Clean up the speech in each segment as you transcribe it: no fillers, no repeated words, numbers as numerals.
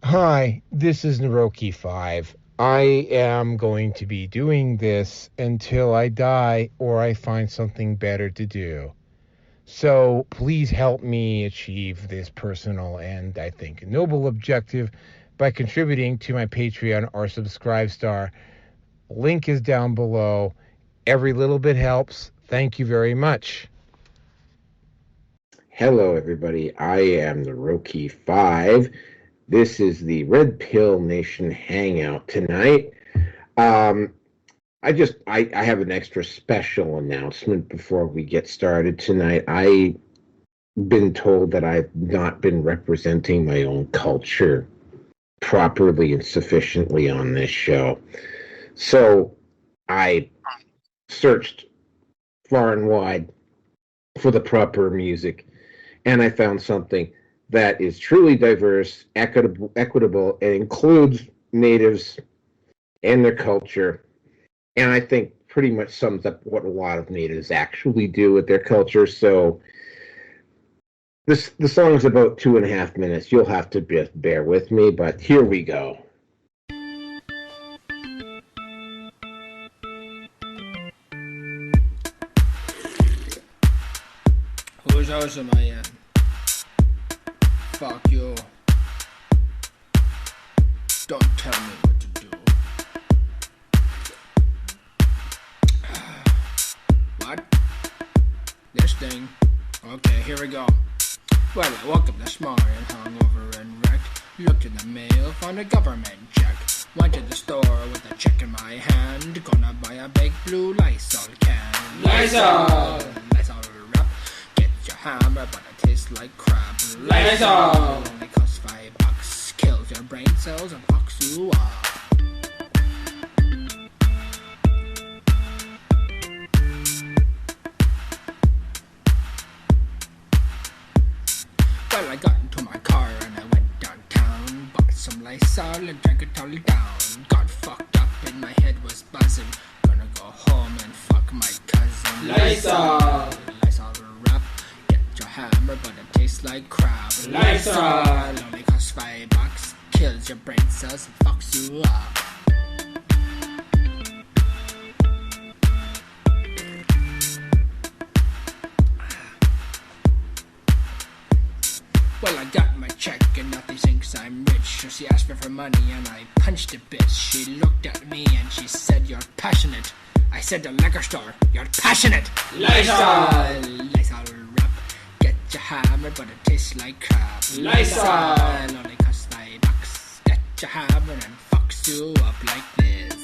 Hi, this is Naroki5. I am going to be doing this until I die or I find something better to do. So please help me achieve this personal and, I think, noble objective by contributing to my Patreon or Subscribe Star. Link is down below. Every little bit helps. Thank you very much. Hello, everybody. I am the Roki 5. This is the Red Pill Nation Hangout tonight. I have an extra special announcement before we get started tonight. I've been told that I've not been representing my own culture properly and sufficiently on this show. So I searched far and wide for the proper music, and I found something that is truly diverse, equitable, and includes natives and their culture. And I think pretty much sums up what a lot of natives actually do with their culture. So the song is about 2.5 minutes. You'll have to just bear with me, but here we go. Whose house am I in? Fuck you. Don't tell me what to do. What? This thing? Okay, here we go. Well, I woke up this morning, hungover and wrecked. Looked in the mail, found a government check. Went to the store with a check in my hand. Gonna buy a big blue Lysol can. Lysol! Lysol wrap. Get your hammer, but it tastes like crap. Lysol! Only costs $5. Kills your brain cells and fucks you up. Well, I got into my car and I went downtown. Bought some Lysol and drank it all down. Got fucked up and my head was buzzing. Gonna go home and fuck my cousin. Lysol! Lysol wrap. Get your hammer, but it tastes like crap. Lysol! Only costs $5. Kills your brain cells and fucks you up. Well, I got my check and now she thinks I'm rich. So she asked me for money and I punched a bitch. She looked at me and she said, "You're passionate." I said, "The liquor store, you're passionate." Lysol! Lysol wrap. Get your hammer, but it tastes like crap. Lysol! Only costs $5. Get your hammer and fucks you up like this.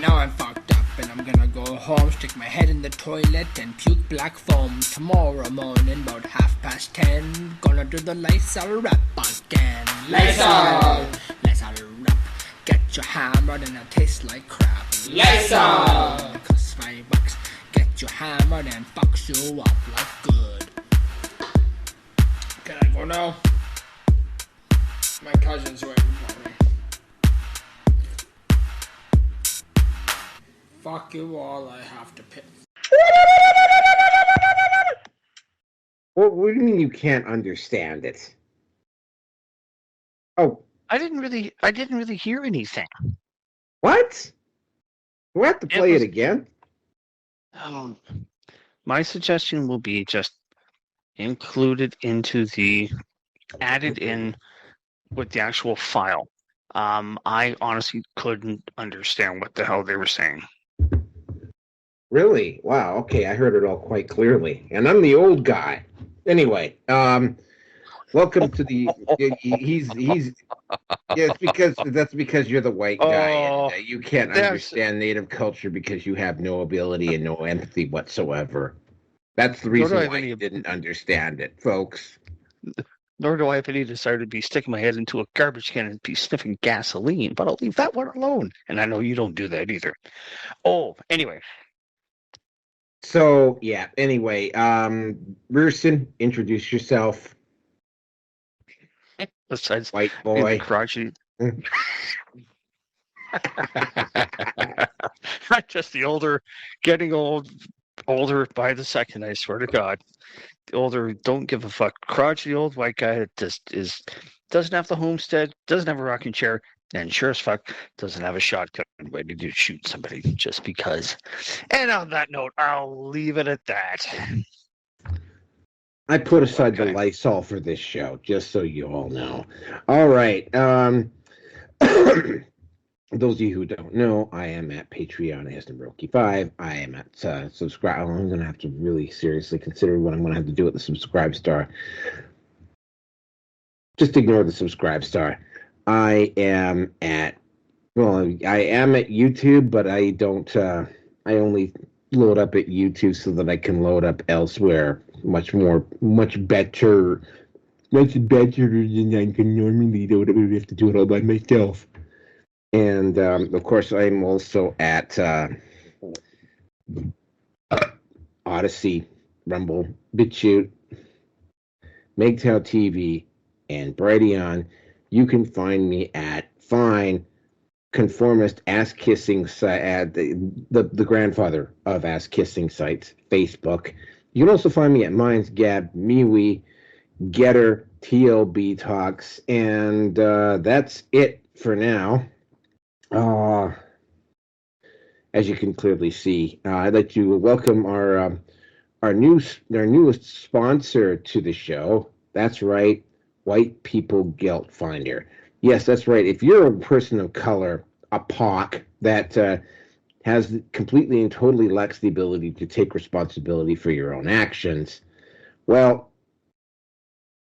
Now I'm fucked up and I'm gonna go home, stick my head in the toilet and puke black foam. Tomorrow morning, about 10:30, gonna do the Lysol wrap again. Lysol! Lysol wrap. Get your hammer and it tastes like crap. Lysol! It costs $5. Get your hammer and fucks you up like good. Can I go now? My cousin's waiting for me. Fuck you all, I have to pick. What do you mean you can't understand it? Oh, I didn't really hear anything. what? Do I have to play was- it again? My suggestion will be just included into added in with the actual file. I honestly couldn't understand what the hell they were saying. Really? Wow. Okay, I heard it all quite clearly, and I'm the old guy. Anyway, welcome to the. He's. Yeah, that's because you're the white guy, and you can't understand Native culture because you have no ability and no empathy whatsoever. That's the reason why you didn't understand it, folks. Nor do I have any desire to be sticking my head into a garbage can and be sniffing gasoline, but I'll leave that one alone. And I know you don't do that either. Oh, anyway. So yeah. Anyway, Rearson, introduce yourself, Besides white being the boy. crotchety, just the older, getting older by the second. I swear to God, the older don't give a fuck. Crotchety old white guy that just doesn't have the homestead, doesn't have a rocking chair, and sure as fuck doesn't have a shotgun ready to shoot somebody just because. And on that note, I'll leave it at that. I put aside the Okay. Lysol for this show, just so you all know. All right. Those of you who don't know, I am at Patreon as Roki5. I am at subscribe. I'm going to have to really seriously consider what I'm going to have to do with the subscribe star. Just ignore the subscribe star. I am at YouTube, but I don't. I only load up at YouTube so that I can load up elsewhere much better than I can normally do it. I have to do it all by myself. And of course, I'm also at Odyssey, Rumble, BitChute, MGTOW TV, and Brighteon. You can find me at Fine Conformist Ass Kissing site, the grandfather of ass kissing sites, Facebook. You can also find me at Minds Gab, MeWe, Getter, TLB Talks, and that's it for now. As you can clearly see, I'd like to welcome our newest sponsor to the show. That's right, White People Guilt Finder. Yes, that's right. If you're a person of color, a POC that has completely and totally lacks the ability to take responsibility for your own actions, well,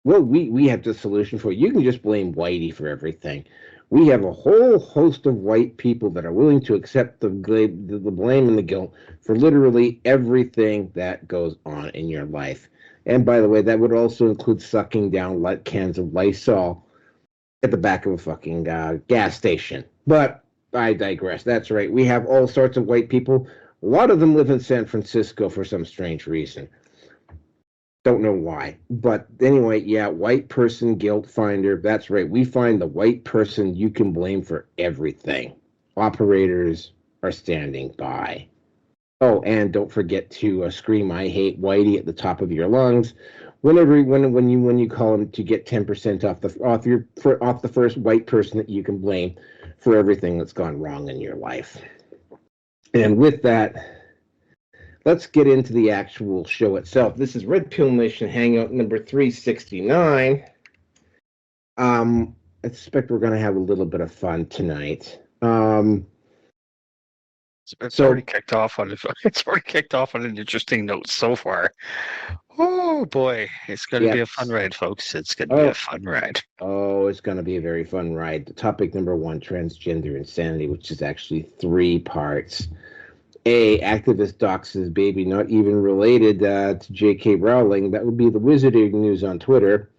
we have the solution for you. You can just blame Whitey for everything. We have a whole host of white people that are willing to accept the blame and the guilt for literally everything that goes on in your life. And by the way, that would also include sucking down cans of Lysol at the back of a fucking gas station. But I digress. That's right. We have all sorts of white people. A lot of them live in San Francisco for some strange reason. Don't know why. But anyway, yeah, White Person Guilt Finder. That's right. We find the white person you can blame for everything. Operators are standing by. Oh, and don't forget to scream "I hate Whitey" at the top of your lungs when you call them to get 10% off the first white person that you can blame for everything that's gone wrong in your life. And with that, let's get into the actual show itself. This is Red Pill Nation Hangout number 369. I suspect we're going to have a little bit of fun tonight. It's already kicked off on an interesting note so far. Oh boy, it's going to be a fun ride, folks. It's going to be a fun ride. Oh, it's going to be a very fun ride. Topic number 1, Transgender Insanity, which is actually 3 parts. A, activist doxes baby not even related to J.K. Rowling. That would be the Wizarding News on Twitter.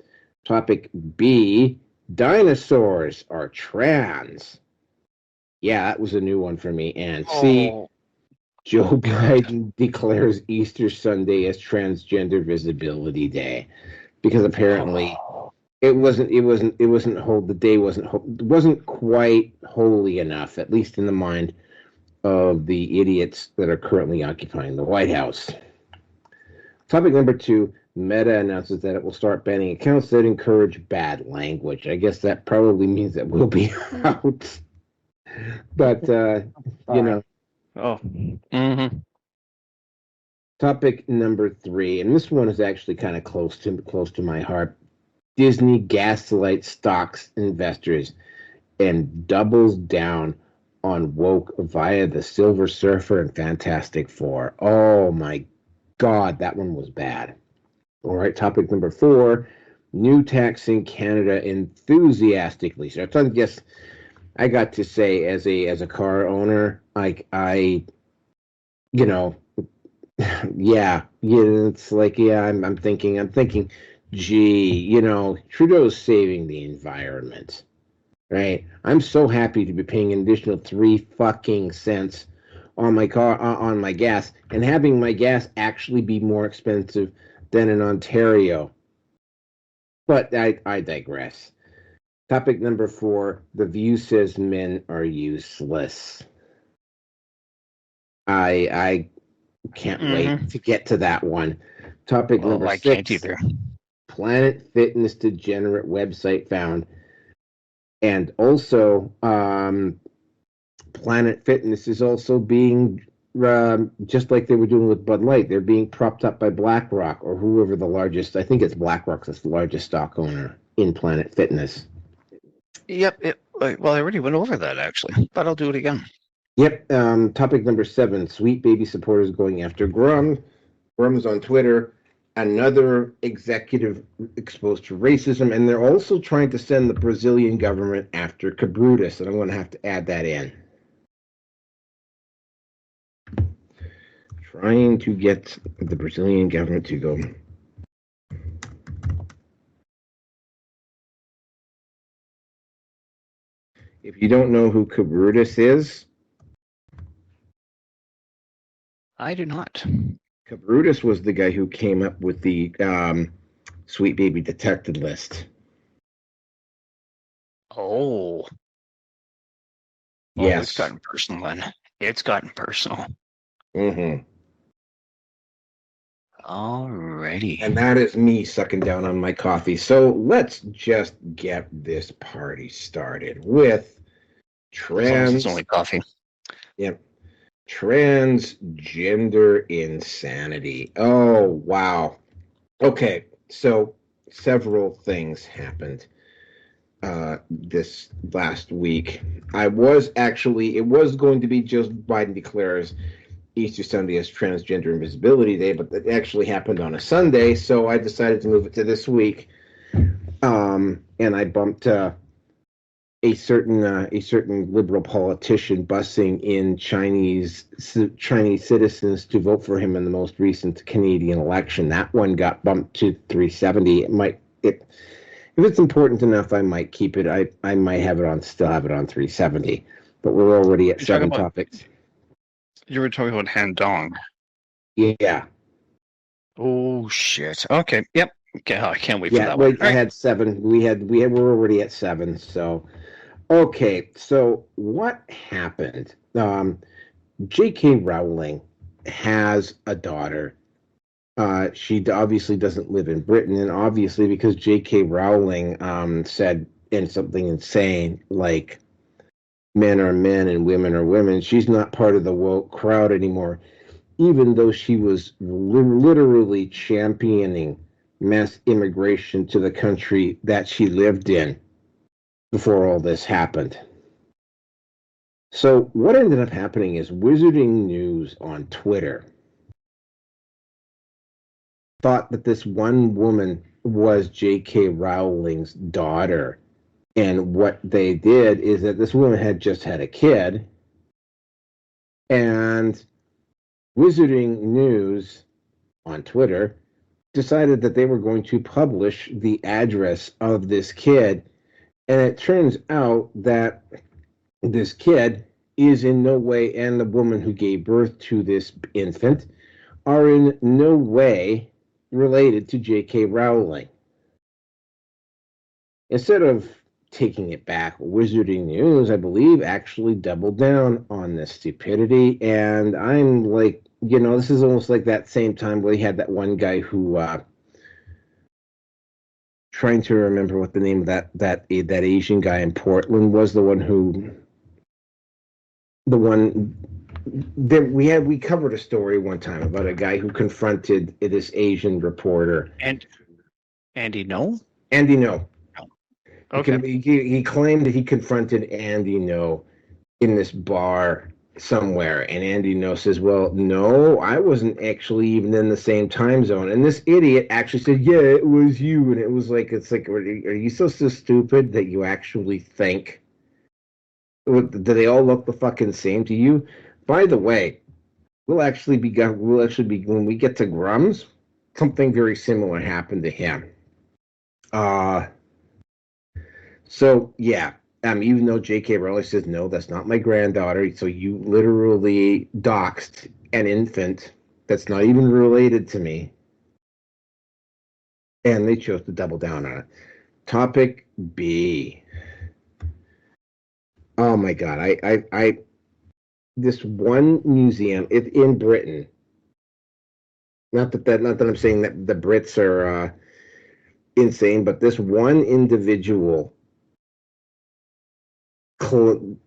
Topic B, dinosaurs are trans. Yeah, that was a new one for me. And C, Joe Biden declares Easter Sunday as Transgender Visibility Day, because apparently it wasn't the day wasn't quite holy enough, at least in the mind of the idiots that are currently occupying the White House. Topic number 2, Meta announces that it will start banning accounts that encourage bad language. I guess that probably means that we'll be out. But, you know. Oh. Mm-hmm. Topic number 3, and this one is actually kind of close to my heart. Disney Gaslights Stock Investors and doubles down on woke via the Silver Surfer and Fantastic Four. Oh my God, that one was bad. All right, topic number 4, new tax in Canada enthusiastically. So I guess I got to say, as a car owner, I it's like, I'm thinking, gee, Trudeau's saving the environment, right? I'm so happy to be paying an additional 3 fucking cents on my car on my gas, and having my gas actually be more expensive than in Ontario. But I digress. Topic number 4: The View says men are useless. I can't wait to get to that one. Topic number I 6: can't either. Planet Fitness degenerate website found, and also Planet Fitness is also being just like they were doing with Bud Light. They're being propped up by BlackRock or whoever the largest. I think it's BlackRock that's the largest stock owner in Planet Fitness. Yep. Well, I already went over that actually, but I'll do it again. Yep. Topic number 7: Sweet Baby supporters going after Grum's on Twitter. Another executive exposed to racism, and they're also trying to send the Brazilian government after Cabrutus, and I'm going to have to add that in. Trying to get the Brazilian government to go. If you don't know who Cabrutus is, I do not. Cabrutus was the guy who came up with the Sweet Baby detected list. Oh. Yes. Oh, it's gotten personal then. It's gotten personal. Mm-hmm. Alrighty. And that is me sucking down on my coffee. So let's just get this party started with As long as it's only coffee. Yep. Transgender insanity. Oh, wow. Okay, so several things happened this last week. It was going to be just Biden declares Easter Sunday as Transgender Invisibility Day, but that actually happened on a Sunday, so I decided to move it to this week. And I bumped a certain liberal politician busing in Chinese citizens to vote for him in the most recent Canadian election. That one got bumped to 370. If it's important enough, I might keep it. I might still have it on 370. But we're already at 7 topics. You were talking about Han Dong. Yeah. Oh shit. Okay. Yep. Okay. I can't wait for that one. I had 7. We're already at 7. So, okay. So what happened? J.K. Rowling has a daughter. She obviously doesn't live in Britain, and obviously because J.K. Rowling said in something insane like men are men and women are women, she's not part of the woke crowd anymore, even though she was literally championing mass immigration to the country that she lived in before all this happened. So what ended up happening is Wizarding News on Twitter thought that this one woman was J.K. Rowling's daughter. And what they did is that this woman had just had a kid, and Wizarding News on Twitter decided that they were going to publish the address of this kid. And it turns out that this kid is in no way, and the woman who gave birth to this infant are in no way related to J.K. Rowling. Instead of taking it back, Wizarding News, I believe, actually doubled down on this stupidity. And I'm like, this is almost like that same time we had that one guy who, trying to remember what the name of that Asian guy in Portland was, we covered a story one time about a guy who confronted this Asian reporter. And Andy No? Andy No. Okay. He claimed that he confronted Andy No in this bar somewhere, and Andy No says, well, no, I wasn't actually even in the same time zone. And this idiot actually said, yeah, it was you. And it's like, are you so stupid that you actually think? Do they all look the fucking same to you? By the way, we'll actually be when we get to Grum's, something very similar happened to him. So yeah, Even though J.K. Rowling says, no, that's not my granddaughter. So you literally doxed an infant that's not even related to me. And they chose to double down on it. Topic B. Oh my God. This one museum in Britain. Not that I'm saying that the Brits are insane, but this one individual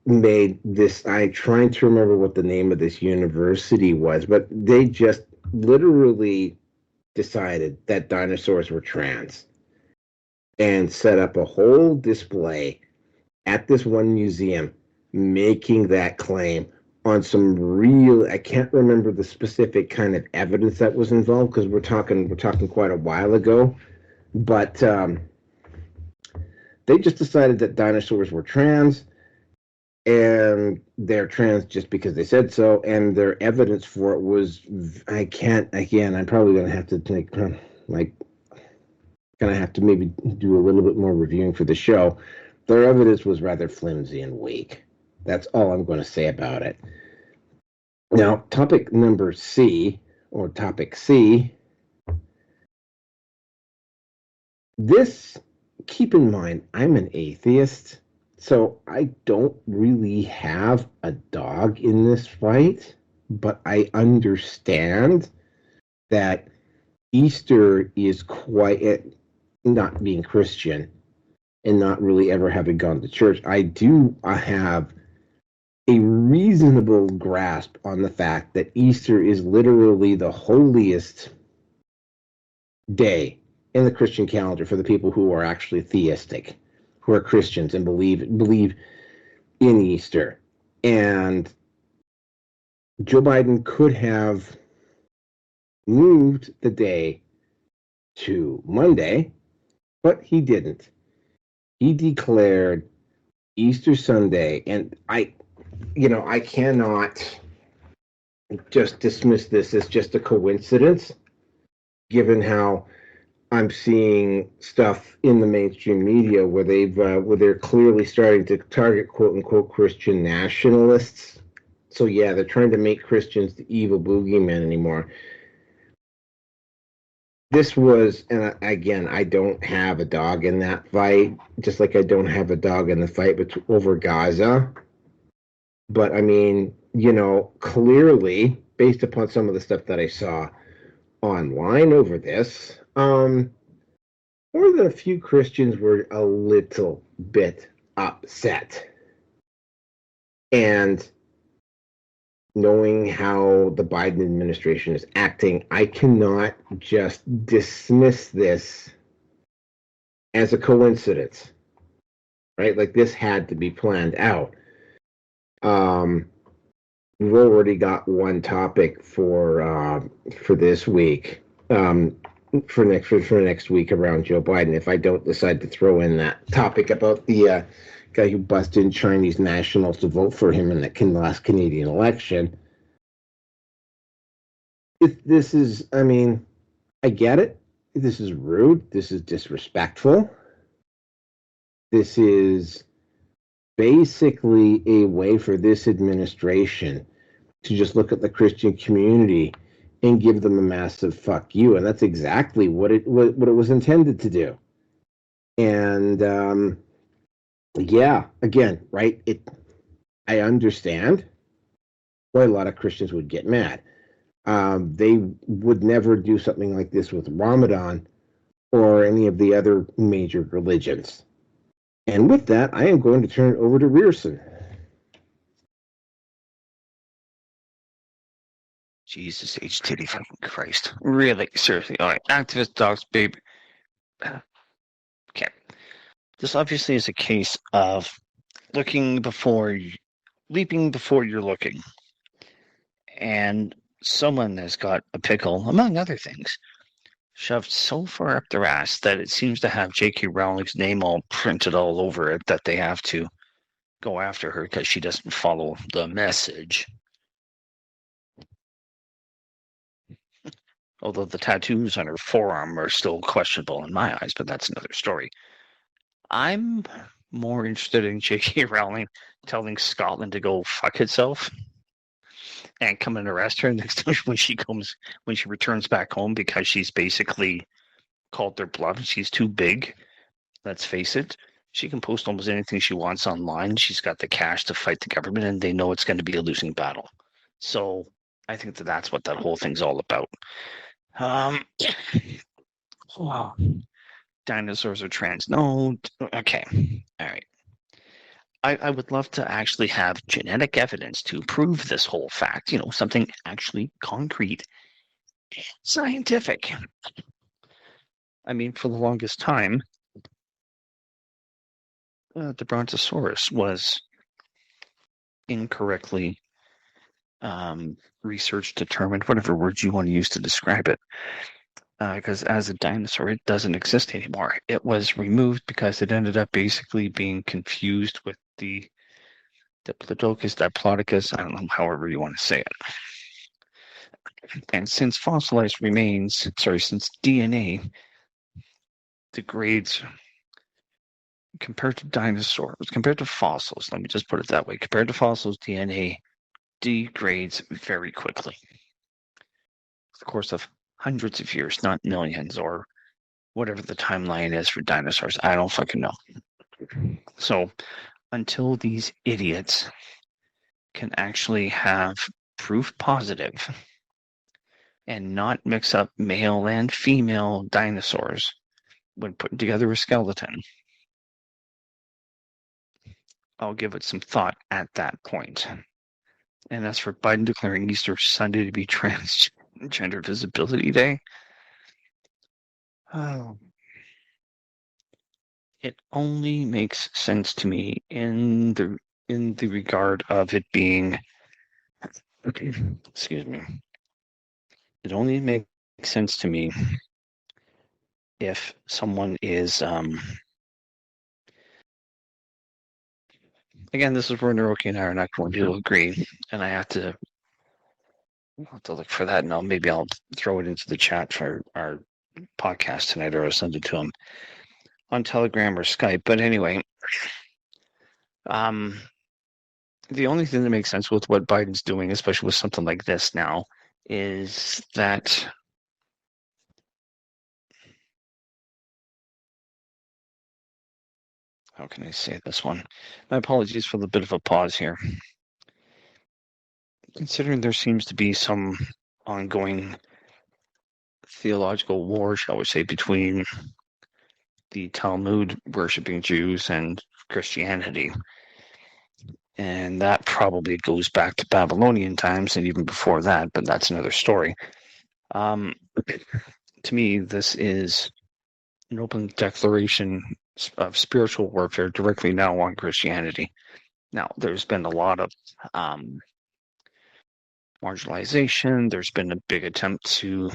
made this. I'm trying to remember what the name of this university was, but they just literally decided that dinosaurs were trans and set up a whole display at this one museum making that claim on some real. I can't remember the specific kind of evidence that was involved because we're talking quite a while ago, but they just decided that dinosaurs were trans, and they're trans just because they said so, and their evidence for it was, I can't, again, I'm probably going to have to take, like, going to have to maybe do a little bit more reviewing for the show. Their evidence was rather flimsy and weak. That's all I'm going to say about it. Now, topic number C, or topic C, this, keep in mind, I'm an atheist, so I don't really have a dog in this fight, but I understand that Easter is quite, not being Christian and not really ever having gone to church, I have a reasonable grasp on the fact that Easter is literally the holiest day in the Christian calendar for the people who are actually theistic, who are Christians and believe in Easter. And Joe Biden could have moved the day to Monday, but he didn't. He declared Easter Sunday, and I cannot just dismiss this as just a coincidence, given how I'm seeing stuff in the mainstream media where they're clearly starting to target quote unquote Christian nationalists. So yeah, they're trying to make Christians the evil boogeyman anymore. This was, and again, I don't have a dog in that fight, just like I don't have a dog in the fight over Gaza. But I mean, clearly, based upon some of the stuff that I saw online over this, more than a few Christians were a little bit upset. And knowing how the Biden administration is acting, I cannot just dismiss this as a coincidence, right? Like this had to be planned out. We've already got one topic for this week, for next week around Joe Biden. If I don't decide to throw in that topic about the guy who busted in Chinese nationals to vote for him in the last Canadian election. This is, I mean, I get it. This is rude. This is disrespectful. This is basically a way for this administration to just look at the Christian community and give them a massive fuck you. And that's exactly what it was intended to do. And yeah, again, right? I understand why a lot of Christians would get mad. They would never do something like this with Ramadan or any of the other major religions. And with that, I am going to turn it over to Rearson. Jesus H. Titty fucking Christ. Really? Seriously. All right. Activist dogs, baby. Okay. This obviously is a case of leaping before you're looking. And someone has got a pickle, among other things, shoved so far up their ass that it seems to have J.K. Rowling's name all printed all over it that they have to go after her because she doesn't follow the message. Although the tattoos on her forearm are still questionable in my eyes, but that's another story. I'm more interested in J.K. Rowling telling Scotland to go fuck itself and come and arrest her next time when she returns back home, because she's basically called their bluff. She's too big. Let's face it. She can post almost anything she wants online. She's got the cash to fight the government, and they know it's going to be a losing battle. So I think that's what that whole thing's all about. Wow. Dinosaurs are trans. No. Okay. All right. I would love to actually have genetic evidence to prove this whole fact, something actually concrete, scientific. I mean, for the longest time, the Brontosaurus was incorrectly researched, determined, whatever words you want to use to describe it. Because as a dinosaur, it doesn't exist anymore. It was removed because it ended up basically being confused with the Diplodocus, Diplodocus, I don't know, however you want to say it. And since fossilized remains, since DNA degrades compared to dinosaurs, compared to fossils, let me just put it that way, compared to fossils, DNA degrades very quickly. Of course, of hundreds of years, not millions, or whatever the timeline is for dinosaurs. I don't fucking know. So until these idiots can actually have proof positive and not mix up male and female dinosaurs when putting together a skeleton, I'll give it some thought at that point. And as for Biden declaring Easter Sunday to be Transgender Visibility Day, it only makes sense to me in the regard of it being, excuse me, it only makes sense to me if someone is, again, this is where Naroki and I are not going to agree, and I'll have to look for that, and maybe I'll throw it into the chat for our podcast tonight, or I'll send it to him on Telegram or Skype. But anyway, the only thing that makes sense with what Biden's doing, especially with something like this now, is that how can I say this one? My apologies for the bit of a pause here. Considering there seems to be some ongoing theological war, shall we say, between the Talmud worshipping Jews and Christianity. And that probably goes back to Babylonian times and even before that, but that's another story. To me, this is an open declaration of spiritual warfare directly now on Christianity. Now, there's been a lot of marginalization. There's been a big attempt to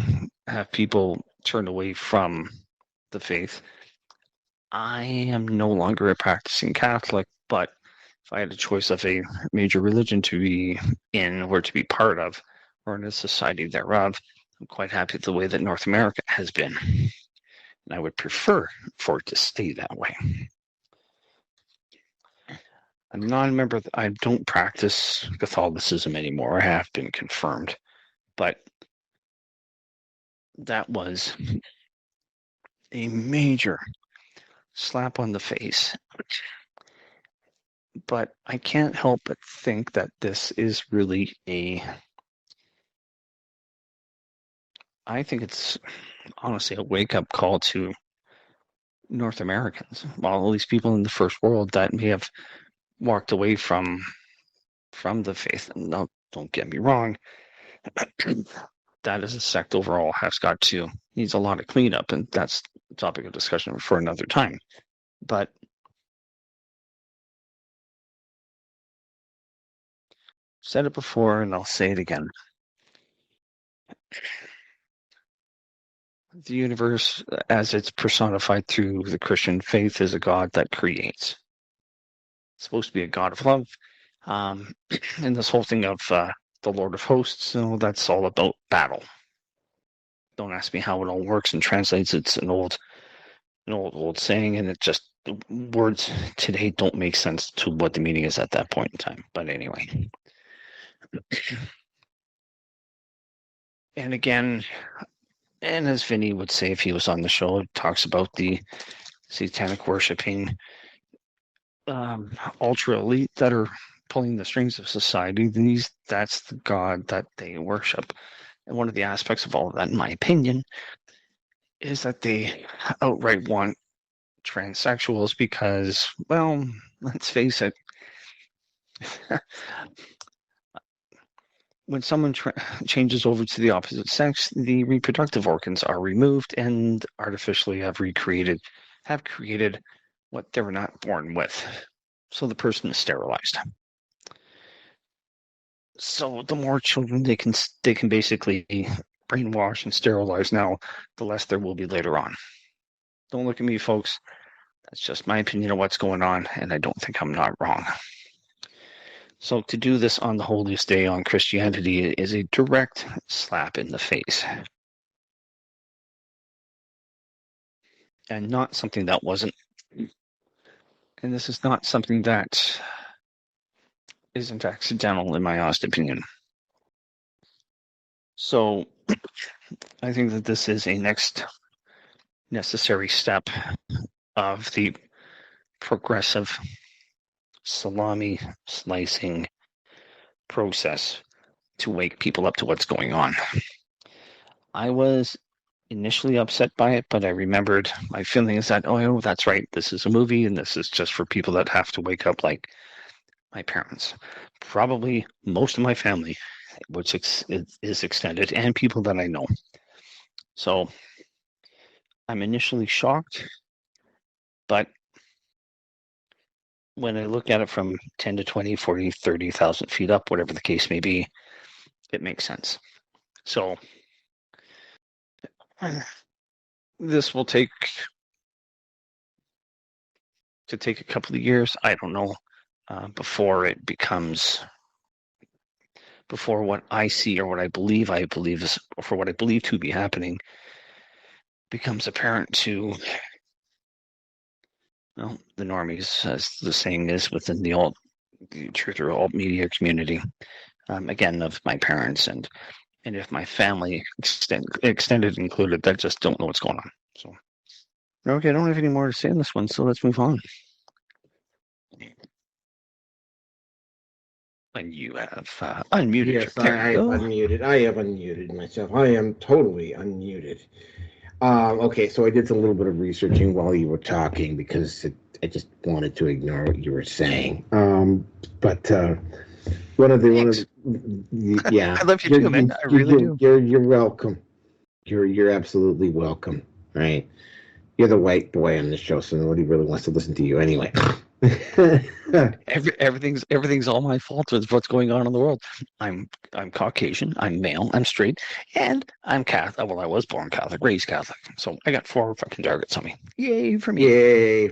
have people turn away from the faith. I am no longer a practicing Catholic, but if I had a choice of a major religion to be in or to be part of, or in a society thereof, I'm quite happy with the way that North America has been. And I would prefer for it to stay that way. I'm not a member, I don't practice Catholicism anymore. I have been confirmed. But that was a major slap on the face. But I can't help but think that this is really I think it's honestly a wake-up call to North Americans, well, at least people in the first world that may have walked away from the faith. And no, don't get me wrong, that as a sect overall needs a lot of cleanup, and that's a topic of discussion for another time. But said it before, and I'll say it again. The universe, as it's personified through the Christian faith, is a God that creates. It's supposed to be a God of love. And this whole thing of the Lord of Hosts, that's all about battle. Don't ask me how it all works and translates. It's an old saying, and it just the words today don't make sense to what the meaning is at that point in time. But anyway. And again, and as Vinny would say if he was on the show, it talks about the satanic worshiping ultra elite that are pulling the strings of society. That's the God that they worship. And one of the aspects of all of that, in my opinion, is that they outright want transsexuals because, well, let's face it, when someone changes over to the opposite sex, the reproductive organs are removed and artificially have created what they were not born with. So the person is sterilized. So the more children they can basically brainwash and sterilize now, the less there will be later on. Don't look at me, folks. That's just my opinion of what's going on, and I don't think I'm not wrong. So to do this on the holiest day on Christianity is a direct slap in the face. And not something that wasn't. And this is not something that isn't accidental, in my honest opinion. So I think that this is a next necessary step of the progressive salami slicing process to wake people up to what's going on. I was initially upset by it, but I remembered my feeling is that, oh, that's right, this is a movie and this is just for people that have to wake up, like my parents, probably most of my family, which is extended, and people that I know. So I'm initially shocked, but when I look at it from 10 to 20, 40, 30,000 feet up, whatever the case may be, it makes sense. So this will take a couple of years, I don't know, before what I see or what I believe is, or for what I believe to be happening, becomes apparent to the normies, as the saying is within the truth or alt media community, again, of my parents and if my family extended included, that just don't know what's going on. So, okay, I don't have any more to say on this one, so let's move on. And you have unmuted. Yes, I have unmuted. I have unmuted myself. I am totally unmuted. Okay, so I did a little bit of researching while you were talking because I just wanted to ignore what you were saying. But one of the yeah, I love you too, man. I really do. You're welcome. You're absolutely welcome. Right? You're the white boy on the show, so nobody really wants to listen to you anyway. Everything's all my fault with what's going on in the world. I'm Caucasian, I'm male, I'm straight, and I'm Catholic. Well, I was born Catholic, raised Catholic, so I got 4 fucking targets on me. Yay for me! Yay!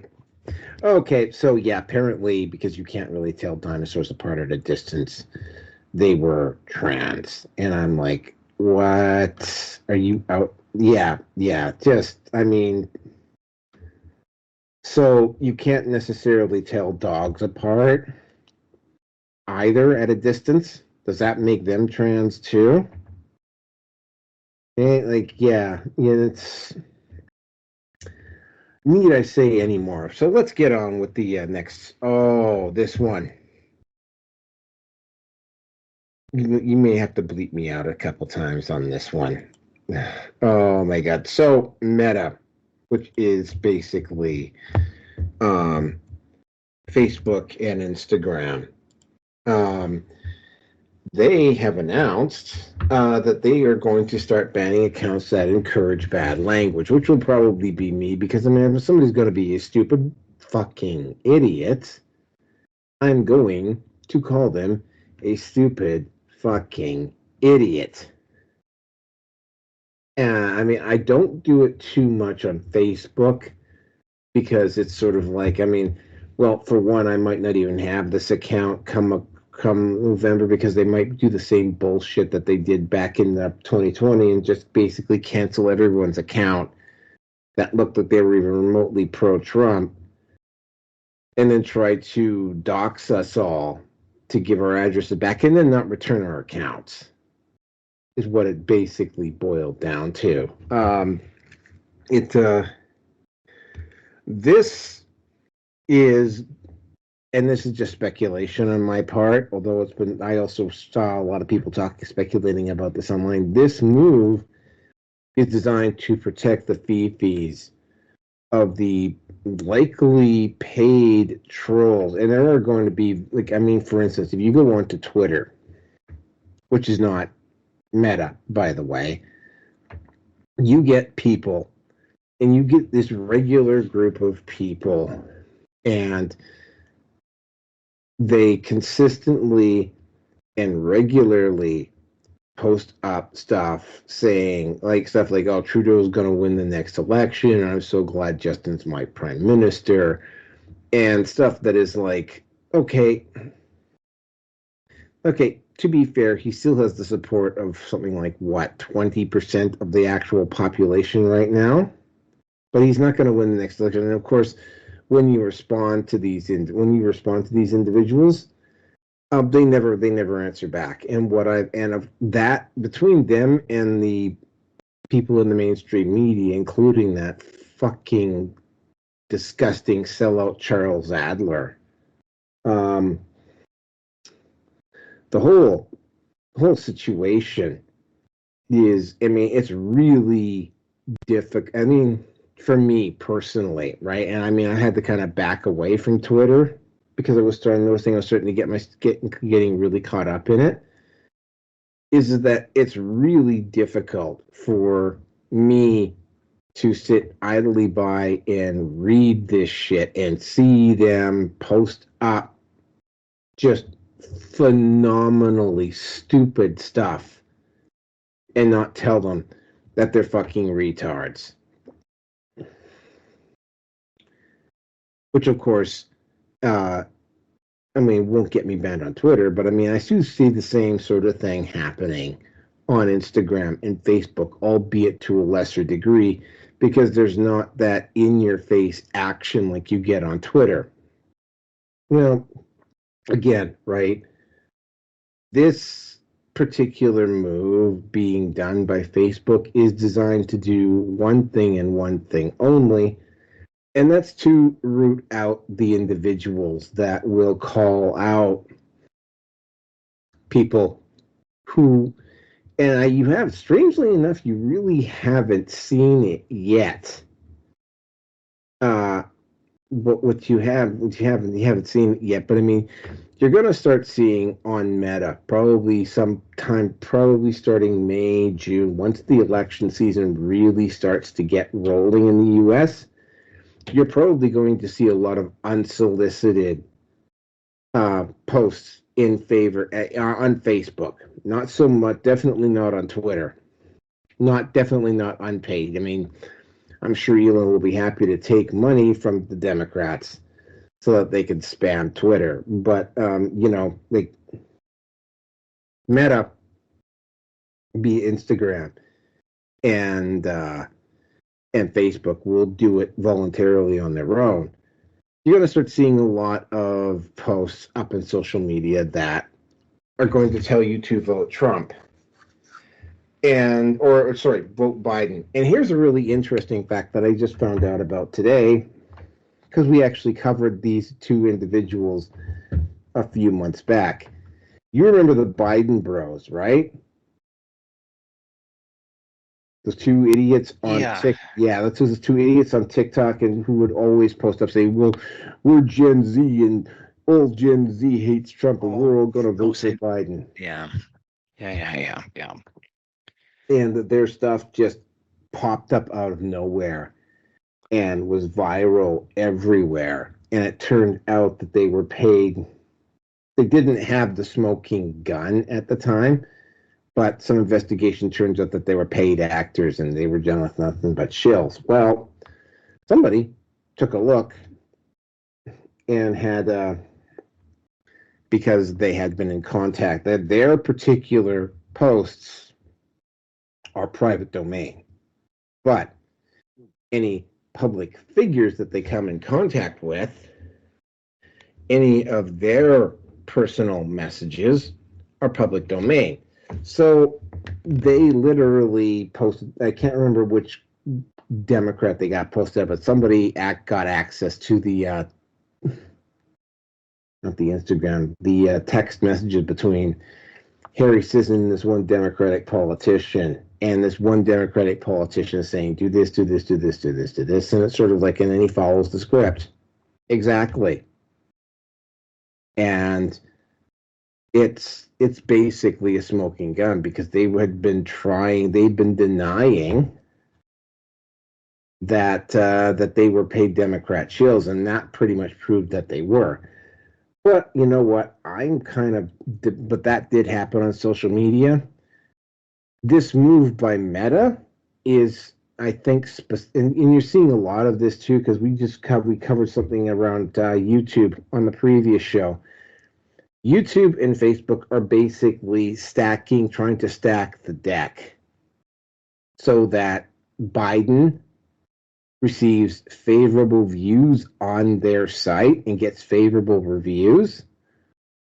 Okay, so yeah, apparently because you can't really tell dinosaurs apart at a distance, they were trans, and I'm like, what? Are you out? Yeah. Just, I mean. So you can't necessarily tell dogs apart either at a distance. Does that make them trans too? It's. Need I say any more? So let's get on with the next. Oh, this one. You may have to bleep me out a couple times on this one. Oh my God. So Meta, which is basically Facebook and Instagram. They have announced that they are going to start banning accounts that encourage bad language, which will probably be me, because I mean, if somebody's going to be a stupid fucking idiot, I'm going to call them a stupid fucking idiot. I mean, I don't do it too much on Facebook because it's sort of like, I mean, well, for one, I might not even have this account come November because they might do the same bullshit that they did back in 2020 and just basically cancel everyone's account that looked like they were even remotely pro-Trump and then try to dox us all to give our addresses back and then not return our accounts is what it basically boiled down to. This is, and this is just speculation on my part, although I also saw a lot of people speculating about this online. This move is designed to protect the fees of the likely paid trolls. And there are going to be, for instance, if you go onto Twitter, which is not Meta, by the way, you get people, and you get this regular group of people, and they consistently and regularly post up stuff saying stuff like, oh, Trudeau's going to win the next election, and I'm so glad Justin's my prime minister, and stuff that is like, okay, to be fair, he still has the support of something like, what, 20% of the actual population right now, but he's not going to win the next election. And of course, when you respond to these individuals, they never answer back. And of that, between them and the people in the mainstream media, including that fucking disgusting sellout Charles Adler, the whole situation is, it's really difficult. For me personally, right? And I had to kind of back away from Twitter because I was starting to getting really caught up in it. Is that it's really difficult for me to sit idly by and read this shit and see them post up just phenomenally stupid stuff and not tell them that they're fucking retards. Which, of course, won't get me banned on Twitter, but I do see the same sort of thing happening on Instagram and Facebook, albeit to a lesser degree, because there's not that in-your-face action like you get on Twitter. Well, again, right, this particular move being done by Facebook is designed to do one thing and one thing only, and that's to root out the individuals that will call out people who, and you have, strangely enough, you really haven't seen it yet. But you haven't seen it yet. But you're going to start seeing on Meta probably starting May, June, once the election season really starts to get rolling in the U.S., you're probably going to see a lot of unsolicited posts in favor on Facebook. Not so much, definitely not on Twitter. Definitely not unpaid. I'm sure Elon will be happy to take money from the Democrats so that they can spam Twitter. But, Meta, be Instagram, and Facebook will do it voluntarily on their own. You're going to start seeing a lot of posts up in social media that are going to tell you to vote Trump vote Biden. And here's a really interesting fact that I just found out about today, because we actually covered these two individuals a few months back. You remember the Biden bros, right? Those two idiots on TikTok. Yeah, that's those two idiots on TikTok, and who would always post up saying, "Well, we're Gen Z, and all Gen Z hates Trump, and we're all going to vote for Biden." Yeah. And their stuff just popped up out of nowhere and was viral everywhere. And it turned out that they were paid. They didn't have the smoking gun at the time, but some investigation turns out that they were paid actors and they were done with nothing but shills. Well, somebody took a look and had, because they had been in contact, that their particular posts are private domain, but any public figures that they come in contact with any of their personal messages are public domain. So they literally posted, I can't remember which Democrat they got posted, but somebody got access to the not the Instagram, the text messages between Harry Sisson and this one Democratic politician, and this one Democratic politician is saying, do this, do this, do this, do this, do this, and it's sort of like, and then he follows the script. Exactly. And it's basically a smoking gun, because they've been denying that that they were paid Democrat shills, and that pretty much proved that they were. But you know what? But that did happen on social media. This move by Meta is, I think, and you're seeing a lot of this too, because we covered something around YouTube on the previous show. YouTube and Facebook are basically trying to stack the deck so that Biden receives favorable views on their site and gets favorable reviews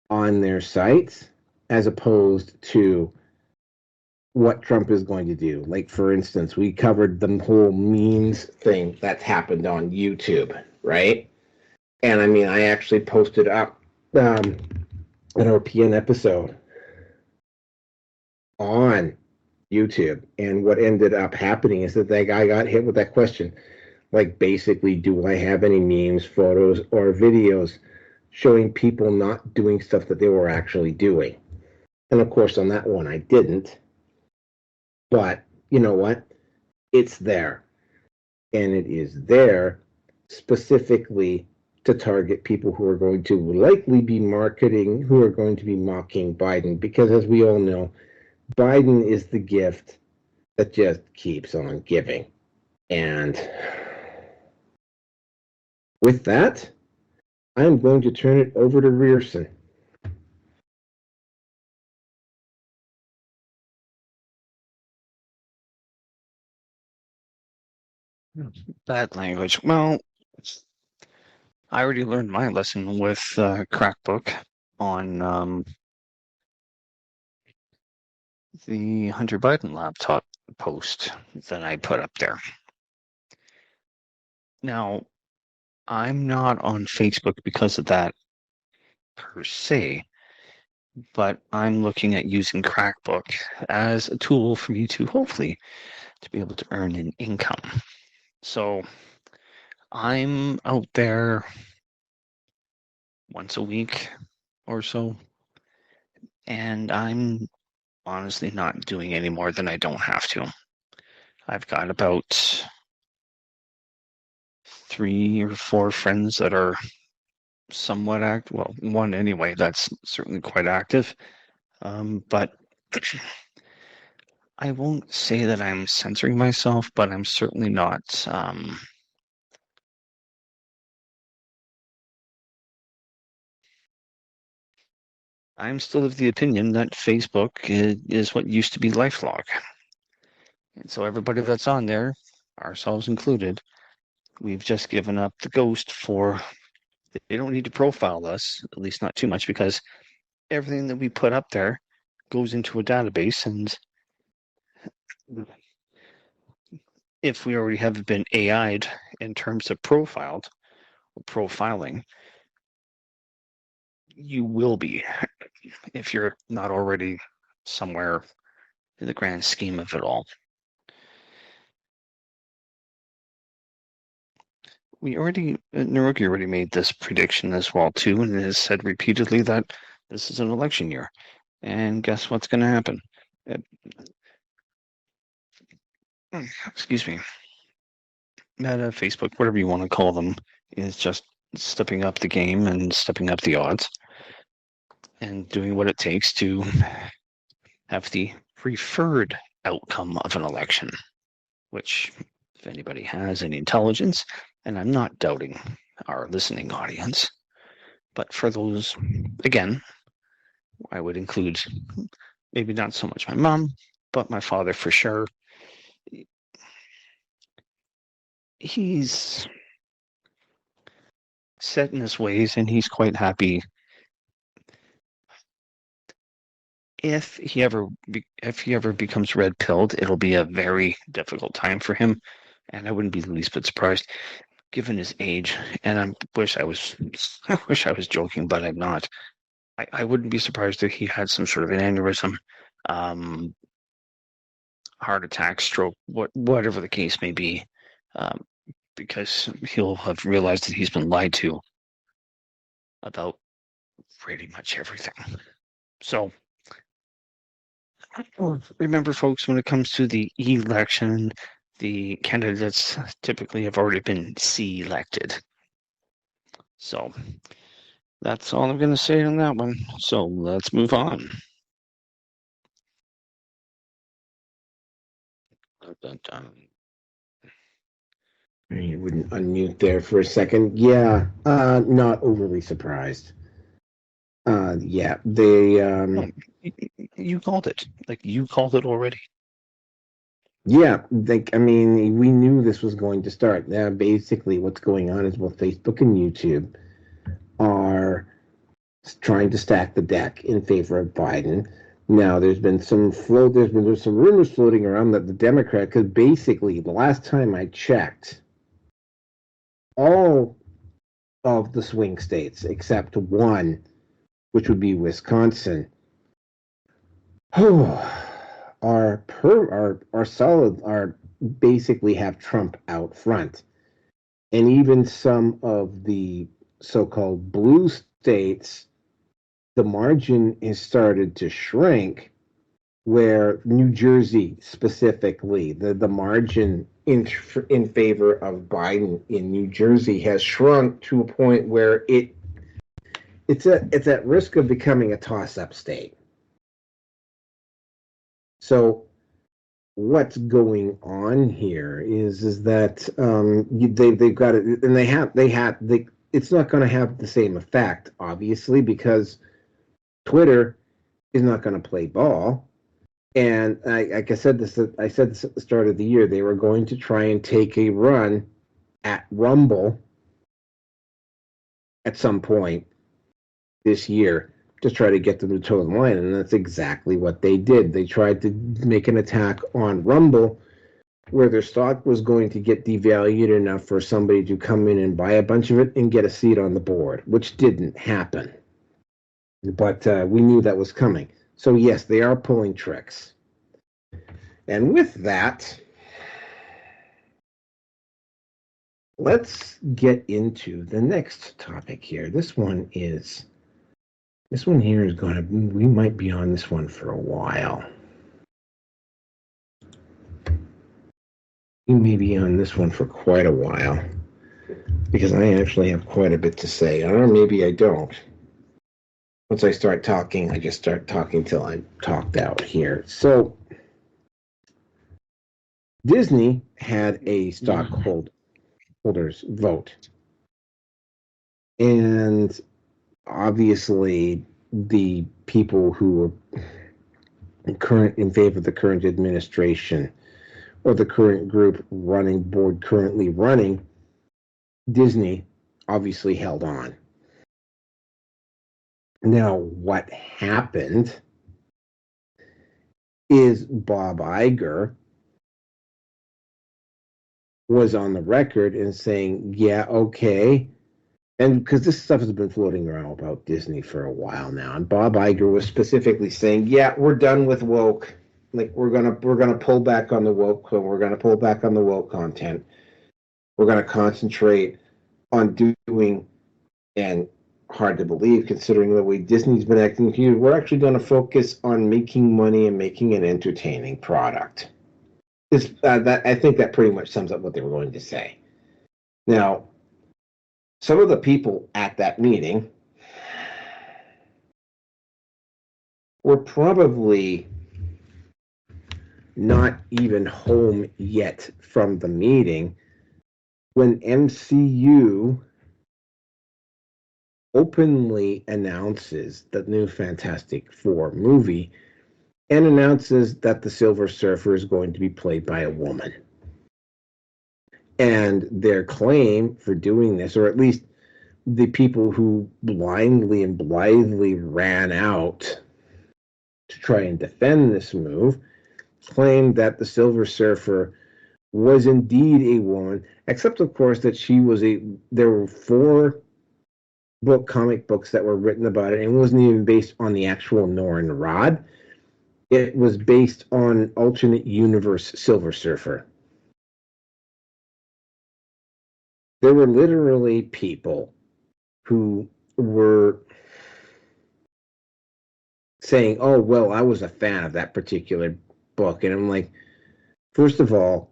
on their sites, as opposed to what Trump is going to do. Like, for instance, we covered the whole memes thing that happened on YouTube, right? And I mean, I actually posted up an European episode on YouTube, and what ended up happening is that guy got hit with that question. Like, basically, do I have any memes, photos, or videos showing people not doing stuff that they were actually doing? And of course, on that one, I didn't. But you know what? It's there. And it is there specifically to target people who are going to likely be who are going to be mocking Biden. Because as we all know, Biden is the gift that just keeps on giving. And with that, I'm going to turn it over to Rearson. Bad language. Well, I already learned my lesson with Crackbook on the Hunter Biden laptop post that I put up there. Now, I'm not on Facebook because of that per se, but I'm looking at using Crackbook as a tool for me to hopefully to be able to earn an income. So I'm out there once a week or so, and I'm honestly not doing any more than I don't have to. I've got about 3 or 4 friends that are somewhat active. Well, one anyway, that's certainly quite active. But I won't say that I'm censoring myself, but I'm certainly not. I'm still of the opinion that Facebook is what used to be LifeLog. And so everybody that's on there, ourselves included, we've just given up the ghost for, they don't need to profile us, at least not too much, because everything that we put up there goes into a database, and if we already have been AI'd in terms of profiled or profiling, you will be, if you're not already somewhere in the grand scheme of it all. Naruki already made this prediction as well too, and has said repeatedly that this is an election year. And guess what's going to happen? Excuse me. Meta, Facebook, whatever you want to call them, is just stepping up the game and stepping up the odds and doing what it takes to have the preferred outcome of an election, which, if anybody has any intelligence, and I'm not doubting our listening audience, but for those, again, I would include maybe not so much my mom, but my father for sure. He's set in his ways, and he's quite happy. If he ever becomes red-pilled, it'll be a very difficult time for him, and I wouldn't be the least bit surprised, given his age. And I wish I was joking, but I'm not. I wouldn't be surprised if he had some sort of an aneurysm, heart attack, stroke, whatever the case may be, because he'll have realized that he's been lied to about pretty much everything. So remember, folks, when it comes to the election, the candidates typically have already been selected. So that's all I'm going to say on that one. So let's move on. Dun, dun. You wouldn't unmute there for a second. Yeah, not overly surprised. Yeah, they. You called it. Like, you called it already. Yeah, I mean, we knew this was going to start. Now, basically, what's going on is both Facebook and YouTube are trying to stack the deck in favor of Biden. Now, there's been some rumors floating around that the Democrat, because basically, the last time I checked, all of the swing states except one, which would be Wisconsin, are solid, are basically have Trump out front. And even some of the so-called blue states, the margin has started to shrink, where New Jersey specifically, the margin in favor of Biden in New Jersey has shrunk to a point where it's at risk of becoming a toss-up state. So what's going on here is that they've got it, and it's not going to have the same effect, obviously, because Twitter is not going to play ball. And like I said this at the start of the year, they were going to try and take a run at Rumble at some point this year to try to get them to toe the line, and that's exactly what they did. They tried to make an attack on Rumble, where their stock was going to get devalued enough for somebody to come in and buy a bunch of it and get a seat on the board, which didn't happen. But we knew that was coming. So yes, they are pulling tricks. And with that, let's get into the next topic here. This one here is we might be on this one for a while. We may be on this one for quite a while, because I actually have quite a bit to say. Or maybe I don't. Once I start talking, I just start talking till I'm talked out here. So, Disney had a stockholders vote. And obviously, the people who were in favor of the current administration, or the current group currently running Disney, obviously held on. Now, what happened is Bob Iger was on the record and saying, yeah, okay. And because this stuff has been floating around about Disney for a while now. And Bob Iger was specifically saying, yeah, we're done with woke. Like, we're gonna pull back on the woke. We're gonna pull back on the woke content. We're gonna concentrate on doing, and hard to believe considering the way Disney's been acting here, we're actually going to focus on making money and making an entertaining product. I think that pretty much sums up what they were going to say. Now, some of the people at that meeting were probably not even home yet from the meeting when MCU openly announces the new Fantastic Four movie and announces that the Silver Surfer is going to be played by a woman. And their claim for doing this, or at least the people who blindly and blithely ran out to try and defend this move claimed that the Silver Surfer was indeed a woman, except of course that there were 4 comic books that were written about it, and it wasn't even based on the actual Norrin Rod. It was based on alternate universe Silver Surfer. There were literally people who were saying, oh, well, I was a fan of that particular book. And I'm like, first of all,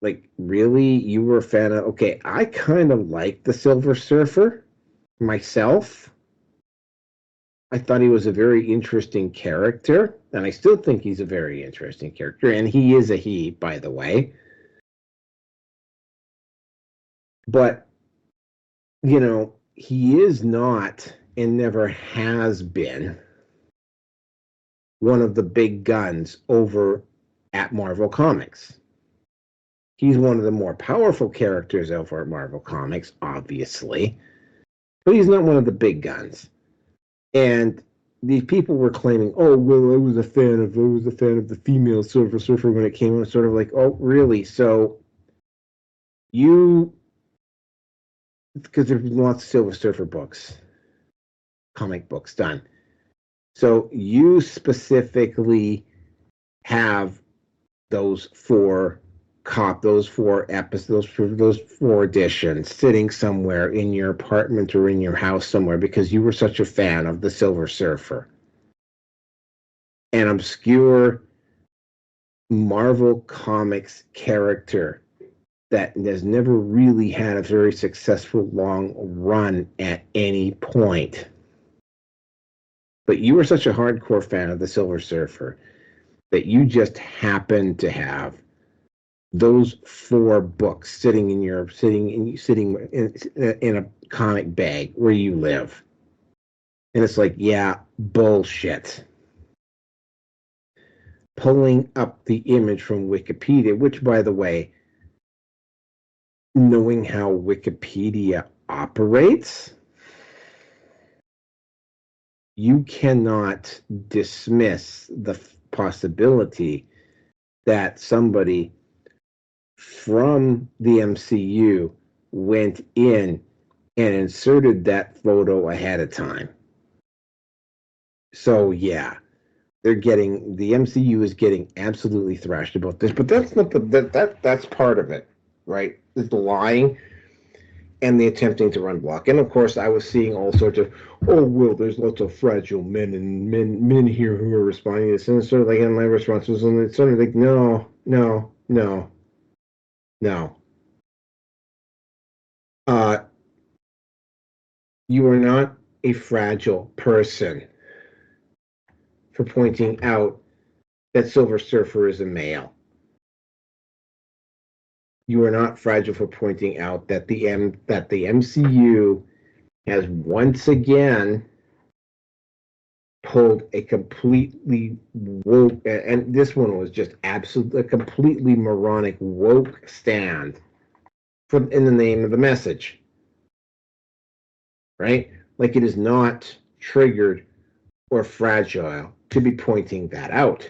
like, really? You were a fan of... Okay, I kind of like the Silver Surfer myself. I thought he was a very interesting character, and I still think he's a very interesting character, and he is a he, by the way. But, you know, he is not and never has been one of the big guns over at Marvel Comics. He's one of the more powerful characters over at Marvel Comics, obviously, but he's not one of the big guns. And these people were claiming, oh, well, I was a fan of the female Silver Surfer when it came out. Sort of like, oh, really? So because there's been lots of Silver Surfer books, comic books done. So you specifically have those 4 episodes, those 4 editions sitting somewhere in your apartment or in your house somewhere because you were such a fan of the Silver Surfer. An obscure Marvel Comics character that has never really had a very successful long run at any point. But you were such a hardcore fan of the Silver Surfer that you just happened to have those 4 books sitting in a comic bag where you live. And it's like, yeah, bullshit. Pulling up the image from Wikipedia, which, by the way, knowing how Wikipedia operates, you cannot dismiss the possibility that somebody from the MCU went in and inserted that photo ahead of time. So yeah, the MCU is getting absolutely thrashed about this, but that's not that's part of it, right? The lying and the attempting to run block. And of course, I was seeing all sorts of, oh, well, there's lots of fragile men here who are responding to this. And it's sort of like, and my response was, and it's sort of like, no. You are not a fragile person for pointing out that Silver Surfer is a male. You are not fragile for pointing out that the MCU has once again pulled a completely woke, and this one was just absolutely a completely moronic woke stand in the name of the message. Right? Like, it is not triggered or fragile to be pointing that out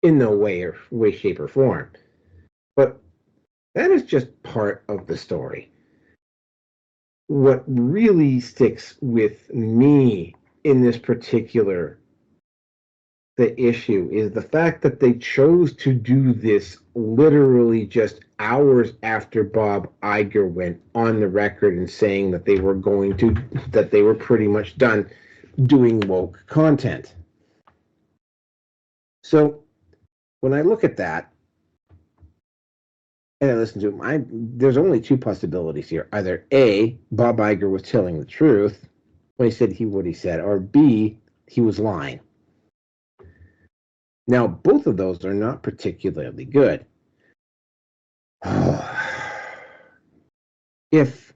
in no way, shape, or form. But that is just part of the story. What really sticks with me in this particular issue is the fact that they chose to do this literally just hours after Bob Iger went on the record and saying that they were pretty much done doing woke content. So when I look at that and I listen to him, there's only 2 possibilities here. Either A, Bob Iger was telling the truth when he said what he said, or B, he was lying. Now, both of those are not particularly good. If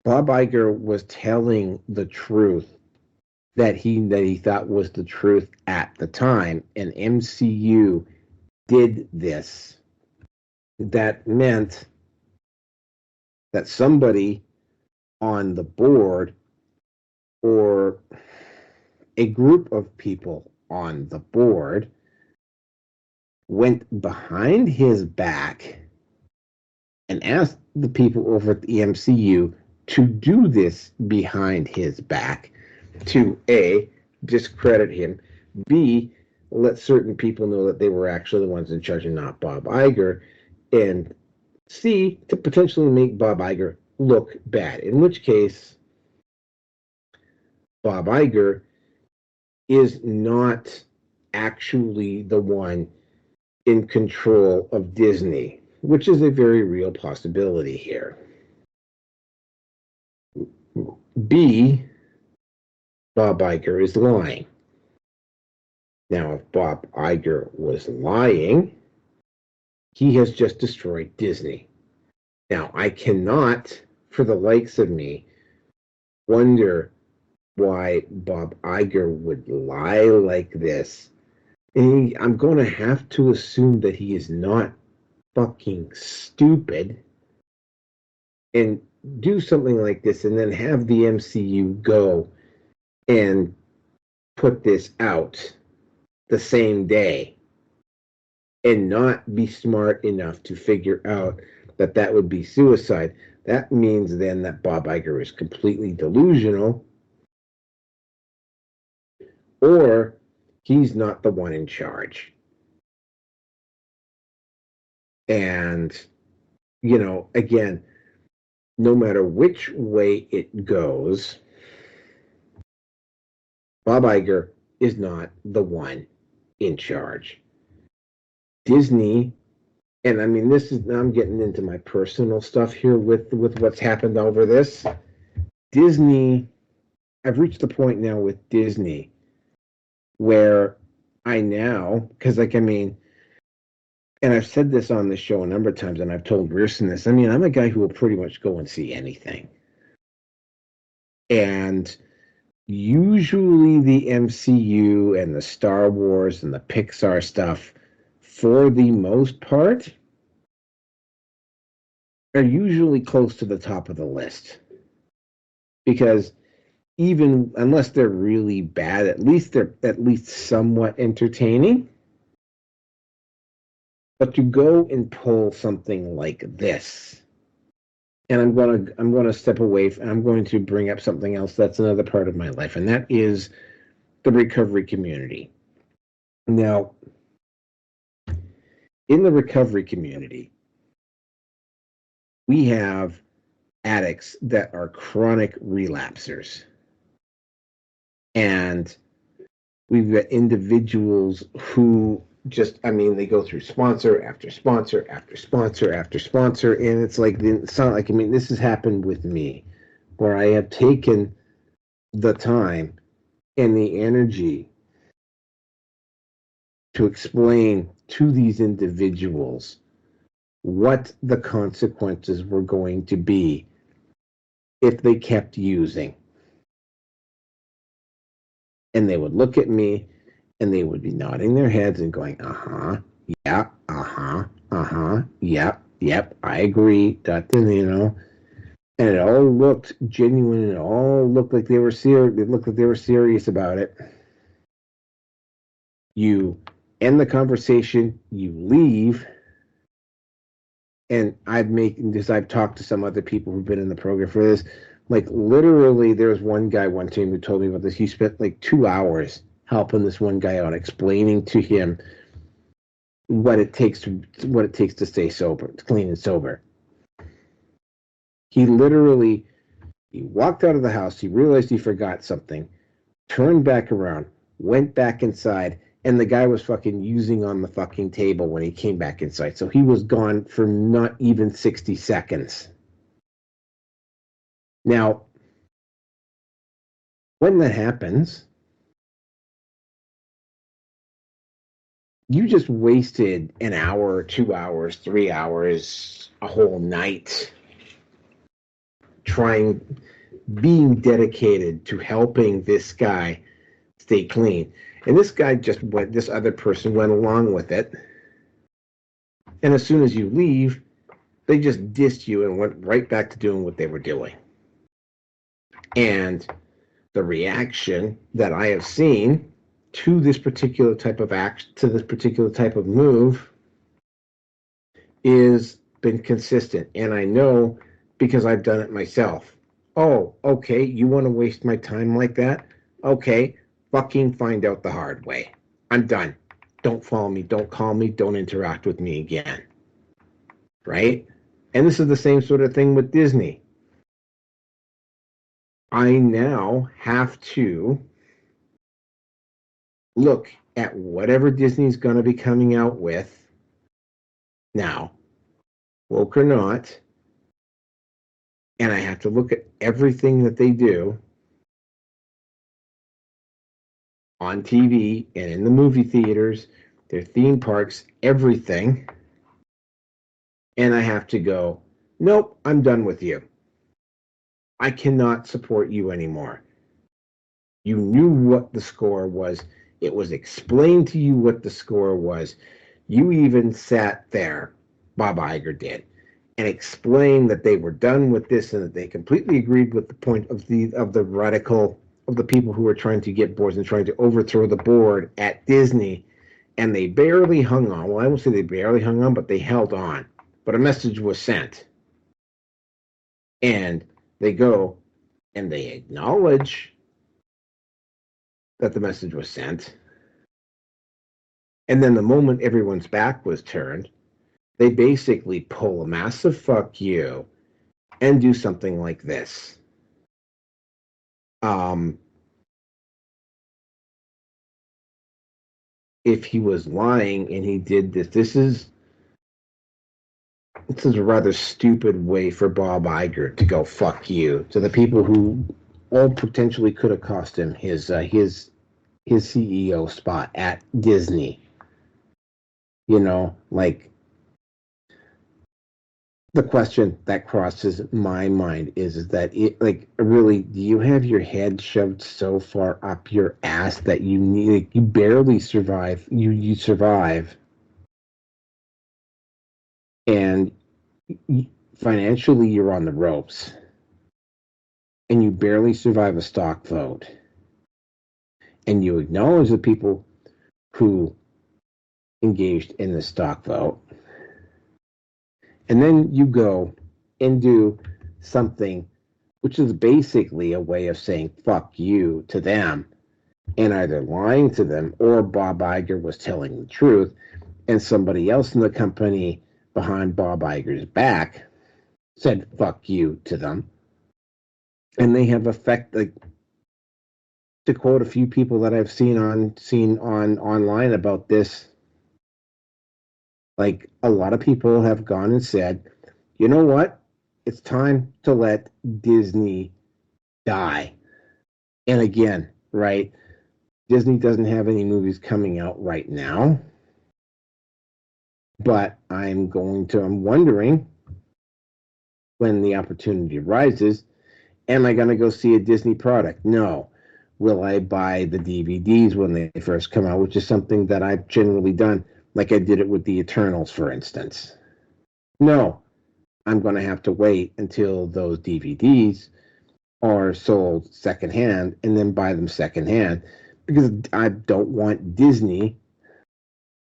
Bob Iger was telling the truth that he thought was the truth at the time, and MCU did this, that meant that somebody on the board, or a group of people on the board, went behind his back and asked the people over at the MCU to do this behind his back, to A, discredit him, B, let certain people know that they were actually the ones in charge and not Bob Iger, and C, to potentially make Bob Iger look bad, in which case Bob Iger is not actually the one in control of Disney, which is a very real possibility here. B, Bob Iger is lying. Now, if Bob Iger was lying, he has just destroyed Disney. Now, I cannot, for the likes of me, wonder why Bob Iger would lie like this. And I'm going to have to assume that he is not fucking stupid and do something like this and then have the MCU go and put this out the same day and not be smart enough to figure out that that would be suicide. That means then that Bob Iger is completely delusional, or he's not the one in charge. And, you know, again, no matter which way it goes, Bob Iger is not the one in charge. Disney, and I mean, this is, I'm getting into my personal stuff here with what's happened over this. Disney, I've reached the point now with Disney where I now, because like, I mean, and I've said this on the show a number of times, and I've told Grierson this, I mean, I'm a guy who will pretty much go and see anything. And usually the MCU and the Star Wars and the Pixar stuff, for the most part, are usually close to the top of the list. Because even unless they're really bad, at least they're at least somewhat entertaining. But to go and pull something like this, and I'm gonna step away and I'm going to bring up something else that's another part of my life, and that is the recovery community. Now, in the recovery community, we have addicts that are chronic relapsers. And we've got individuals who just, I mean, they go through sponsor after sponsor after sponsor after sponsor. And it's like, it's not like, I mean, this has happened with me, where I have taken the time and the energy to explain to these individuals what the consequences were going to be if they kept using. And they would look at me and they would be nodding their heads and going, yeah, yep, I agree, you know. And it all looked genuine, and it all looked like they were serious. It looked like they were serious about it. You end the conversation, you leave, and I've talked to some other people who've been in the program for this. Like, literally, there's one guy one time who told me about this. He spent like 2 hours helping this one guy out, explaining to him what it takes to stay sober, clean and sober. He walked out of the house, he realized he forgot something, turned back around, went back inside, and the guy was fucking using on the fucking table when he came back inside. So he was gone for not even 60 seconds. Now, when that happens, you just wasted an hour, 2 hours, 3 hours, a whole night being dedicated to helping this guy stay clean. And this other person went along with it. And as soon as you leave, they just dissed you and went right back to doing what they were doing. And the reaction that I have seen to this particular type of act, to this particular type of move, is been consistent. And I know because I've done it myself. Oh, okay, you want to waste my time like that? Okay, fucking find out the hard way. I'm done. Don't follow me, don't call me, don't interact with me again. Right? And this is the same sort of thing with Disney. I now have to look at whatever Disney's going to be coming out with now, woke or not, and I have to look at everything that they do on TV and in the movie theaters, their theme parks, everything. And I have to go, nope, I'm done with you. I cannot support you anymore. You knew what the score was. It was explained to you what the score was. You even sat there, Bob Iger did, and explained that they were done with this and that they completely agreed with the point of the radical of the people who were trying to get boards and trying to overthrow the board at Disney. And they barely hung on. Well, I won't say they barely hung on, but they held on. But a message was sent. And they go and they acknowledge that the message was sent. And then the moment everyone's back was turned, they basically pull a massive fuck you and do something like this. If he was lying and he did this, this is a rather stupid way for Bob Iger to go fuck you to the people who all potentially could have cost him his CEO spot at Disney. You know, like, the question that crosses my mind is that it, like, really, do you have your head shoved so far up your ass that you need, like, you barely survive, you survive, and financially you're on the ropes, and you barely survive a stock vote, and you acknowledge the people who engaged in the stock vote, and then you go and do something which is basically a way of saying fuck you to them and either lying to them or Bob Iger was telling the truth and somebody else in the company behind Bob Iger's back said fuck you to them. And they have effect, like, to quote a few people that I've seen on online about this, like, a lot of people have gone and said, you know what? It's time to let Disney die. And again, right? Disney doesn't have any movies coming out right now. But I'm wondering when the opportunity arises, am I going to go see a Disney product? No. Will I buy the DVDs when they first come out, which is something that I've generally done, like I did it with the Eternals, for instance? No. I'm going to have to wait until those DVDs are sold secondhand and then buy them secondhand because I don't want Disney,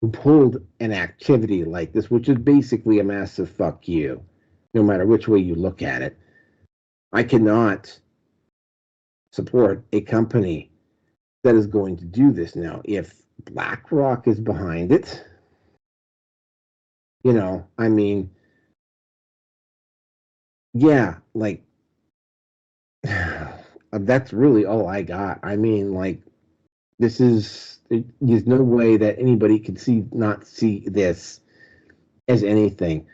who pulled an activity like this, which is basically a massive fuck you, no matter which way you look at it. I cannot support a company that is going to do this now. If BlackRock is behind it, you know, I mean, yeah, like, that's really all I got. I mean, like, there's no way that anybody could not see this as anything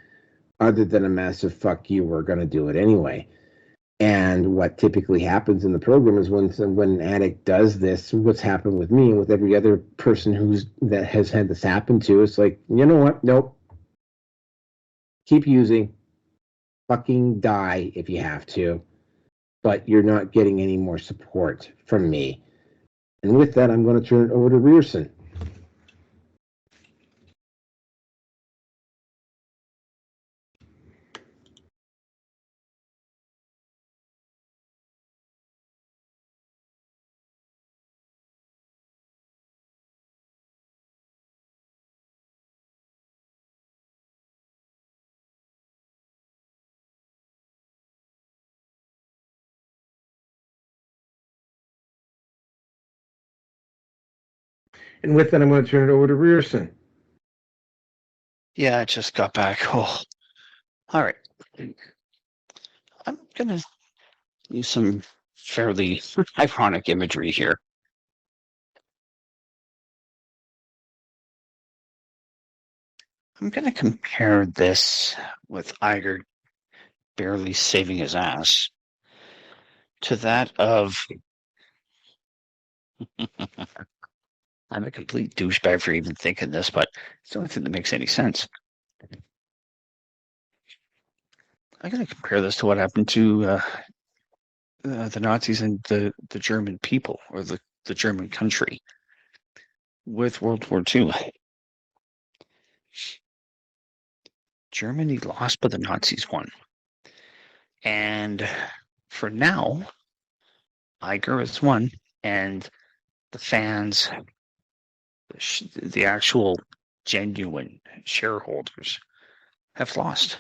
other than a massive fuck you. We're going to do it anyway. And what typically happens in the program is when an addict does this, what's happened with me and with every other person that has had this happen to, it's like, you know what? Nope. Keep using. Fucking die if you have to. But you're not getting any more support from me. And with that, I'm going to turn it over to Rearson. And with that, I'm going to turn it over to Rearson. Yeah, I just got back. Oh, all right. I'm going to use some fairly ironic imagery here. I'm going to compare this with Iger barely saving his ass to that of I'm a complete douchebag for even thinking this, but it's the only thing that makes any sense. I'm going to compare this to what happened to the Nazis and the German people, or the German country, with World War II. Germany lost, but the Nazis won. And for now, Iger has won, and the fans, the actual genuine shareholders, have lost.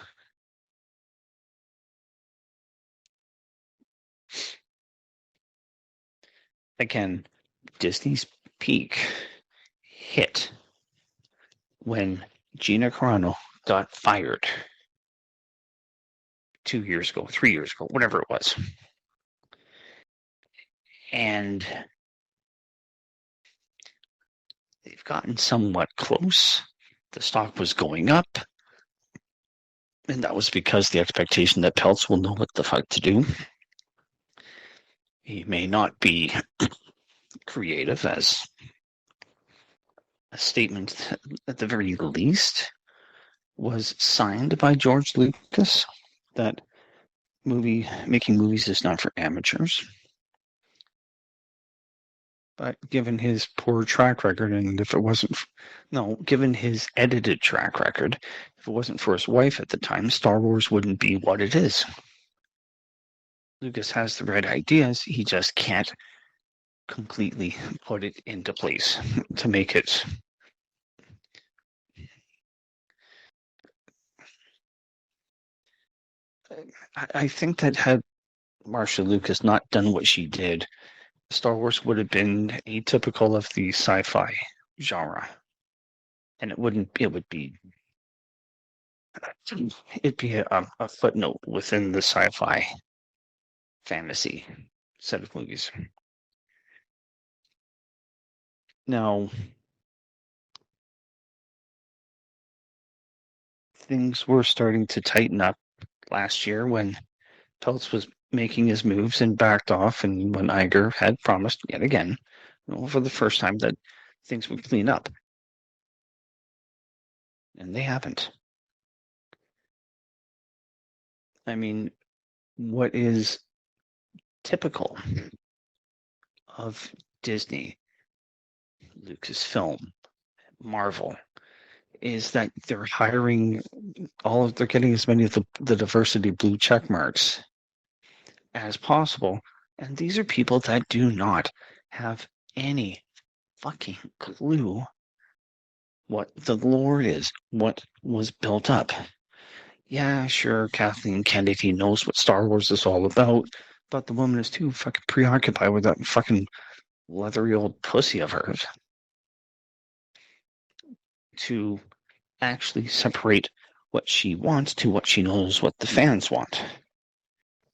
Again, Disney's peak hit when Gina Carano got fired 2 years ago, 3 years ago, whatever it was. And they've gotten somewhat close. The stock was going up. And that was because the expectation that Peltz will know what the fuck to do. He may not be creative, as a statement at the very least was signed by George Lucas that making movies is not for amateurs. But given his poor track record, and if it wasn't, given his edited track record, if it wasn't for his wife at the time, Star Wars wouldn't be what it is. Lucas has the right ideas, he just can't completely put it into place to make it. I think that had Marcia Lucas not done what she did, Star Wars would have been atypical of the sci-fi genre, and it'd be a footnote within the sci-fi fantasy set of movies. Now, things were starting to tighten up last year when Peltz was making his moves and backed off, and when Iger had promised yet again, for the first time, that things would clean up. And they haven't. I mean, what is typical of Disney, Lucasfilm, Marvel, is that they're hiring they're getting as many of the diversity blue check marks as possible. And these are people that do not have any fucking clue what the lore is, what was built up. Yeah, sure, Kathleen Kennedy knows what Star Wars is all about, but the woman is too fucking preoccupied with that fucking leathery old pussy of hers to actually separate what she wants to what she knows what the fans want.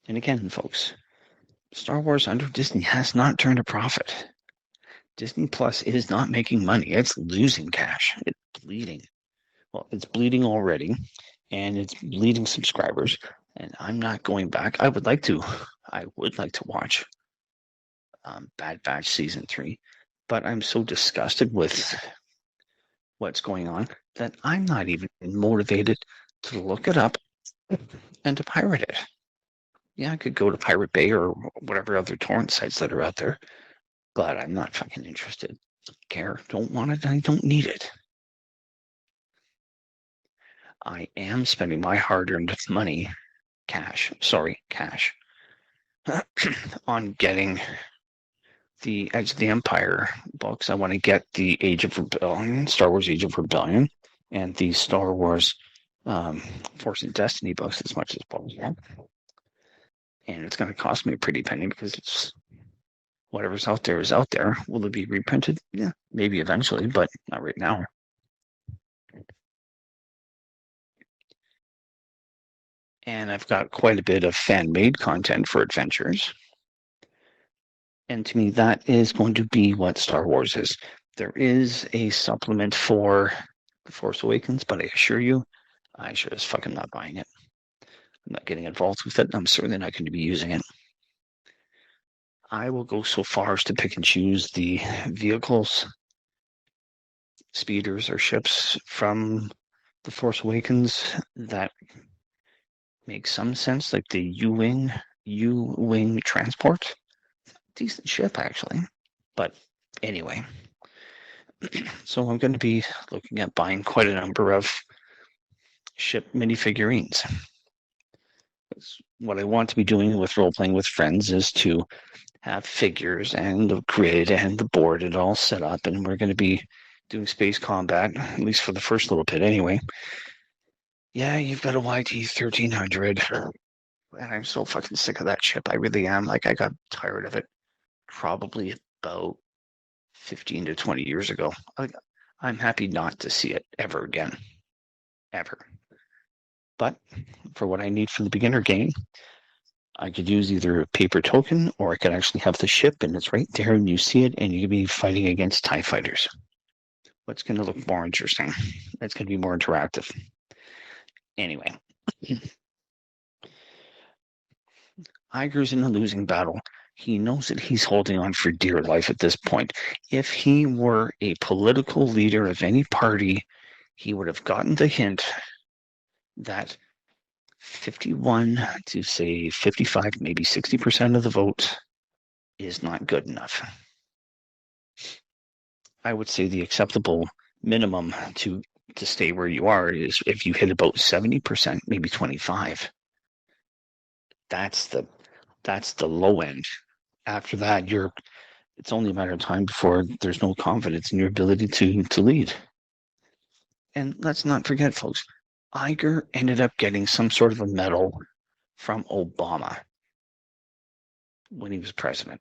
And again, folks, Star Wars under Disney has not turned a profit. Disney Plus is not making money. It's losing cash. It's bleeding. Well, it's bleeding already, and it's bleeding subscribers. And I'm not going back. I would like to watch Bad Batch Season 3, but I'm so disgusted with what's going on that I'm not even motivated to look it up and to pirate it. Yeah, I could go to Pirate Bay or whatever other torrent sites that are out there, but I'm not fucking interested. Don't care. Don't want it. I don't need it. I am spending my hard-earned money, cash, on getting the Edge of the Empire books. I want to get the Age of Rebellion, Star Wars Age of Rebellion, and the Star Wars Force and Destiny books as much as possible. And it's going to cost me a pretty penny because it's whatever's out there is out there. Will it be reprinted? Yeah, maybe eventually, but not right now. And I've got quite a bit of fan-made content for adventures. And to me, that is going to be what Star Wars is. There is a supplement for The Force Awakens, but I assure you, I sure as fucking not buying it. I'm not getting involved with it. I'm certainly not going to be using it. I will go so far as to pick and choose the vehicles, speeders, or ships from The Force Awakens that make some sense, like the U-Wing transport. Decent ship, actually. But anyway, so I'm going to be looking at buying quite a number of ship minifigurines. What I want to be doing with role-playing with friends is to have figures and the grid and the board and all set up, and we're going to be doing space combat, at least for the first little bit anyway. Yeah, you've got a YT-1300, and I'm so fucking sick of that ship. I really am. Like, I got tired of it probably about 15 to 20 years ago. I'm happy not to see it ever again. Ever. But for what I need for the beginner game, I could use either a paper token or I could actually have the ship and it's right there and you see it and you could be fighting against TIE fighters. What's going to look more interesting? It's going to be more interactive. Anyway. Iger's in a losing battle. He knows that he's holding on for dear life at this point. If he were a political leader of any party, he would have gotten the hint that 51 to say 55, maybe 60% of the vote is not good enough. I would say the acceptable minimum to stay where you are is if you hit about 70%, maybe 25. That's the low end. After that, it's only a matter of time before there's no confidence in your ability to lead. And let's not forget, folks, Iger ended up getting some sort of a medal from Obama when he was president.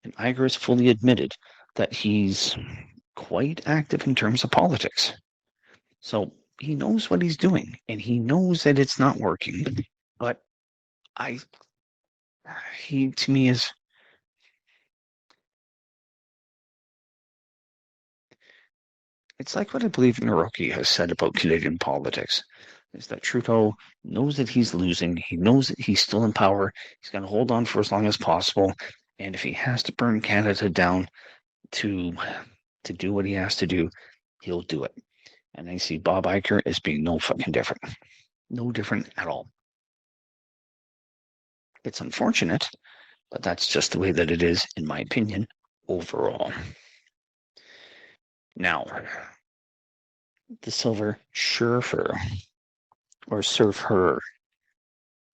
And Iger has fully admitted that he's quite active in terms of politics. So he knows what he's doing, and he knows that it's not working. But he, to me, is... It's like what I believe Naroki has said about Canadian politics, is that Trudeau knows that he's losing. He knows that he's still in power. He's going to hold on for as long as possible. And if he has to burn Canada down to do what he has to do, he'll do it. And I see Bob Iger as being no fucking different. No different at all. It's unfortunate, but that's just the way that it is, in my opinion, overall. Now, the Silver Surfer, or Surfer.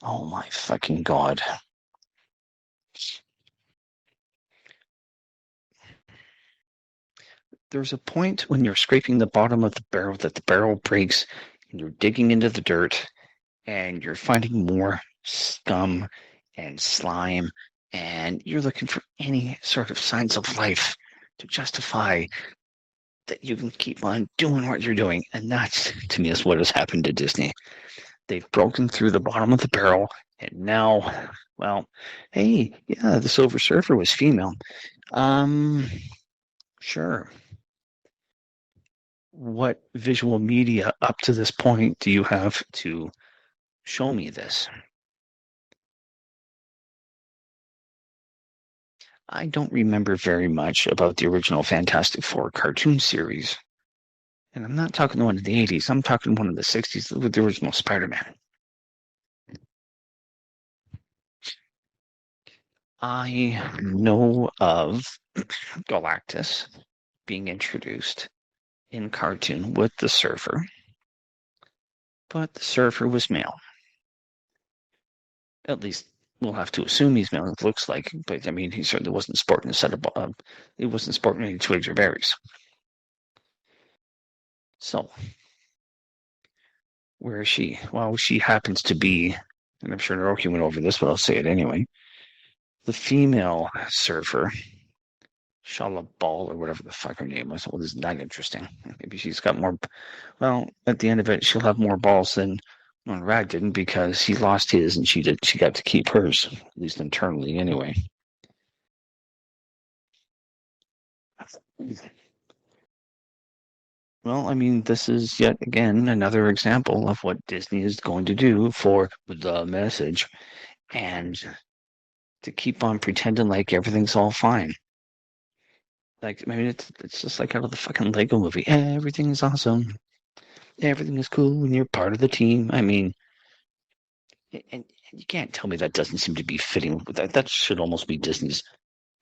Oh my fucking God. There's a point when you're scraping the bottom of the barrel that the barrel breaks and you're digging into the dirt and you're finding more scum and slime and you're looking for any sort of signs of life to justify that you can keep on doing what you're doing. And that's, to me, is what has happened to Disney. They've broken through the bottom of the barrel, and now, well, hey, yeah, the Silver Surfer was female. Sure. What visual media up to this point do you have to show me this? I don't remember very much about the original Fantastic Four cartoon series. And I'm not talking the one of the 80s. I'm talking one of the 60s with the original Spider-Man. I know of Galactus being introduced in cartoon with the Surfer. But the Surfer was male. At least we'll have to assume he's male. It looks like, but I mean, he certainly wasn't sporting a set of. He wasn't sporting any twigs or berries. So, where is she? Well, she happens to be, and I'm sure Naoki went over this, but I'll say it anyway. the female surfer, Shala Ball or whatever the fuck her name was. Well, isn't that interesting? Maybe she's got more. Well, at the end of it, she'll have more balls than Rad didn't because he lost his and she did. She got to keep hers, at least internally, anyway. Well, I mean, this is yet again another example of what Disney is going to do for the message, and to keep on pretending like everything's all fine. Like, I mean, it's just like out of the fucking Lego movie. Everything is awesome. Everything is cool when you're part of the team. I mean, and you can't tell me that doesn't seem to be fitting with that. That should almost be Disney's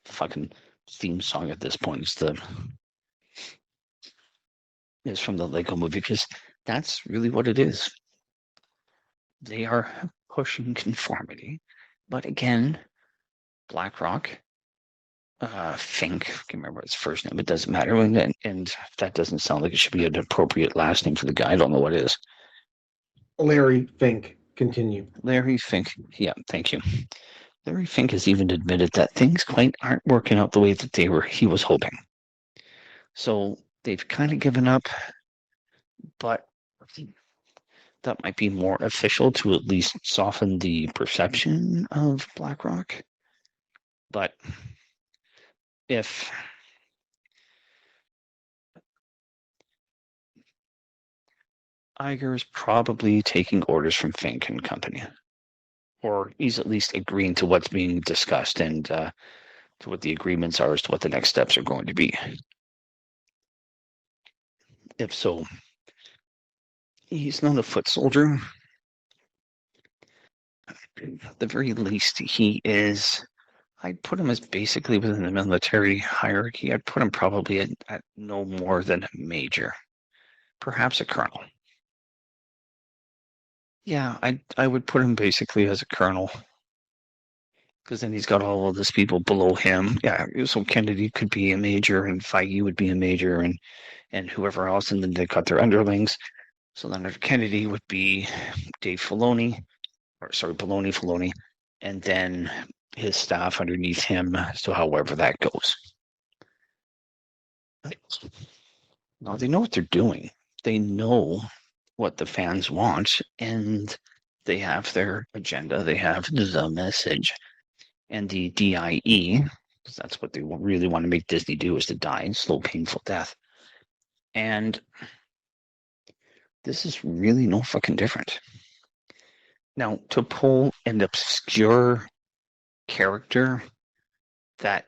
fucking theme song at this point. It's from the Lego movie because that's really what it is. They are pushing conformity, but again, BlackRock, Fink, I can't remember his first name. It doesn't matter, and that doesn't sound like it should be an appropriate last name for the guy. I don't know what it is. Larry Fink. Continue. Larry Fink. Yeah, thank you. Larry Fink has even admitted that things quite aren't working out the way that he was hoping. So they've kind of given up, but that might be more official to at least soften the perception of BlackRock. But if Iger is probably taking orders from Fink and company, or he's at least agreeing to what's being discussed and to what the agreements are as to what the next steps are going to be. If so, he's not a foot soldier. At the very least, he is. I'd put him as basically within the military hierarchy. I'd put him probably at no more than a major, perhaps a colonel. Yeah, I would put him basically as a colonel, because then he's got all of these people below him. Yeah, so Kennedy could be a major, and Feige would be a major, and whoever else, and then they got their underlings. So then under Kennedy would be Dave Filoni, Filoni, and then his staff underneath him, so however that goes. Now they know what they're doing. They know what the fans want, and they have their agenda. They have the message, and the DIE, because that's what they really want to make Disney do, is to die, slow, painful death. And this is really no fucking different. Now, to pull an obscure character that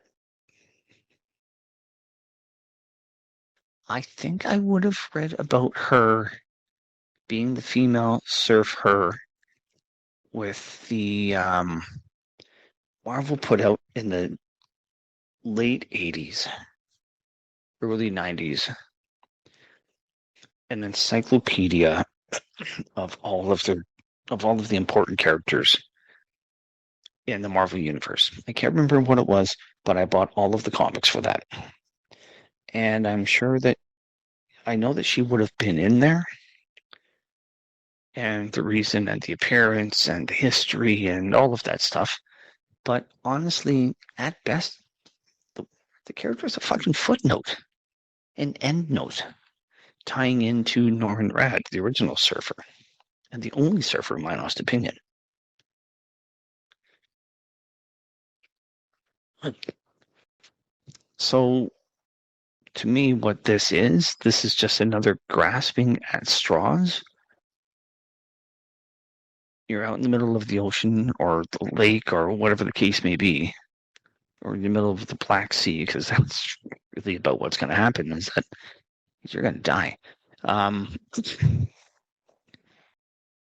I think I would have read about her being the female surfer with the Marvel put out in the late 80s, early 90s, an encyclopedia of all of the important characters in the Marvel universe. I can't remember what it was, but I bought all of the comics for that. And I'm sure that I know that she would have been in there. And the reason and the appearance and the history and all of that stuff. But honestly, at best, the character is a fucking footnote, an end note, tying into Norman Rad, the original surfer, and the only surfer, in my honest opinion. So, to me, what this is just another grasping at straws. You're out in the middle of the ocean or the lake or whatever the case may be, or in the middle of the Black Sea, because that's really about what's going to happen, is that you're going to die.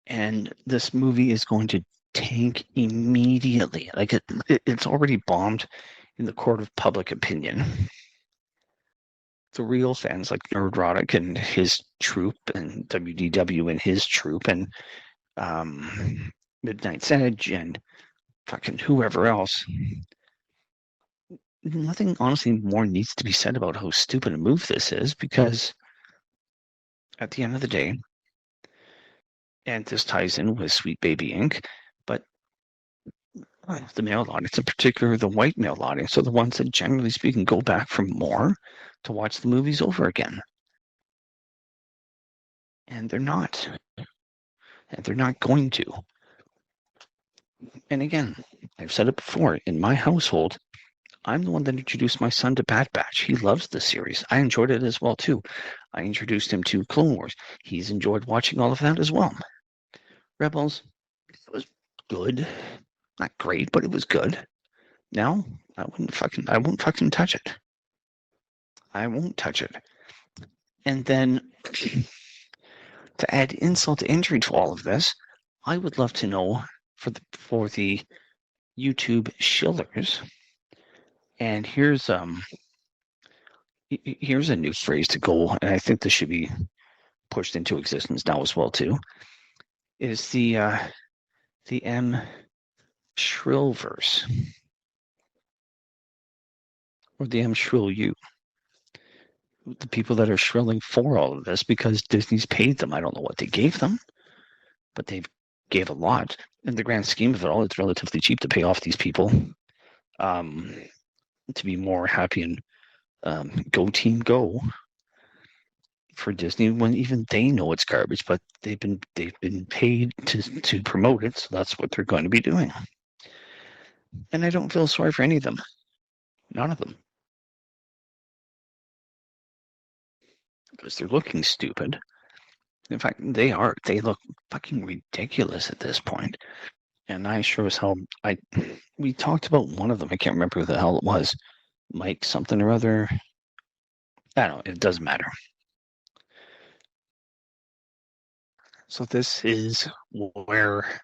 And this movie is going to tank immediately. Like it's already bombed in the court of public opinion. The real fans like Nerdrotic and his troop, and WDW and his troop, and Midnight's Edge, and fucking whoever else. Nothing, honestly, more needs to be said about how stupid a move this is, because at the end of the day, and this ties in with Sweet Baby Inc., but the male audience, in particular the white male audience, are the ones that, generally speaking, go back for more to watch the movies over again. And they're not. And they're not going to. And again, I've said it before, in my household, I'm the one that introduced my son to Bad Batch. He loves the series. I enjoyed it as well, too. I introduced him to Clone Wars. He's enjoyed watching all of that as well. Rebels, it was good. Not great, but it was good. Now, I won't fucking touch it. I won't touch it. And then, to add insult to injury to all of this, I would love to know for the YouTube shillers. And here's a new phrase to go, and I think this should be pushed into existence now as well too. Is the M Shrillverse, or the M Shrill U. The people that are shrilling for all of this, because Disney's paid them. I don't know what they gave them, but they gave a lot. In the grand scheme of it all, it's relatively cheap to pay off these people to be more happy and go team go for Disney, when even they know it's garbage, but they've been paid to promote it, so that's what they're going to be doing. And I don't feel sorry for any of them. None of them. Because they're looking stupid. In fact, they look fucking ridiculous at this point. And I sure as hell, we talked about one of them. I can't remember who the hell it was. Mike something or other. I don't know. It doesn't matter. So this is where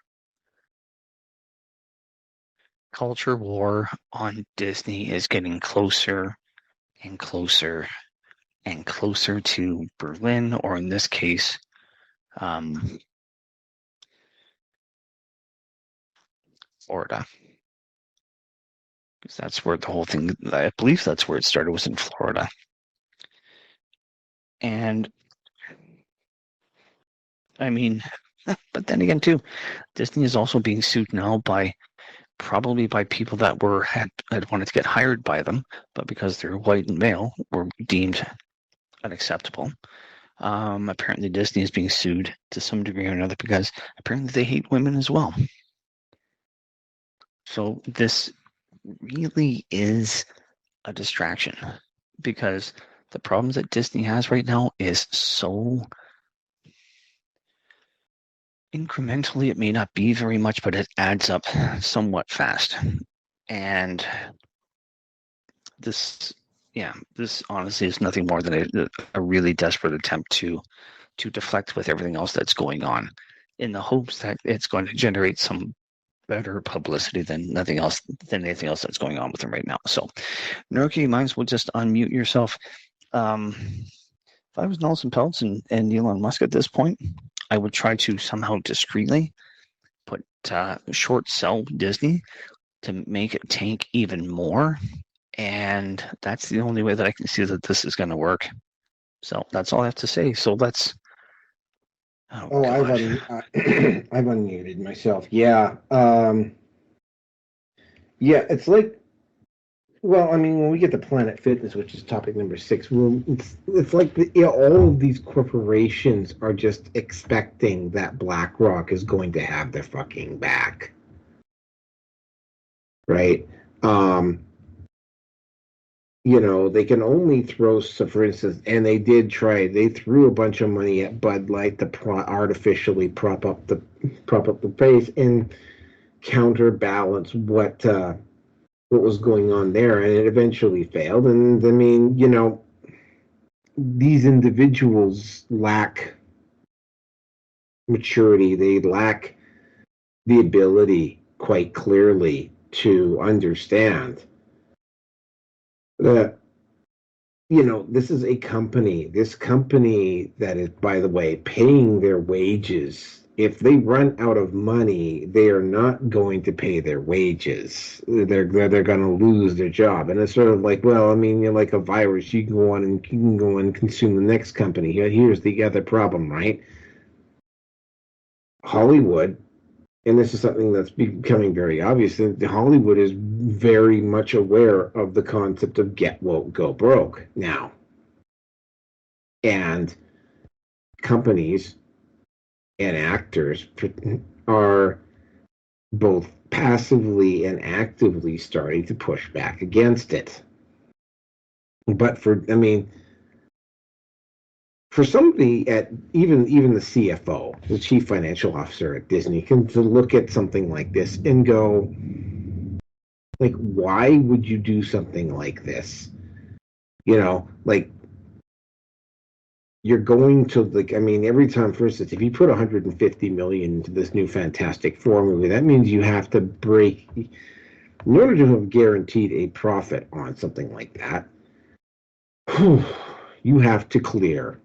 culture war on Disney is getting closer and closer and closer to Berlin, or in this case, Florida. Because that's where the whole thing, I believe that's where it started, was in Florida. And I mean, but then again too, Disney is also being sued now probably by people that had wanted to get hired by them, but because they're white and male, were deemed unacceptable. Apparently Disney is being sued to some degree or another because apparently they hate women as well. So this really is a distraction, because the problems that Disney has right now is so incrementally, it may not be very much, but it adds up somewhat fast. And this honestly is nothing more than a really desperate attempt to deflect with everything else that's going on, in the hopes that it's going to generate some better publicity than anything else that's going on with them right now. So, Naruki, you might as well just unmute yourself. If I was Nelson Peltz and Elon Musk at this point, I would try to somehow discreetly put short sell Disney to make it tank even more. And that's the only way that I can see that this is going to work. So that's all I have to say. So let's. I've unmuted myself. Yeah. Yeah, it's like, well, I mean, when we get to Planet Fitness, which is topic number 6, it's like all of these corporations are just expecting that BlackRock is going to have their fucking back. Right? They can only throw, so for instance, and they threw a bunch of money at Bud Light to artificially prop up the price and counterbalance what was going on there, and it eventually failed. And I mean, these individuals lack maturity. They lack the ability, quite clearly, to understand that, this is a company. This company that is, by the way, paying their wages. If they run out of money, they are not going to pay their wages. They're going to lose their job. And it's sort of like, well, I mean, you're like a virus. You can go on and consume the next company. Here's the other problem, right? Hollywood and this is something that's becoming very obvious, that Hollywood is very much aware of the concept of get woke, go broke now. And companies and actors are both passively and actively starting to push back against it. But for somebody at even the CFO, the chief financial officer at Disney, to look at something like this and go, like, why would you do something like this? Like, you're going to, like, every time, for instance, if you put 150 million into this new Fantastic Four movie, that means you have to break, in order to have guaranteed a profit on something like that, you have to clear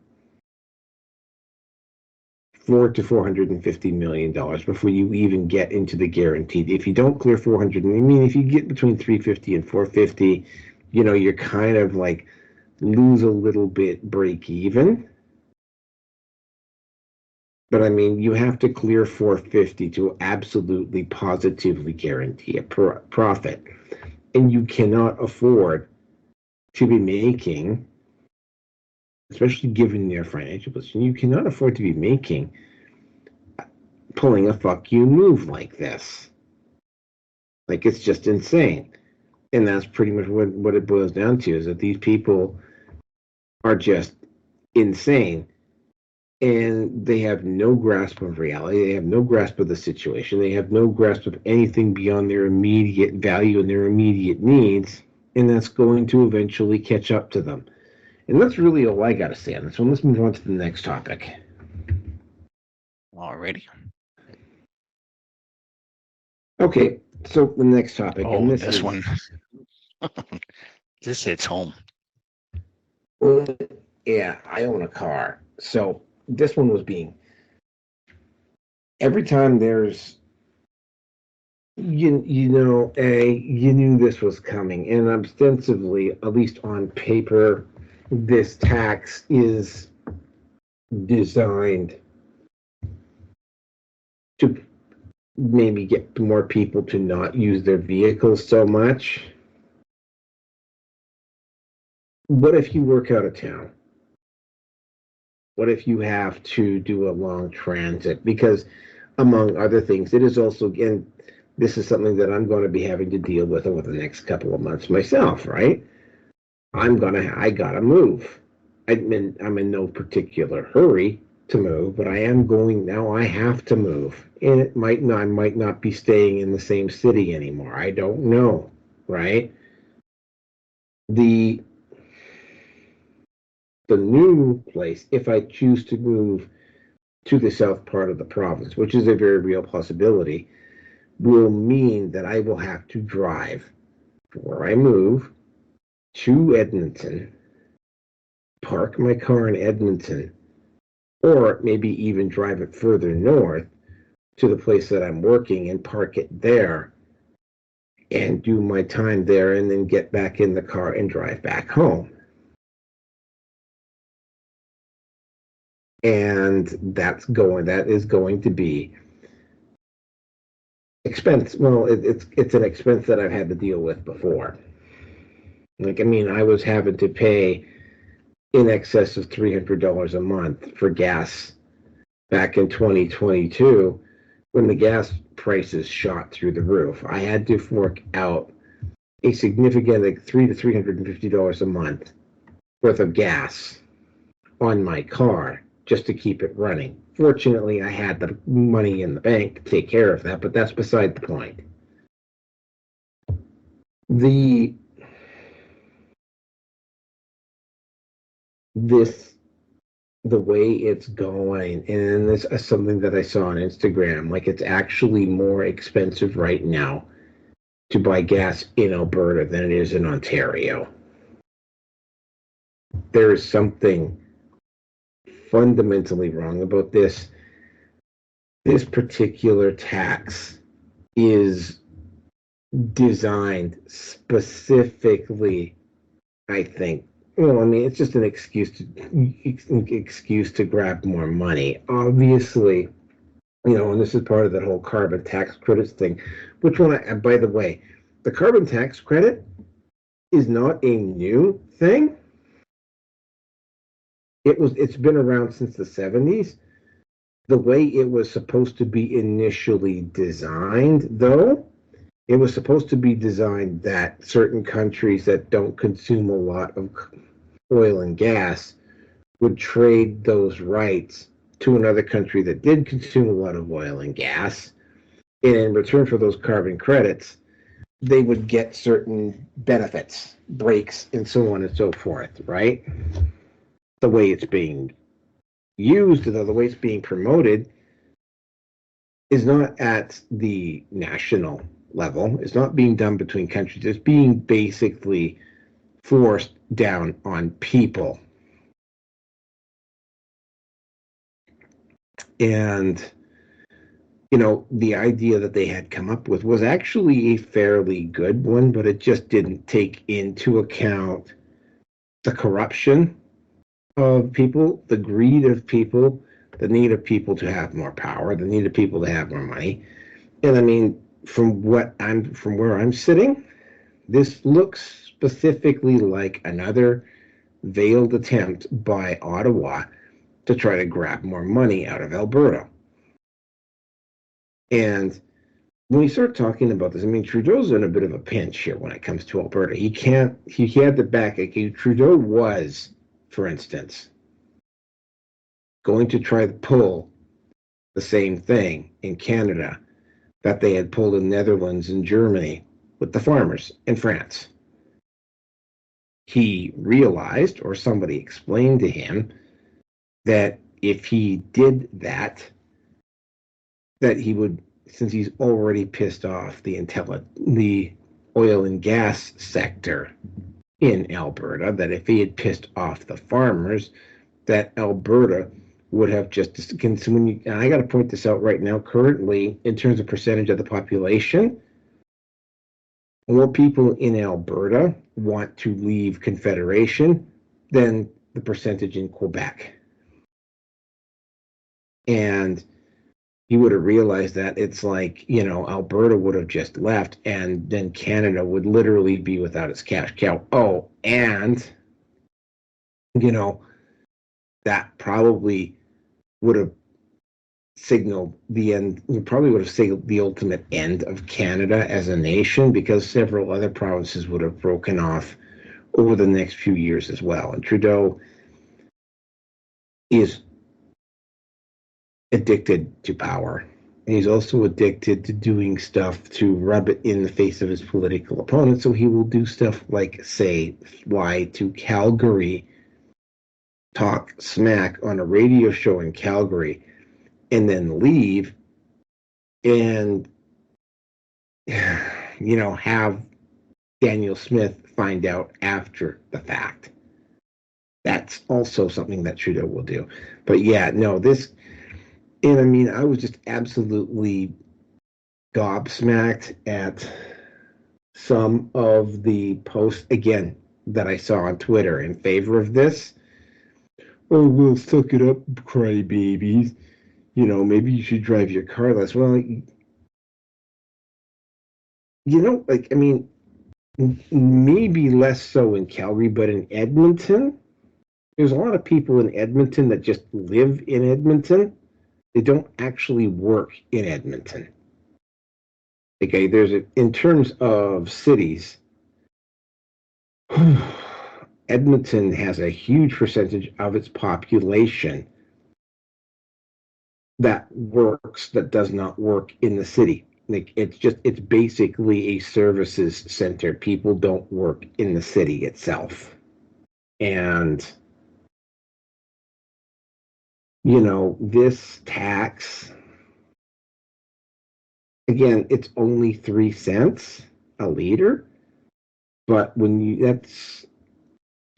$450 million before you even get into the guaranteed. If you don't clear 400, if you get between 350 and 450, you're kind of like lose a little bit, break even. But you have to clear 450 to absolutely positively guarantee a profit. And you cannot afford to be making, especially given their financial position, you cannot afford to be pulling a fuck you move like this. Like, it's just insane. And that's pretty much what it boils down to, is that these people are just insane. And they have no grasp of reality. They have no grasp of the situation. They have no grasp of anything beyond their immediate value and their immediate needs. And that's going to eventually catch up to them. And that's really all I got to say on this one. Let's move on to the next topic. Alrighty. Okay, so the next topic. Oh, and this one. This hits home. Well, yeah, I own a car. So this one was every time there's, you knew this was coming. And ostensibly, at least on paper, this tax is designed to maybe get more people to not use their vehicles so much. What if you work out of town? What if you have to do a long transit? Because, among other things, it is also, again, this is something that I'm going to be having to deal with over the next couple of months myself, right? I gotta move. I'm in no particular hurry to move, but I am going now. I have to move, and I might not be staying in the same city anymore. I don't know, right? The new place, if I choose to move to the south part of the province, which is a very real possibility, will mean that I will have to drive where I move to Edmonton, park my car in Edmonton, or maybe even drive it further north to the place that I'm working and park it there and do my time there, and then get back in the car and drive back home. And that is going to be expense. Well, it's an expense that I've had to deal with before. Like, I was having to pay in excess of $300 a month for gas back in 2022 when the gas prices shot through the roof. I had to fork out a significant, like, $300 to $350 a month worth of gas on my car just to keep it running. Fortunately, I had the money in the bank to take care of that, but that's beside the point. The way it's going, and this is something that I saw on Instagram, like, it's actually more expensive right now to buy gas in Alberta than it is in Ontario. There is something fundamentally wrong about this. This particular tax is designed specifically, I think. Well, it's just an excuse to grab more money. Obviously, and this is part of that whole carbon tax credits thing, which one, and by the way, the carbon tax credit is not a new thing. It's been around since the 70s. The way it was supposed to be initially designed, though, it was supposed to be designed that certain countries that don't consume a lot of oil and gas would trade those rights to another country that did consume a lot of oil and gas. And in return for those carbon credits, they would get certain benefits, breaks, and so on and so forth, right? The way it's being used, though, the way it's being promoted is not at the national level. It's not being done between countries. It's being basically forced down on people. And, the idea that they had come up with was actually a fairly good one, but it just didn't take into account the corruption of people, the greed of people, the need of people to have more power, the need of people to have more money. And I mean, from where I'm sitting, this looks specifically like another veiled attempt by Ottawa to try to grab more money out of Alberta. And when we start talking about this, I mean, Trudeau's in a bit of a pinch here when it comes to Alberta. He had to back. Trudeau was, for instance, going to try to pull the same thing in Canada that they had pulled in Netherlands and Germany with the farmers in France. He realized, or somebody explained to him, that if he did that he would, since he's already pissed off the oil and gas sector in Alberta, that if he had pissed off the farmers, that Alberta would have just, and I got to point this out right now, currently, in terms of percentage of the population, more people in Alberta want to leave Confederation than the percentage in Quebec. And he would have realized that it's like, Alberta would have just left, and then Canada would literally be without its cash cow. Oh, and, that probably would have signaled the end, probably would have signaled the ultimate end of Canada as a nation, because several other provinces would have broken off over the next few years as well. And Trudeau is addicted to power. And he's also addicted to doing stuff to rub it in the face of his political opponents. So he will do stuff like, say, fly to Calgary, talk smack on a radio show in Calgary, and then leave and, have Daniel Smith find out after the fact. That's also something that Trudeau will do. But yeah, no, and I mean, I was just absolutely gobsmacked at some of the posts, again, that I saw on Twitter in favor of this. Oh, we'll suck it up, crybabies. Maybe you should drive your car less. Well, maybe less so in Calgary, but in Edmonton, there's a lot of people in Edmonton that just live in Edmonton. They don't actually work in Edmonton. Okay, in terms of cities, Edmonton has a huge percentage of its population that does not work in the city. It's basically a services center. People don't work in the city itself. And this tax, again, it's only 3 cents a liter, but that's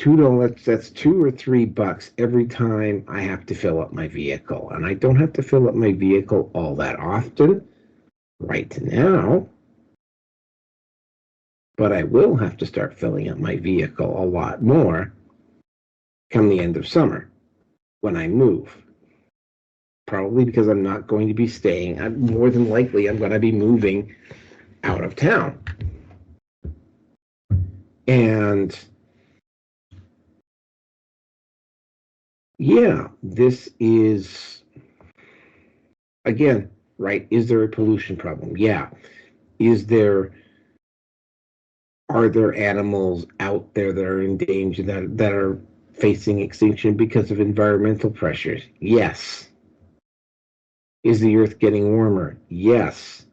$2, that's $2 or $3 every time I have to fill up my vehicle. And I don't have to fill up my vehicle all that often right now, but I will have to start filling up my vehicle a lot more come the end of summer when I move. probably because I'm not going to be staying. More than likely, I'm going to be moving out of town. And yeah, this is, again, right? Is there a pollution problem? Yeah. Are there animals out there that are in danger, that are facing extinction because of environmental pressures? Yes. Is the earth getting warmer? Yes.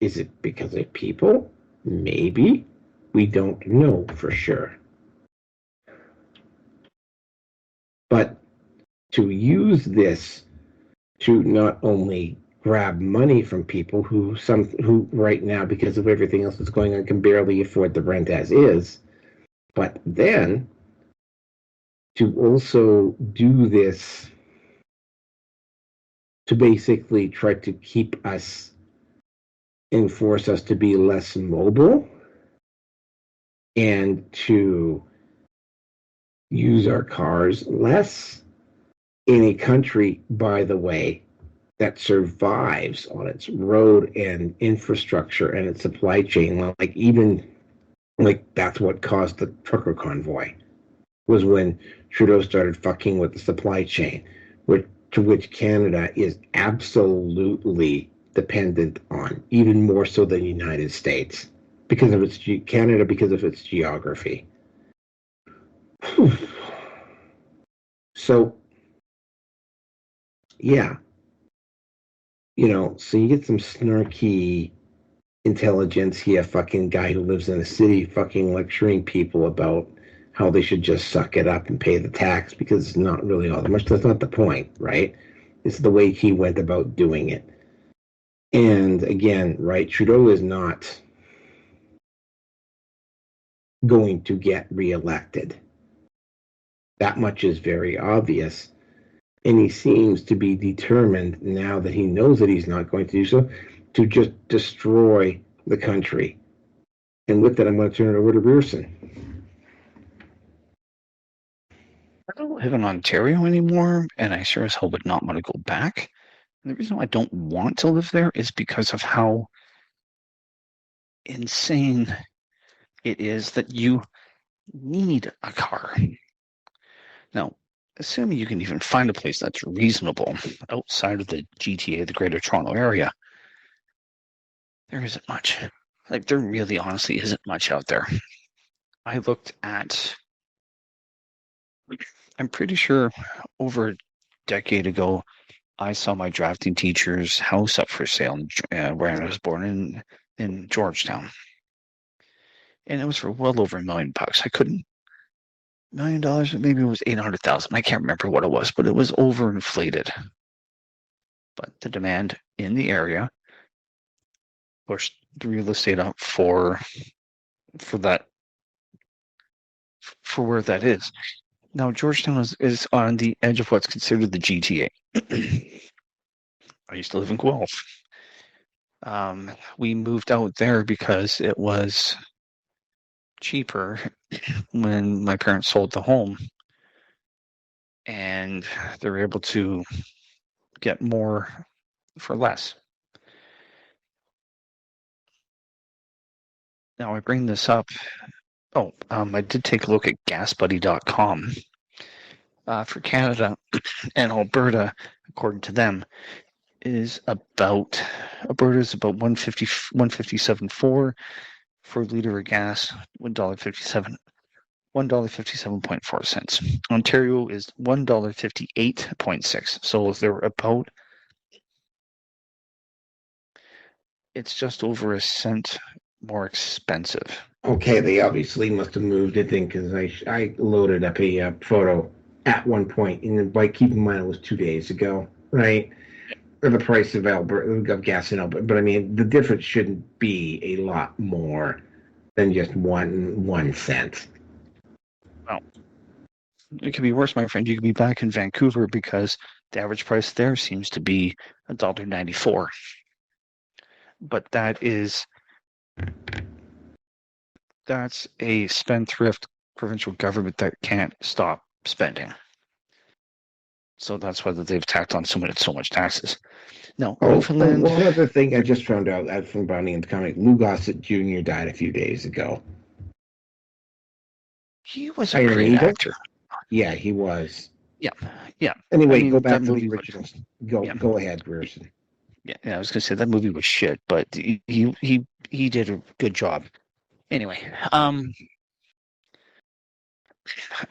Is it because of people? Maybe. We don't know for sure. But to use this to not only grab money from people who right now, because of everything else that's going on, can barely afford the rent as is, but then to also do this to basically try to keep us and force us to be less mobile and to use our cars less in a country, by the way, that survives on its road and infrastructure and its supply chain. Like that's what caused the trucker convoy, was when Trudeau started fucking with the supply chain, to which Canada is absolutely dependent on, even more so than the United States, because of its geography. So, yeah, so you get some snarky intelligentsia fucking guy who lives in a city fucking lecturing people about how they should just suck it up and pay the tax because it's not really all that much. That's not the point, right? It's the way he went about doing it. And again, right, Trudeau is not going to get reelected. That much is very obvious. And he seems to be determined, now that he knows that he's not going to do so, to just destroy the country. And with that, I'm going to turn it over to Beerson. I don't live in Ontario anymore, and I sure as hell would not want to go back. And the reason why I don't want to live there is because of how insane it is that you need a car. Now, assuming you can even find a place that's reasonable outside of the GTA, the Greater Toronto Area, there isn't much. Like, there really honestly isn't much out there. I looked at, I'm pretty sure over a decade ago, I saw my drafting teacher's house up for sale where I was born in Georgetown. And it was for well over $1 million. I couldn't, $1 million, maybe it was 800,000. I can't remember what it was, but it was overinflated. But the demand in the area pushed the real estate up for that, for where that is. Now, Georgetown is on the edge of what's considered the GTA. I used to live in Guelph. We moved out there because it was cheaper when my parents sold the home, and they were able to get more for less. Now, I bring this up. I did take a look at gasbuddy.com. For Canada and Alberta, according to them, Alberta is about 157.4 for a liter of gas, $1.57.4 cents. Ontario is $1.58.6. So they're about, it's just over a cent more expensive. Okay, they obviously must have moved it in, because I loaded up a photo at one point, and by keep in mind it was 2 days ago, right? Or the price of gas in Alberta, but I mean the difference shouldn't be a lot more than just 1 cent. Well, it could be worse, my friend. You could be back in Vancouver because the average price there seems to be $1.94. But that's a spendthrift provincial government that can't stop spending. So that's why they've tacked on so much taxes. Now, Oh, Newfoundland, one other thing I just found out from Browning and the comic, Lou Gossett Jr. died a few days ago. he was a Iron great Eagle? actor. Yeah, he was. Yeah. Anyway, I mean, go back that to the movie was. originals. Yeah. Go ahead, Grierson. Yeah, I was gonna say that movie was shit, but he did a good job. Anyway, I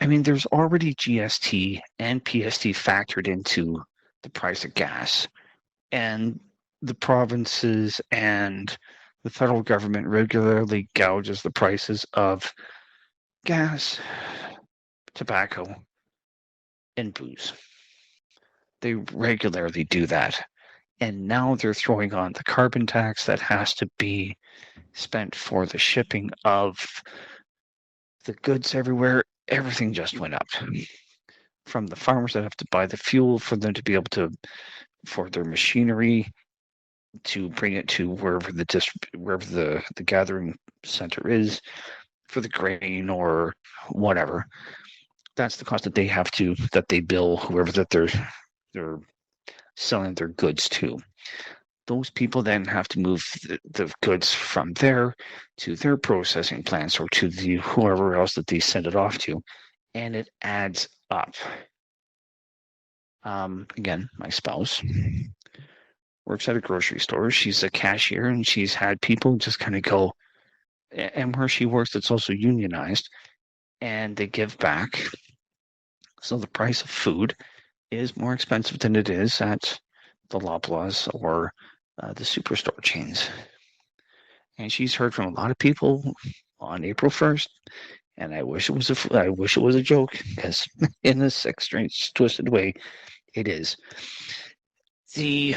mean, there's already GST and PST factored into the price of gas, and the provinces and the federal government regularly gouges the prices of gas, tobacco, and booze. They regularly do that. And now they're throwing on the carbon tax that has to be spent for the shipping of the goods everywhere. Everything just went up. From the farmers that have to buy the fuel for them to be able to, for their machinery to bring it to wherever the gathering center is for the grain or whatever. That's the cost that they bill whoever that they're selling their goods to. Those people then have to move the goods from there to their processing plants or to whoever else that they send it off to, and it adds up. Again, my spouse works at a grocery store. She's a cashier, and she's had people just kind of go, and where she works, it's also unionized, and they give back. So the price of food is more expensive than it is at the Loblaws or the superstore chains. And she's heard from a lot of people on April 1st, and I wish it was a joke, because in a sick, strange, twisted way, it is. Because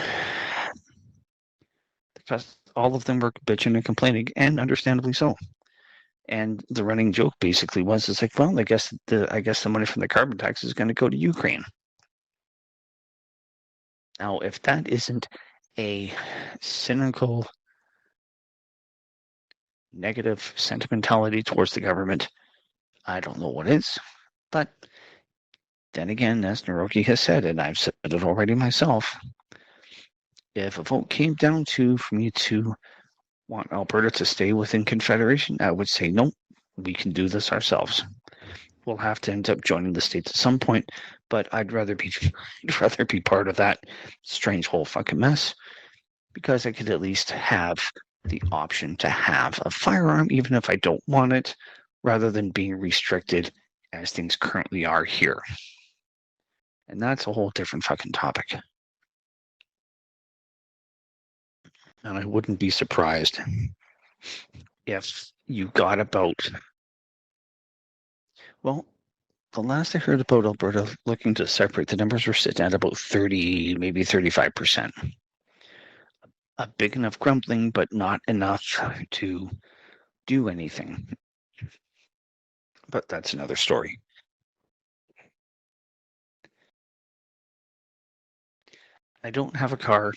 all of them were bitching and complaining, and understandably so. And the running joke basically was, it's like, well, I guess the money from the carbon tax is going to go to Ukraine. Now, if that isn't a cynical, negative sentimentality towards the government, I don't know what is. But then again, as Naroki has said, and I've said it already myself, if a vote came down to for me to want Alberta to stay within Confederation, I would say, no, we can do this ourselves. We'll have to end up joining the states at some point, but I'd rather be part of that strange whole fucking mess, because I could at least have the option to have a firearm, even if I don't want it, rather than being restricted as things currently are here. And that's a whole different fucking topic. And I wouldn't be surprised if you got about, well, the last I heard about Alberta looking to separate, the numbers were sitting at about 30, maybe 35%. A big enough grumbling, but not enough to do anything. But that's another story. I don't have a car.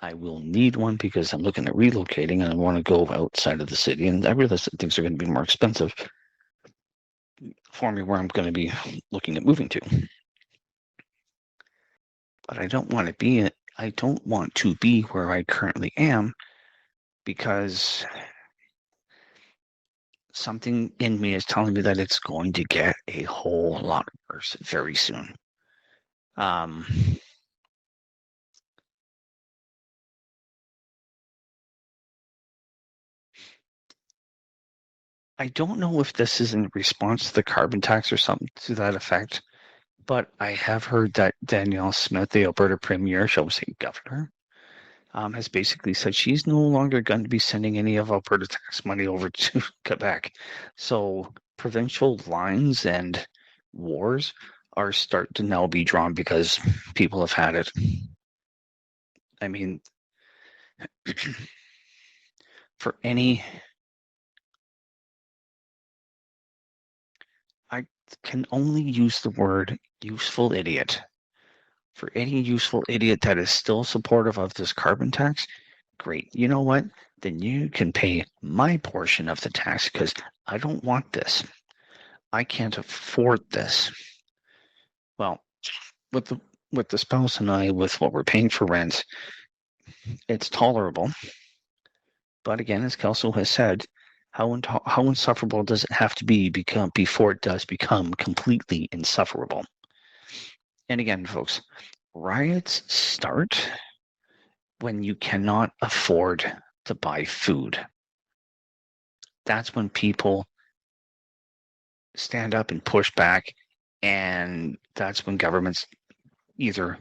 I will need one because I'm looking at relocating and I want to go outside of the city. And I realize that things are going to be more expensive for me where I'm going to be looking at moving to. But I don't want to be where I currently am, because something in me is telling me that it's going to get a whole lot worse very soon. I don't know if this is in response to the carbon tax or something to that effect, but I have heard that Danielle Smith, the Alberta Premier, shall we say governor, has basically said she's no longer going to be sending any of Alberta tax money over to Quebec. So provincial lines and wars are starting to now be drawn because people have had it. I mean, for any, I can only use the word useful idiot. For any useful idiot that is still supportive of this carbon tax, great. You know what? Then you can pay my portion of the tax, because I don't want this. I can't afford this. with the spouse and I, with what we're paying for rent, it's tolerable. But again, as Kelso has said, how insufferable does it have to be before it does become completely insufferable? And again, folks, riots start when you cannot afford to buy food. That's when people stand up and push back, and that's when governments either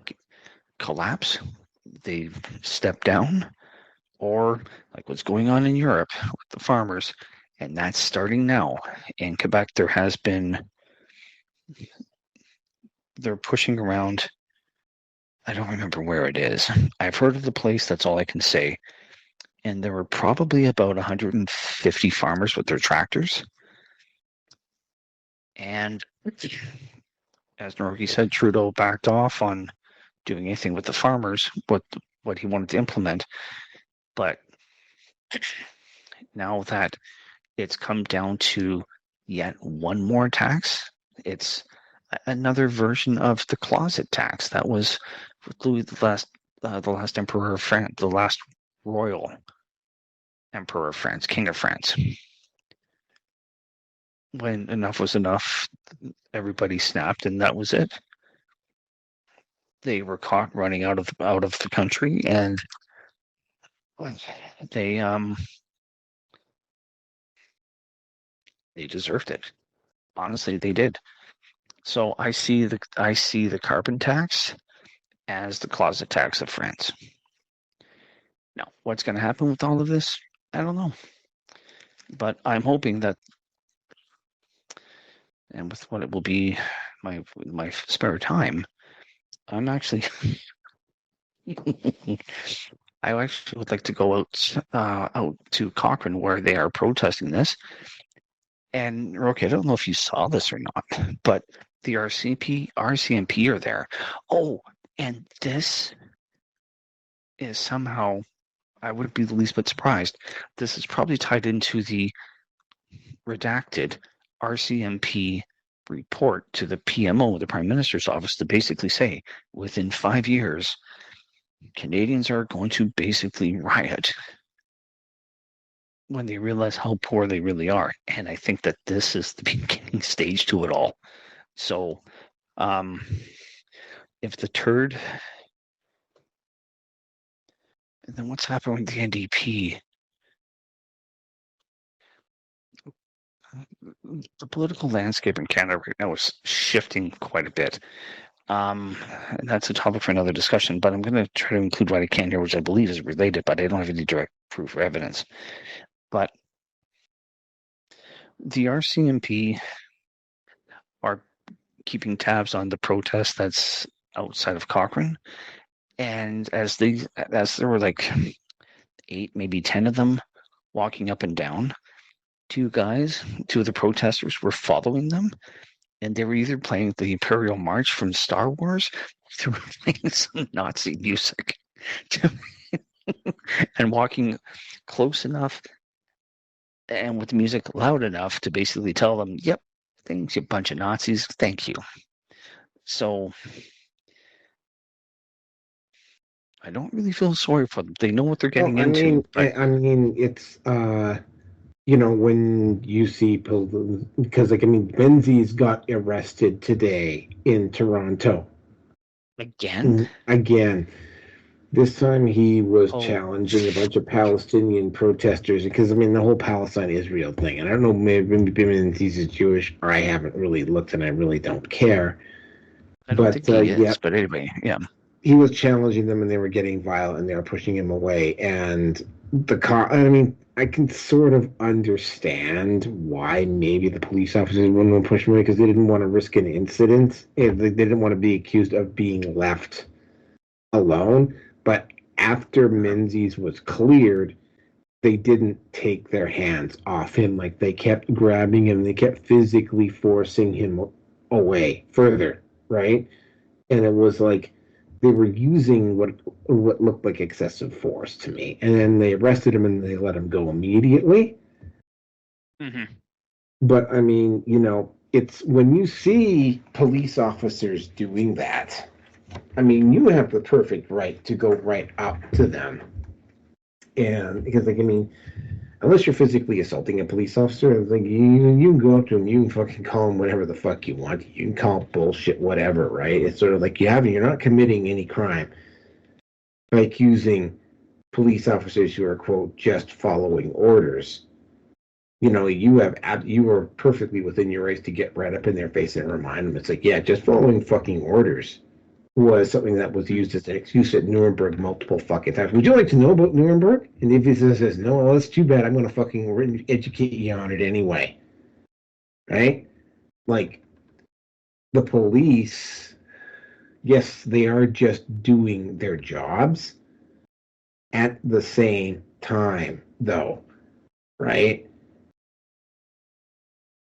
collapse, they step down, or like what's going on in Europe with the farmers, and that's starting now. In Quebec, they're pushing around, I don't remember where it is. I've heard of the place, that's all I can say. And there were probably about 150 farmers with their tractors. And as Naroki said, Trudeau backed off on doing anything with the farmers, what he wanted to implement. But now that it's come down to yet one more tax, it's another version of the closet tax. That was Louis the last emperor of France, the last royal emperor of France, king of France. When enough was enough, everybody snapped, and that was it. They were caught running out of the country, and they deserved it. Honestly, they did. So I see the carbon tax as the closet tax of France. Now, what's going to happen with all of this? I don't know. But I'm hoping that, and with what it will be, my spare time, I'm actually, I actually would like to go out to Cochrane, where they are protesting this. And okay, I don't know if you saw this or not, but the RCMP are there. Oh, and this is somehow, I wouldn't be the least bit surprised. This is probably tied into the redacted RCMP report to the PMO, the Prime Minister's office, to basically say within 5 years, Canadians are going to basically riot when they realize how poor they really are. And I think that this is the beginning stage to it all. So if the turd, and then what's happening with the NDP? The political landscape in Canada right now is shifting quite a bit. And that's a topic for another discussion, but I'm going to try to include what I can here, which I believe is related, but I don't have any direct proof or evidence. But the RCMP are keeping tabs on the protest that's outside of Cochrane. And as there were like 8, maybe 10 of them walking up and down, two of the protesters were following them, and they were either playing the Imperial March from Star Wars, or they were playing some Nazi music, and walking close enough and with the music loud enough to basically tell them, yep, thanks, you bunch of Nazis, thank you. So I don't really feel sorry for them. They know what they're getting into. I mean, it's when you see people, because Menzies got arrested today in Toronto. Again. This time he was challenging a bunch of Palestinian protesters, because the whole Palestine-Israel thing, and I don't know, maybe Menzies is Jewish, or I haven't really looked, and I really don't care. I don't think he is, but anyway, yeah. He was challenging them, and they were getting violent, and they were pushing him away. And I can sort of understand why maybe the police officers wouldn't push him away, because they didn't want to risk an incident. They didn't want to be accused of being left alone. But after Menzies was cleared, they didn't take their hands off him. Like, they kept grabbing him, they kept physically forcing him away further, right? And it was like they were using what looked like excessive force to me. And then they arrested him and they let him go immediately. Mm-hmm. But it's when you see police officers doing that, I mean, you have the perfect right to go right up to them. And because, like, I mean, unless you're physically assaulting a police officer, like, you can go up to them, you can fucking call them whatever the fuck you want. You can call it bullshit, whatever, right? It's sort of like you're not committing any crime by accusing police officers who are, quote, just following orders. You are perfectly within your rights to get right up in their face and remind them. It's like, yeah, just following fucking orders was something that was used as an excuse at Nuremberg multiple fucking times. Would you like to know about Nuremberg? And if he says no, well, that's too bad. I'm going to fucking educate you on it anyway. Right? Like, the police, yes, they are just doing their jobs at the same time, though. Right?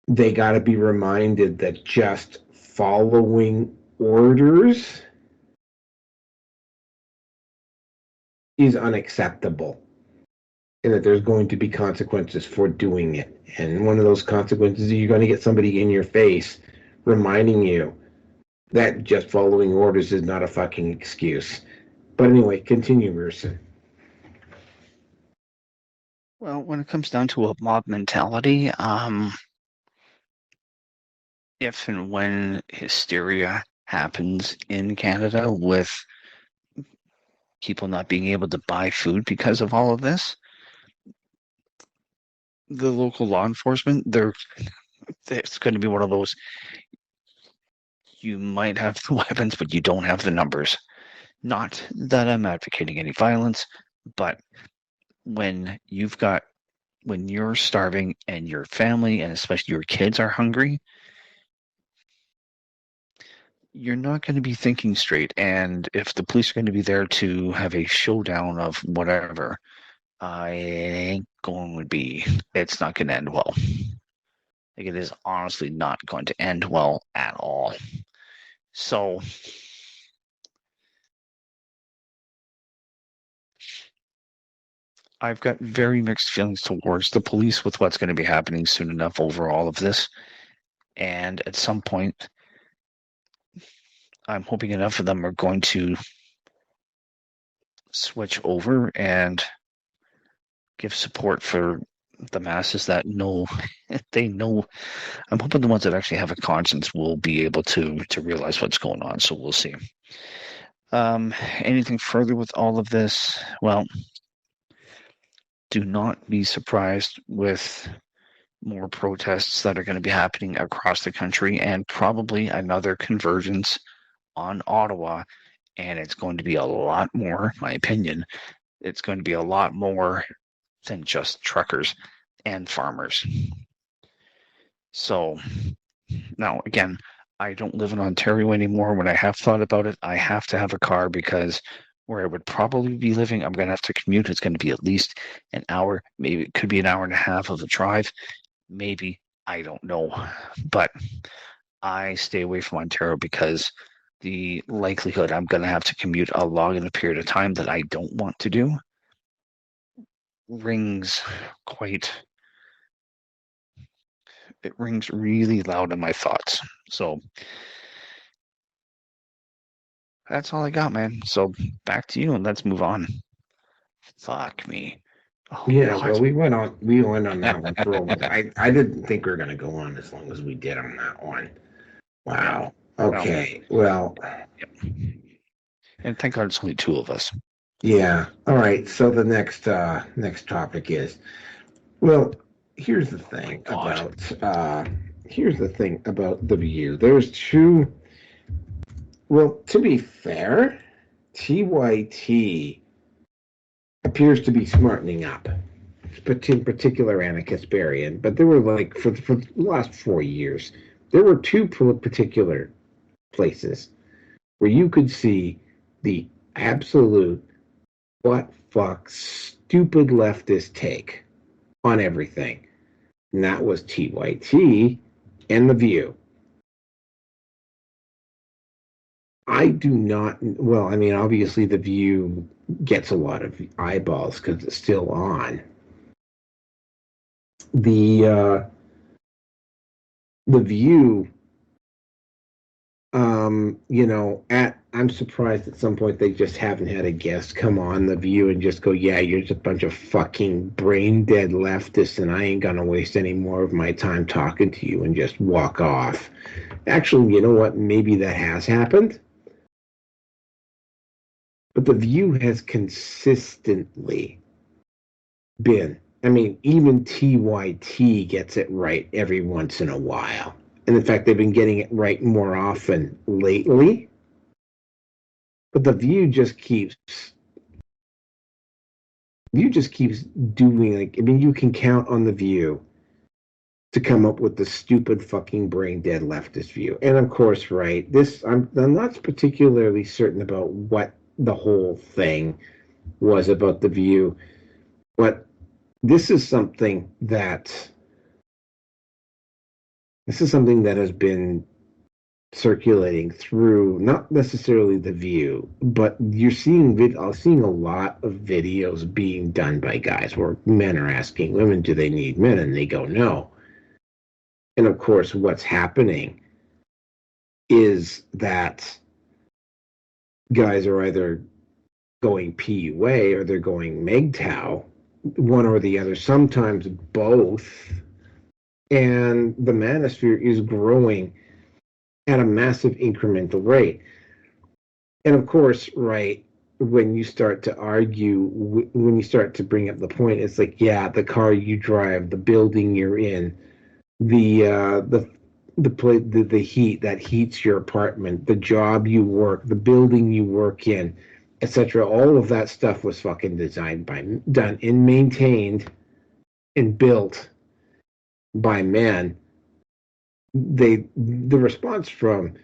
They got to be reminded that just following orders is unacceptable, and that there's going to be consequences for doing it. And one of those consequences is you're going to get somebody in your face reminding you that just following orders is not a fucking excuse. But anyway, continue, Merson. Well, when it comes down to a mob mentality, if and when hysteria happens in Canada with people not being able to buy food because of all of this, the local law enforcement, it's going to be one of those, you might have the weapons, but you don't have the numbers. Not that I'm advocating any violence, but when you're starving and your family and especially your kids are hungry, you're not going to be thinking straight. And if the police are going to be there to have a showdown of whatever, it's not going to end well. Like, it is honestly not going to end well at all. So I've got very mixed feelings towards the police with what's going to be happening soon enough over all of this. And at some point, I'm hoping enough of them are going to switch over and give support for the masses that know. They know. I'm hoping the ones that actually have a conscience will be able to realize what's going on. So we'll see. Anything further with all of this? Well, do not be surprised with more protests that are going to be happening across the country, and probably another convergence on Ottawa. And it's going to be a lot more, in my opinion, it's going to be a lot more than just truckers and farmers. So now, again, I don't live in Ontario anymore. When I have thought about it, I have to have a car, because where I would probably be living, I'm going to have to commute. It's going to be at least an hour, maybe it could be an hour and a half of a drive. Maybe, I don't know. But I stay away from Ontario because the likelihood I'm going to have to commute a long in a period of time that I don't want to do rings really loud in my thoughts. So that's all I got, man. So back to you, and let's move on. Fuck me. Oh, yeah, God. Well, we went on that one for a while. I didn't think we were going to go on as long as we did on that one. Wow. Okay. Well. And thank God it's only two of us. Yeah. All right. So the next topic is, well, here's the thing about the View. There's two. Well, to be fair, TYT appears to be smartening up, in particular Anna Kasparian. But there were, like, for the last 4 years, there were two particular places where you could see the absolute what fuck stupid leftist take on everything. And that was TYT and The View. I do not, well, I mean, obviously The View gets a lot of eyeballs because it's still on. The View, at I'm surprised at some point they just haven't had a guest come on The View and just go, yeah, you're just a bunch of fucking brain dead leftists and I ain't gonna waste any more of my time talking to you, and just walk off. Actually, you know what? Maybe that has happened. But The View has consistently been, I mean, even TYT gets it right every once in a while. And in fact, they've been getting it right more often lately. But The View just keeps doing, like, I mean, you can count on The View to come up with the stupid fucking brain dead leftist view. And of course, right, this I'm not particularly certain about what the whole thing was about The View, but this is something that has been circulating through not necessarily The View, but you're seeing a lot of videos being done by guys where men are asking women, do they need men? And they go, no. And of course, what's happening is that guys are either going PUA or they're going MGTOW, one or the other, sometimes both. And the manosphere is growing at a massive incremental rate. And of course, right, when you start to argue, when you start to bring up the point, it's like, yeah, the car you drive, the building you're in, the heat that heats your apartment, the job you work, the building you work in, etc. All of that stuff was fucking done and maintained and built by men. The response from,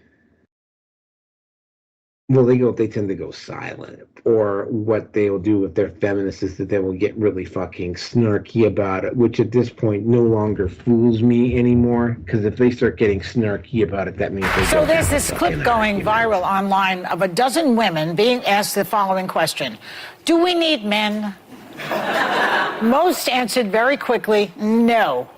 well, they tend to go silent, or what they'll do with their feminists is that they will get really fucking snarky about it, which at this point no longer fools me anymore, because if they start getting snarky about it, that means they So there's this clip going viral online of a dozen women being asked the following question: do we need men? Most answered very quickly, no.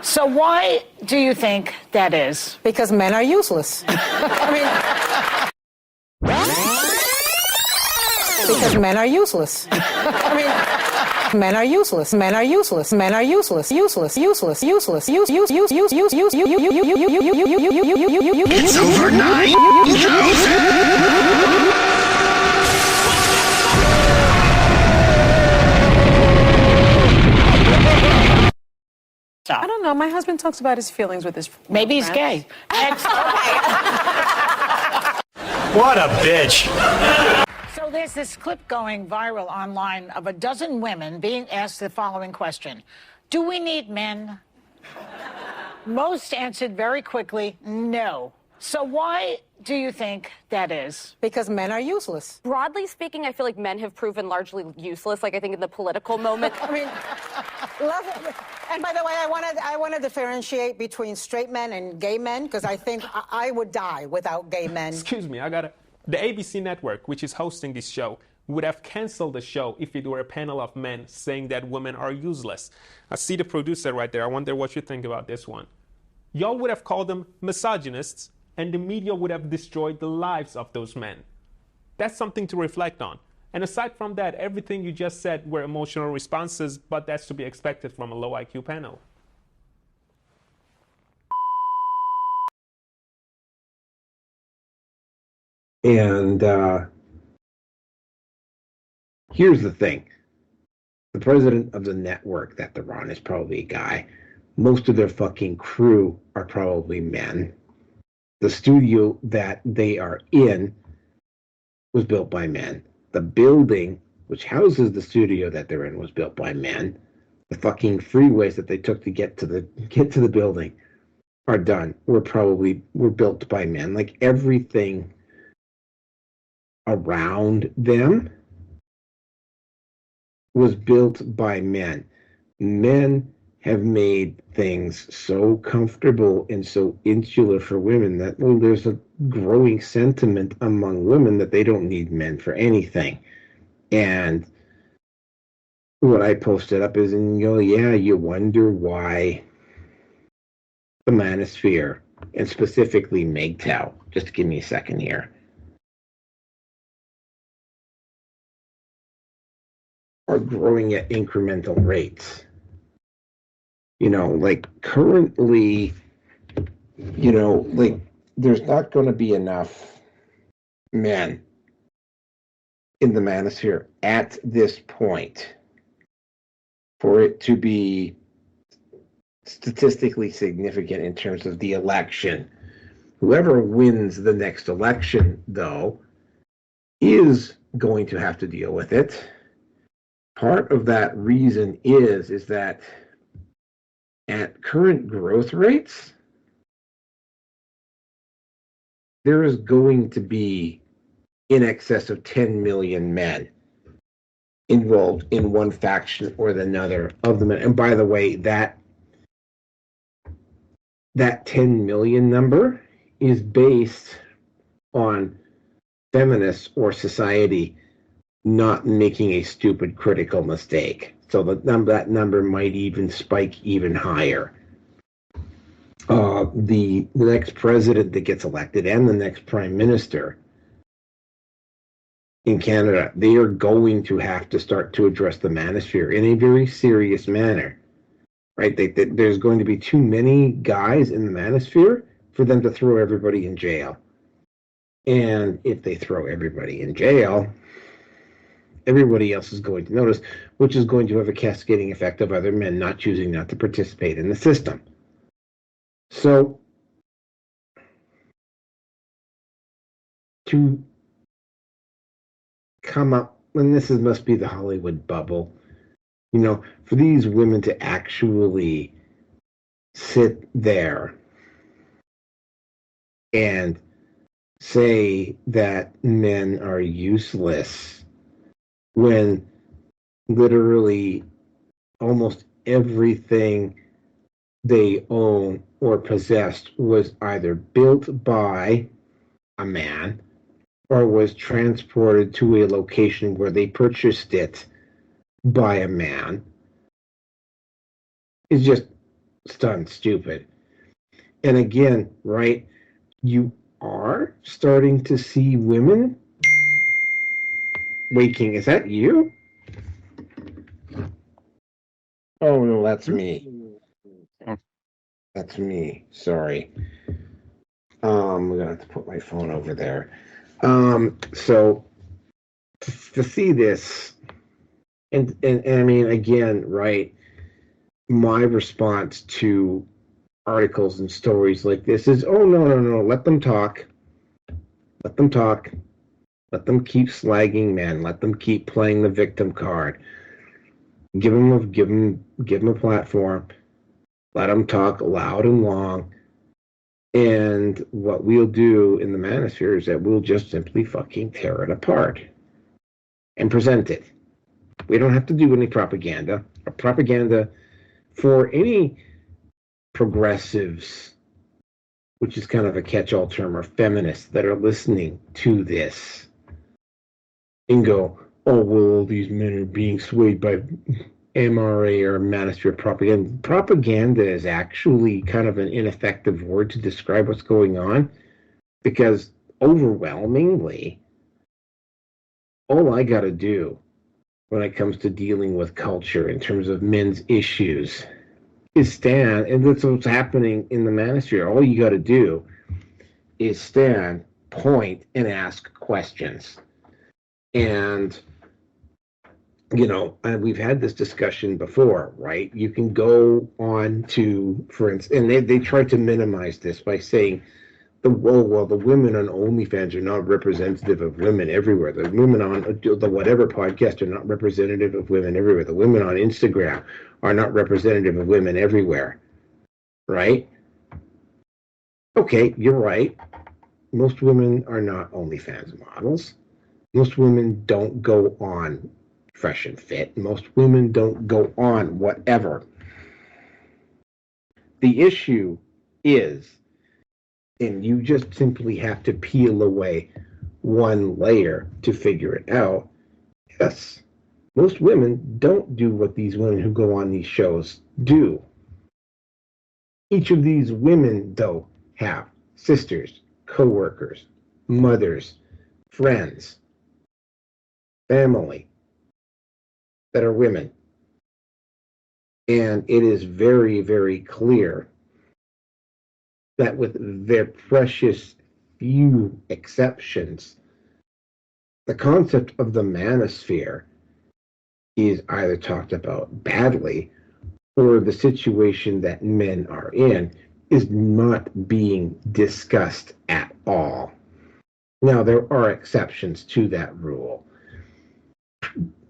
So why do you think that is? Because men are useless. Because men are useless. Men are useless. Men are useless. Men are useless. Useless. Useless. Useless. It's over 9. I don't know. My husband talks about his feelings with his Maybe he's friends. gay. Next. What a bitch. So there's this clip going viral online of a dozen women being asked the following question: do we need men? Most answered very quickly, no. So why do you think that is? Because men are useless. Broadly speaking, I feel like men have proven largely useless. Like, I think in the political moment. And by the way, I want to differentiate between straight men and gay men, because I think I would die without gay men. Excuse me, the ABC network, which is hosting this show, would have canceled the show if it were a panel of men saying that women are useless. I see the producer right there. I wonder what you think about this one. Y'all would have called them misogynists, and the media would have destroyed the lives of those men. That's something to reflect on. And aside from that, everything you just said were emotional responses, but that's to be expected from a low IQ panel. And here's the thing. The president of the network that they're on is probably a guy. Most of their fucking crew are probably men. The studio that they are in was built by men. The building which houses the studio that they're in was built by men. The fucking freeways that they took to get to the building were built by men. Like, everything around them was built by men. Men have made things so comfortable and so insular for women that there's a growing sentiment among women that they don't need men for anything. And what I posted up is, you wonder why the manosphere, and specifically MGTOW, just give me a second here. are growing at incremental rates. Like currently, like there's not going to be enough men in the manosphere at this point for it to be statistically significant in terms of the election. Whoever wins the next election, though, is going to have to deal with it. Part of that reason is that at current growth rates, there is going to be in excess of 10 million men involved in one faction or another of the men. And by the way, that 10 million number is based on feminists or society not making a stupid critical mistake. So that number might even spike even higher. The next president that gets elected and the next prime minister in Canada, they are going to have to start to address the manosphere in a very serious manner, right? There's going to be too many guys in the manosphere for them to throw everybody in jail. And if they throw everybody in jail, everybody else is going to notice, which is going to have a cascading effect of other men not choosing not to participate in the system. So, to come up, and this must be the Hollywood bubble, for these women to actually sit there and say that men are useless when literally almost everything they own or possessed was either built by a man or was transported to a location where they purchased it by a man, is just stunned stupid. And again, right, you are starting to see women waking. Is that you? Oh, no, that's me. That's me. Sorry. I'm gonna have to put my phone over there. So to see this, and I mean, again, right, my response to articles and stories like this is, oh, no, let them talk. Let them talk. Let them keep slagging men. Let them keep playing the victim card. Give them a platform. Let them talk loud and long. And what we'll do in the manosphere is that we'll just simply fucking tear it apart and present it. We don't have to do any propaganda. Propaganda for any progressives, which is kind of a catch-all term, or feminists that are listening to this and go, oh, well, these men are being swayed by MRA or manosphere propaganda. Propaganda is actually kind of an ineffective word to describe what's going on, because overwhelmingly, all I got to do when it comes to dealing with culture in terms of men's issues is stand, and that's what's happening in the manosphere. All you got to do is stand, point, and ask questions. And and we've had this discussion before, right? You can go on to, for instance, and they tried to minimize this by saying, the women on OnlyFans are not representative of women everywhere. The women on the whatever podcast are not representative of women everywhere. The women on Instagram are not representative of women everywhere, right? Okay, you're right. Most women are not OnlyFans models. Most women don't go on Fresh and Fit. Most women don't go on whatever. The issue is, and you just simply have to peel away one layer to figure it out. Yes, most women don't do what these women who go on these shows do. Each of these women, though, have sisters, co-workers, mothers, friends, family. that are women. And it is very, very clear that with their precious few exceptions, the concept of the manosphere is either talked about badly, or the situation that men are in is not being discussed at all. Now, there are exceptions to that rule.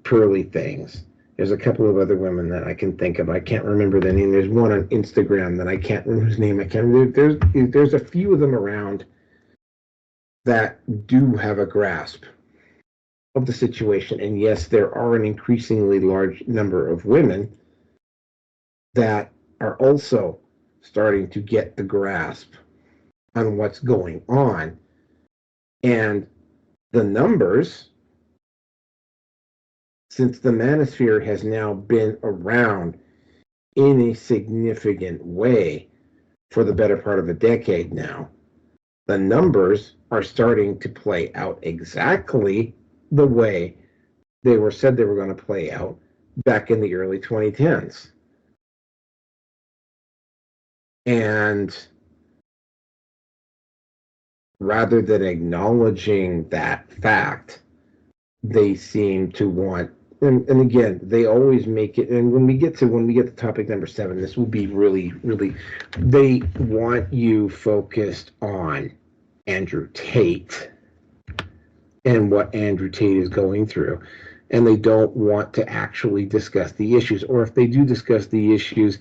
Pearly things. There's a couple of other women that I can think of. I can't remember the name. There's one on Instagram that I can't remember his name. I can't remember. There's a few of them around that do have a grasp of the situation. And yes, there are an increasingly large number of women that are also starting to get the grasp on what's going on. And the numbers, since the manosphere has now been around in a significant way for the better part of a decade now, the numbers are starting to play out exactly the way they were said they were going to play out back in the early 2010s. And rather than acknowledging that fact, they seem to want, and again, they always make it, and when we get to topic number 7, this will be really, they want you focused on Andrew Tate and what Andrew Tate is going through. And they don't want to actually discuss the issues. Or if they do discuss the issues,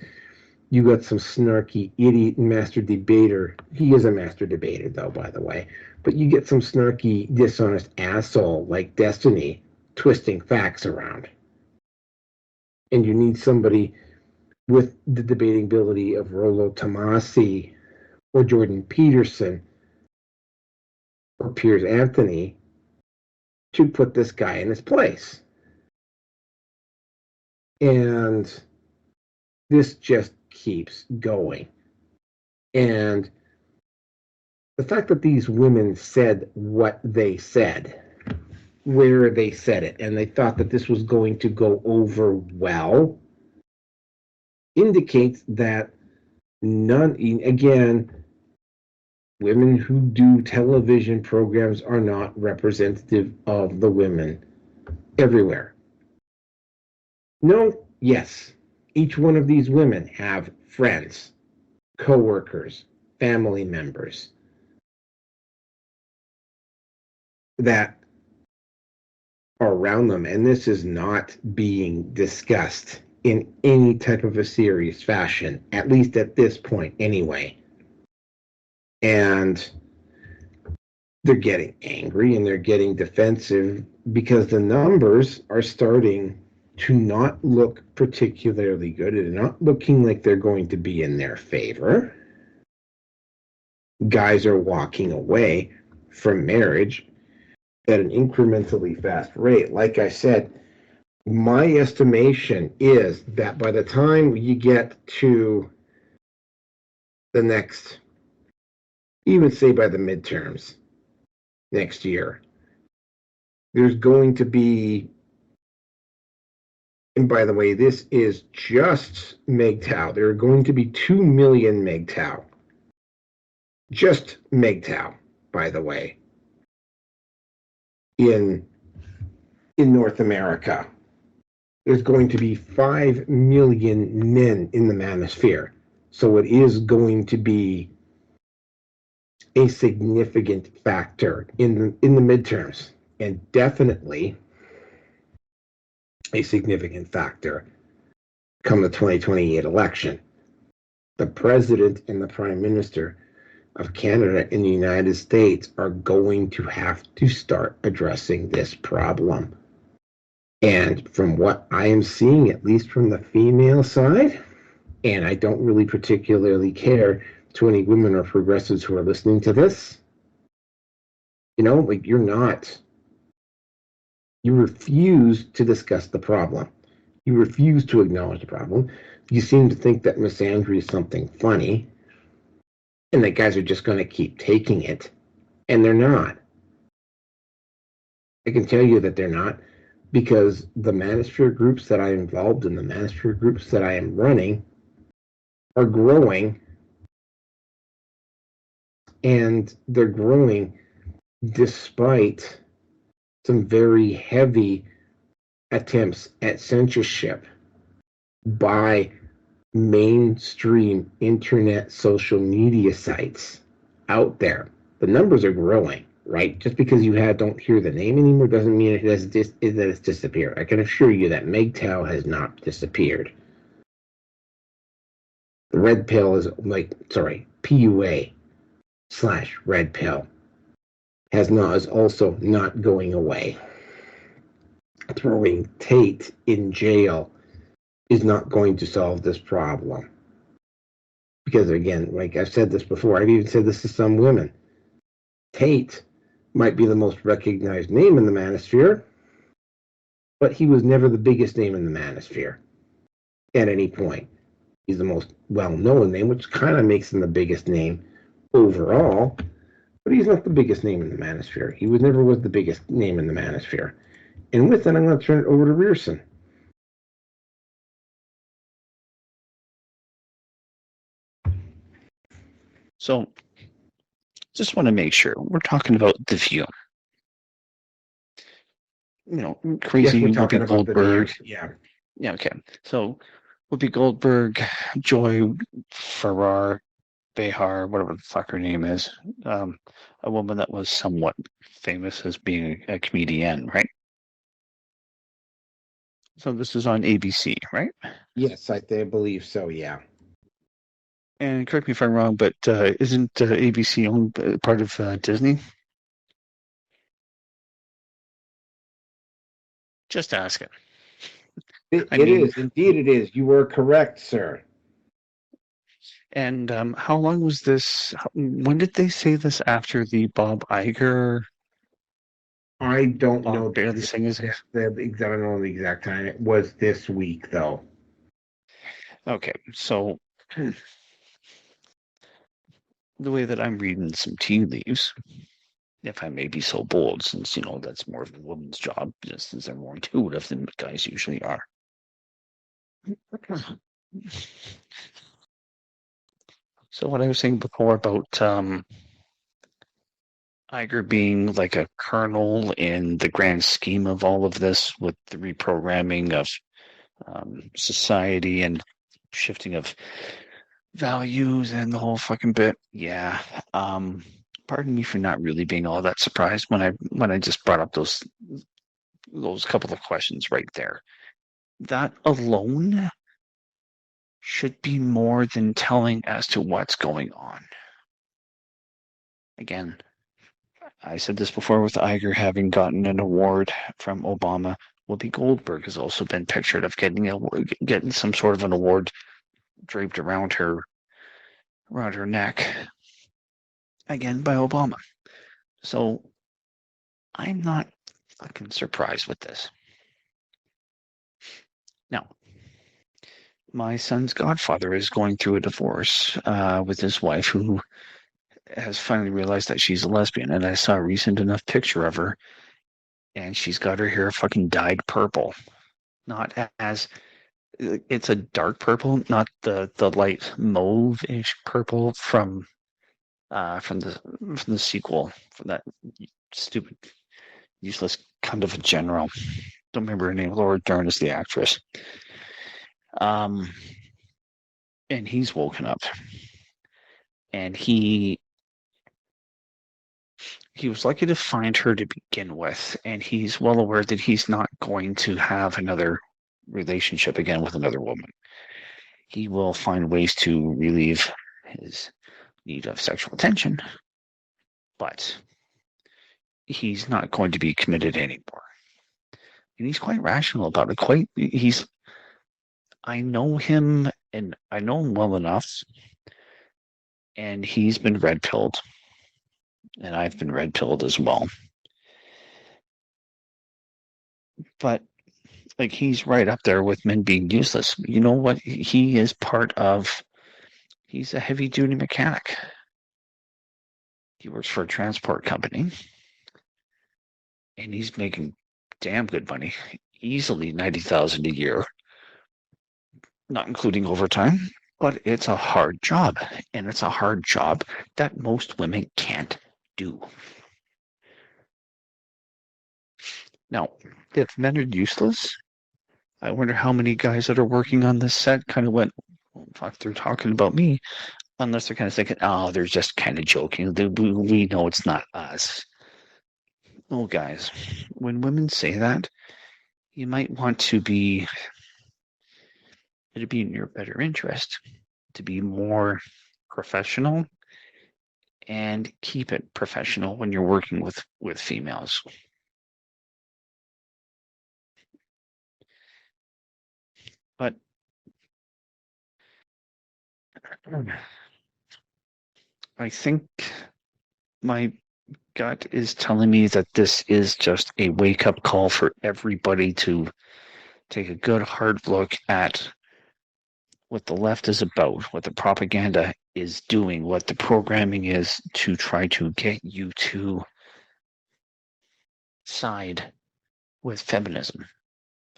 you got some snarky idiot master debater. He is a master debater, though, by the way. But you get some snarky, dishonest asshole like Destiny twisting facts around. And you need somebody with the debating ability of Rollo Tomasi or Jordan Peterson or Piers Anthony to put this guy in his place. And this just keeps going. And the fact that these women said what they said, where they said it, and they thought that this was going to go over well, indicates that again, women who do television programs are not representative of the women everywhere. No, yes, each one of these women have friends, co-workers, family members that are around them, and this is not being discussed in any type of a serious fashion, at least at this point anyway. And they're getting angry and they're getting defensive because the numbers are starting to not look particularly good. They're not looking like they're going to be in their favor. Guys are walking away from marriage at an incrementally fast rate. Like I said, my estimation is that by the time you get to the next, even say by the midterms next year, there's going to be, and by the way, this is just MGTOW. There are going to be 2 million MGTOW. Just MGTOW, by the way, in North America. There's going to be 5 million men in the manosphere. So it is going to be a significant factor in the midterms, and definitely a significant factor come the 2028 election. The president and the prime minister of Canada and the United States are going to have to start addressing this problem. And from what I am seeing, at least from the female side, and I don't really particularly care to any women or progressives who are listening to this, like you refuse to discuss the problem. You refuse to acknowledge the problem. You seem to think that misandry is something funny and that guys are just going to keep taking it, and they're not. I can tell you that they're not. because the manosphere groups that I'm involved in, the manosphere groups that I am running, are growing, and they're growing despite some very heavy attempts at censorship by mainstream internet social media sites out there. The numbers are growing, right? Just because you don't hear the name anymore doesn't mean that it's disappeared. I can assure you that MGTOW has not disappeared. The red pill is PUA/red pill is also not going away. Throwing Tate in jail is not going to solve this problem. Because again, like I've said this before, I've even said this to some women. Tate might be the most recognized name in the manosphere, but he was never the biggest name in the manosphere at any point. He's the most well-known name, which kind of makes him the biggest name overall, but he's not the biggest name in the manosphere. He never was the biggest name in the manosphere. And with that, I'm going to turn it over to Rearson. So, just want to make sure we're talking about The View. Crazy Whoopi Goldberg. Yeah. Yeah, okay. So, Whoopi Goldberg, Joy Farrar, Behar, whatever the fuck her name is, a woman that was somewhat famous as being a comedian, right? So this is on ABC, right? Yes, I believe so, yeah. And correct me if I'm wrong, but isn't ABC owned part of Disney? Just asking. It is. Indeed it is. You are correct, sir. And how long was this? When did they say this after the Bob Iger? I don't know. Barely saying his I don't know the exact time. It was this week, though. Okay, so the way that I'm reading some tea leaves, if I may be so bold, since that's more of a woman's job, just as they're more intuitive than guys usually are. So what I was saying before about Iger being like a kernel in the grand scheme of all of this, with the reprogramming of society and shifting of values and the whole fucking bit. Yeah. Pardon me for not really being all that surprised when I just brought up those couple of questions right there. That alone should be more than telling as to what's going on. Again, I said this before with Iger having gotten an award from Obama. Whoopi Goldberg has also been pictured of getting some sort of an award draped around her neck, again by Obama. So I'm not fucking surprised with this. Now, my son's godfather is going through a divorce with his wife, who has finally realized that she's a lesbian. And I saw a recent enough picture of her, and she's got her hair fucking dyed purple. Not as it's a dark purple, not the light mauve-ish purple from the sequel, from that stupid, useless kind of a general. Don't remember her name. Laura Dern is the actress. And he's woken up, and he was lucky to find her to begin with, and he's well aware that he's not going to have another relationship again with another woman. He will find ways to relieve his need of sexual attention, but he's not going to be committed anymore. And he's quite rational about it. I know him, and I know him well enough, and he's been red-pilled, and I've been red-pilled as well. But he's right up there with men being useless. You know what? He's a heavy-duty mechanic. He works for a transport company, and he's making damn good money, easily 90,000 a year, not including overtime. But it's a hard job, and it's a hard job that most women can't do. Now, if men are useless, I wonder how many guys that are working on this set kind of went, well, fuck, they're talking about me, unless they're kind of thinking, oh, they're just kind of joking. We know it's not us. Oh, guys, when women say that, you might want to be, it'd be in your better interest to be more professional and keep it professional when you're working with females. But I think my gut is telling me that this is just a wake-up call for everybody to take a good hard look at what the left is about, what the propaganda is doing, what the programming is to try to get you to side with feminism.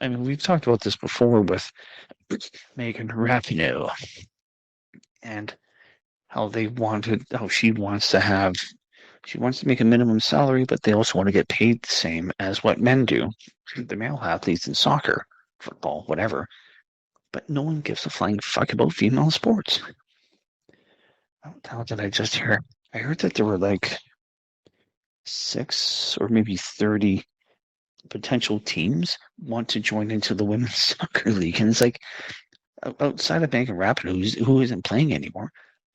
I mean, we've talked about this before with Megan Rapinoe and how she wants to make a minimum salary, but they also want to get paid the same as what men do, the male athletes in soccer, football, whatever. But no one gives a flying fuck about female sports. What the hell did I just hear? I heard that there were like 6 or maybe 30 potential teams want to join into the women's soccer league. And it's like, outside of Megan Rapinoe, who isn't playing anymore,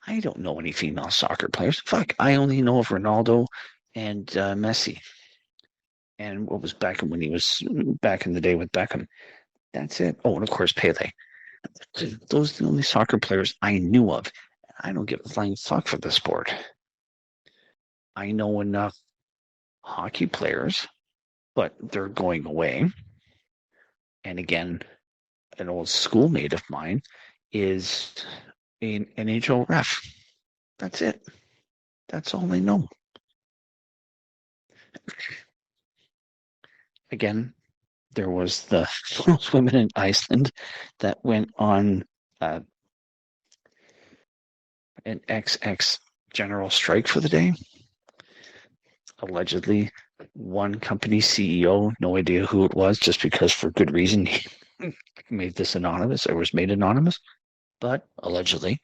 I don't know any female soccer players. Fuck, I only know of Ronaldo and Messi. And what was Beckham when he was back in the day with Beckham. That's it. Oh, and of course, Pele. Those are the only soccer players I knew of. I don't give a flying fuck for the sport. I know enough hockey players, but they're going away. And again, an old schoolmate of mine is an NHL ref. That's it. That's all I know. Again, there was those women in Iceland that went on an XX general strike for the day. Allegedly, one company CEO, no idea who it was, just because for good reason he made this anonymous, or was made anonymous, but allegedly,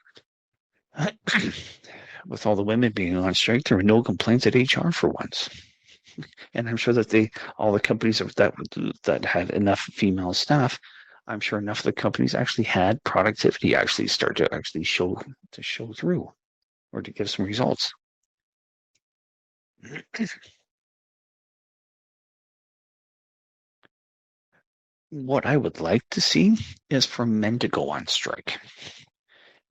with all the women being on strike, there were no complaints at HR for once. And I'm sure that all the companies that had enough female staff, I'm sure enough of the companies actually had productivity actually start to actually show through, or to give some results. What I would like to see is for men to go on strike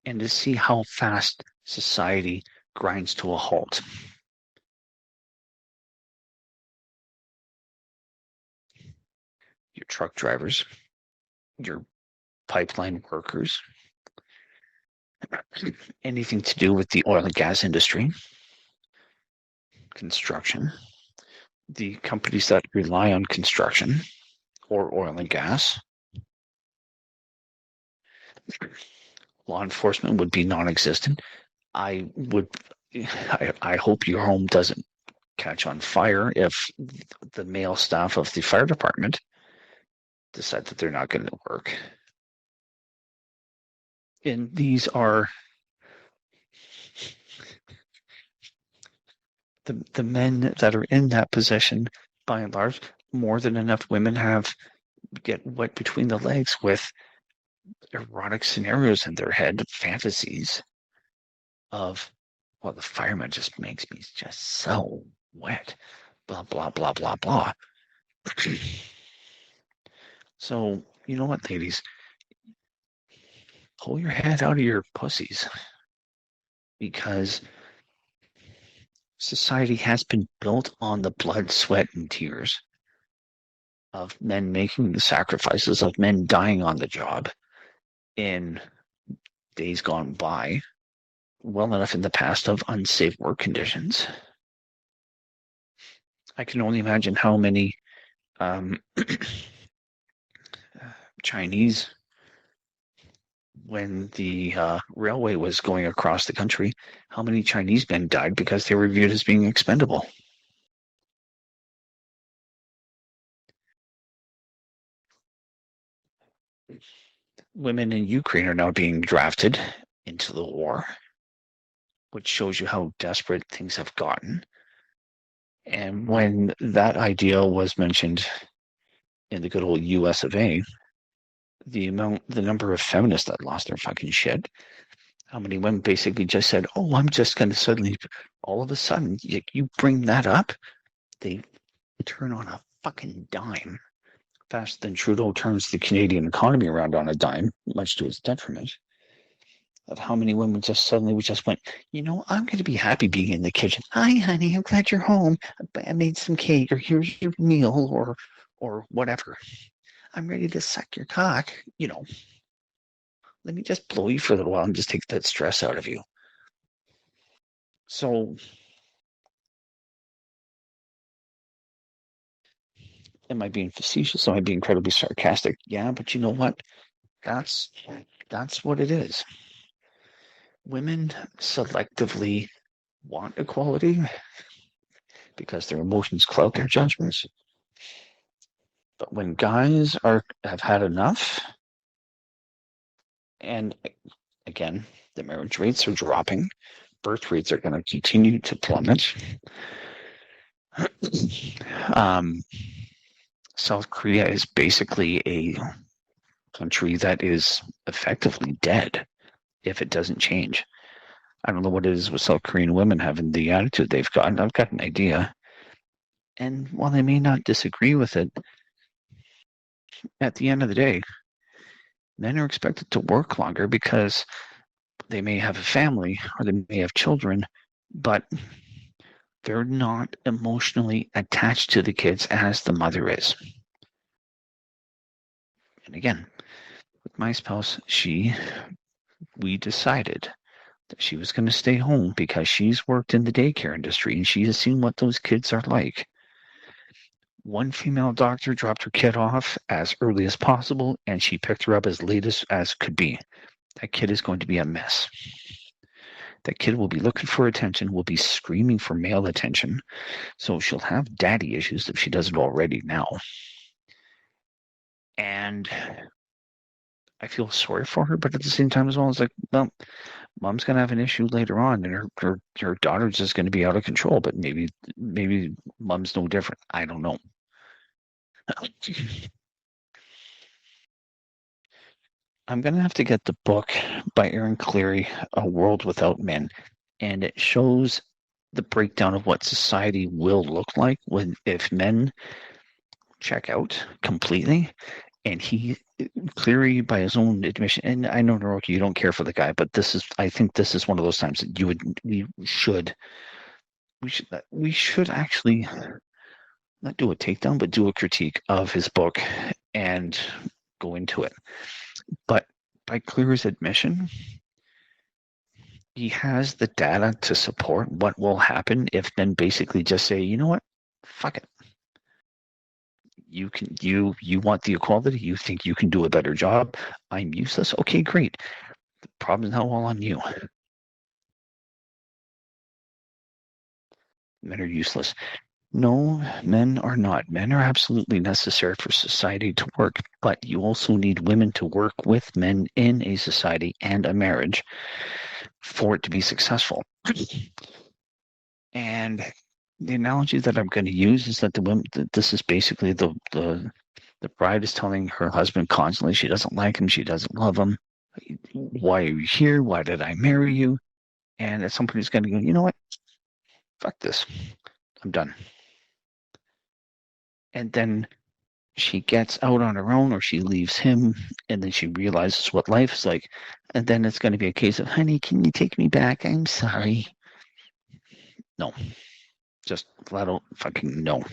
and to see how fast society grinds to a halt. Your truck drivers, your pipeline workers, anything to do with the oil and gas industry, construction, the companies that rely on construction or oil and gas. Law enforcement would be non-existent. I hope your home doesn't catch on fire if the male staff of the fire department decide that they're not going to work. And these are the men that are in that position, by and large. More than enough women get wet between the legs with erotic scenarios in their head, fantasies of, well, the fireman just makes me just so wet, blah, blah, blah, blah, blah. So, you know what, ladies? Pull your head out of your pussies, because society has been built on the blood, sweat, and tears of men making the sacrifices, of men dying on the job in days gone by, well enough in the past, of unsafe work conditions. I can only imagine how many Chinese, when the railway was going across the country, how many Chinese men died because they were viewed as being expendable? Women in Ukraine are now being drafted into the war, which shows you how desperate things have gotten. And when that idea was mentioned in the good old US of A, the number of feminists that lost their fucking shit, how many women basically just said, oh, I'm just going to suddenly, all of a sudden, you bring that up, they turn on a fucking dime faster than Trudeau turns the Canadian economy around on a dime, much to his detriment. Of how many women just suddenly just went, I'm going to be happy being in the kitchen. Hi, honey, I'm glad you're home. I made some cake, or here's your meal, or whatever. I'm ready to suck your cock. Let me just blow you for a little while and just take that stress out of you. So, am I being facetious? Am I being incredibly sarcastic? Yeah, but you know what? That's what it is. Women selectively want equality because their emotions cloud their judgments. But when guys have had enough, and again, the marriage rates are dropping, birth rates are going to continue to plummet. South Korea is basically a country that is effectively dead if it doesn't change. I don't know what it is with South Korean women having the attitude they've got. I've got an idea. And while I may not disagree with it, at the end of the day, men are expected to work longer because they may have a family or they may have children, but they're not emotionally attached to the kids as the mother is. And again, with my spouse, we decided that she was going to stay home because she's worked in the daycare industry and she has seen what those kids are like. One female doctor dropped her kid off as early as possible, and she picked her up as late as could be. That kid is going to be a mess. That kid will be looking for attention, will be screaming for male attention. So she'll have daddy issues if she doesn't already now. And I feel sorry for her, but at the same time as well, it's like, well, mom's going to have an issue later on, and her daughter's just going to be out of control, but maybe mom's no different. I don't know. I'm going to have to get the book by Aaron Cleary, A World Without Men, and it shows the breakdown of what society will look like if men check out completely. And Cleary, by his own admission, and I know, Naroki, you don't care for the guy, but I think this is one of those times that we should actually not do a takedown, but do a critique of his book and go into it. But by Cleary's admission, he has the data to support what will happen if men basically just say, you know what, fuck it. You want the equality, you think you can do a better job, I'm useless, okay, great. The problem's now all on you. Men are useless. No, men are not. Men are absolutely necessary for society to work, but you also need women to work with men in a society and a marriage for it to be successful. And the analogy that I'm going to use is that this is basically the bride is telling her husband constantly she doesn't like him, she doesn't love him. Why are you here? Why did I marry you? And at some point he's going to go, you know what? Fuck this. I'm done. And then she gets out on her own, or she leaves him, and then she realizes what life is like. And then it's going to be a case of, honey, can you take me back? I'm sorry. No. Just flat out fucking no.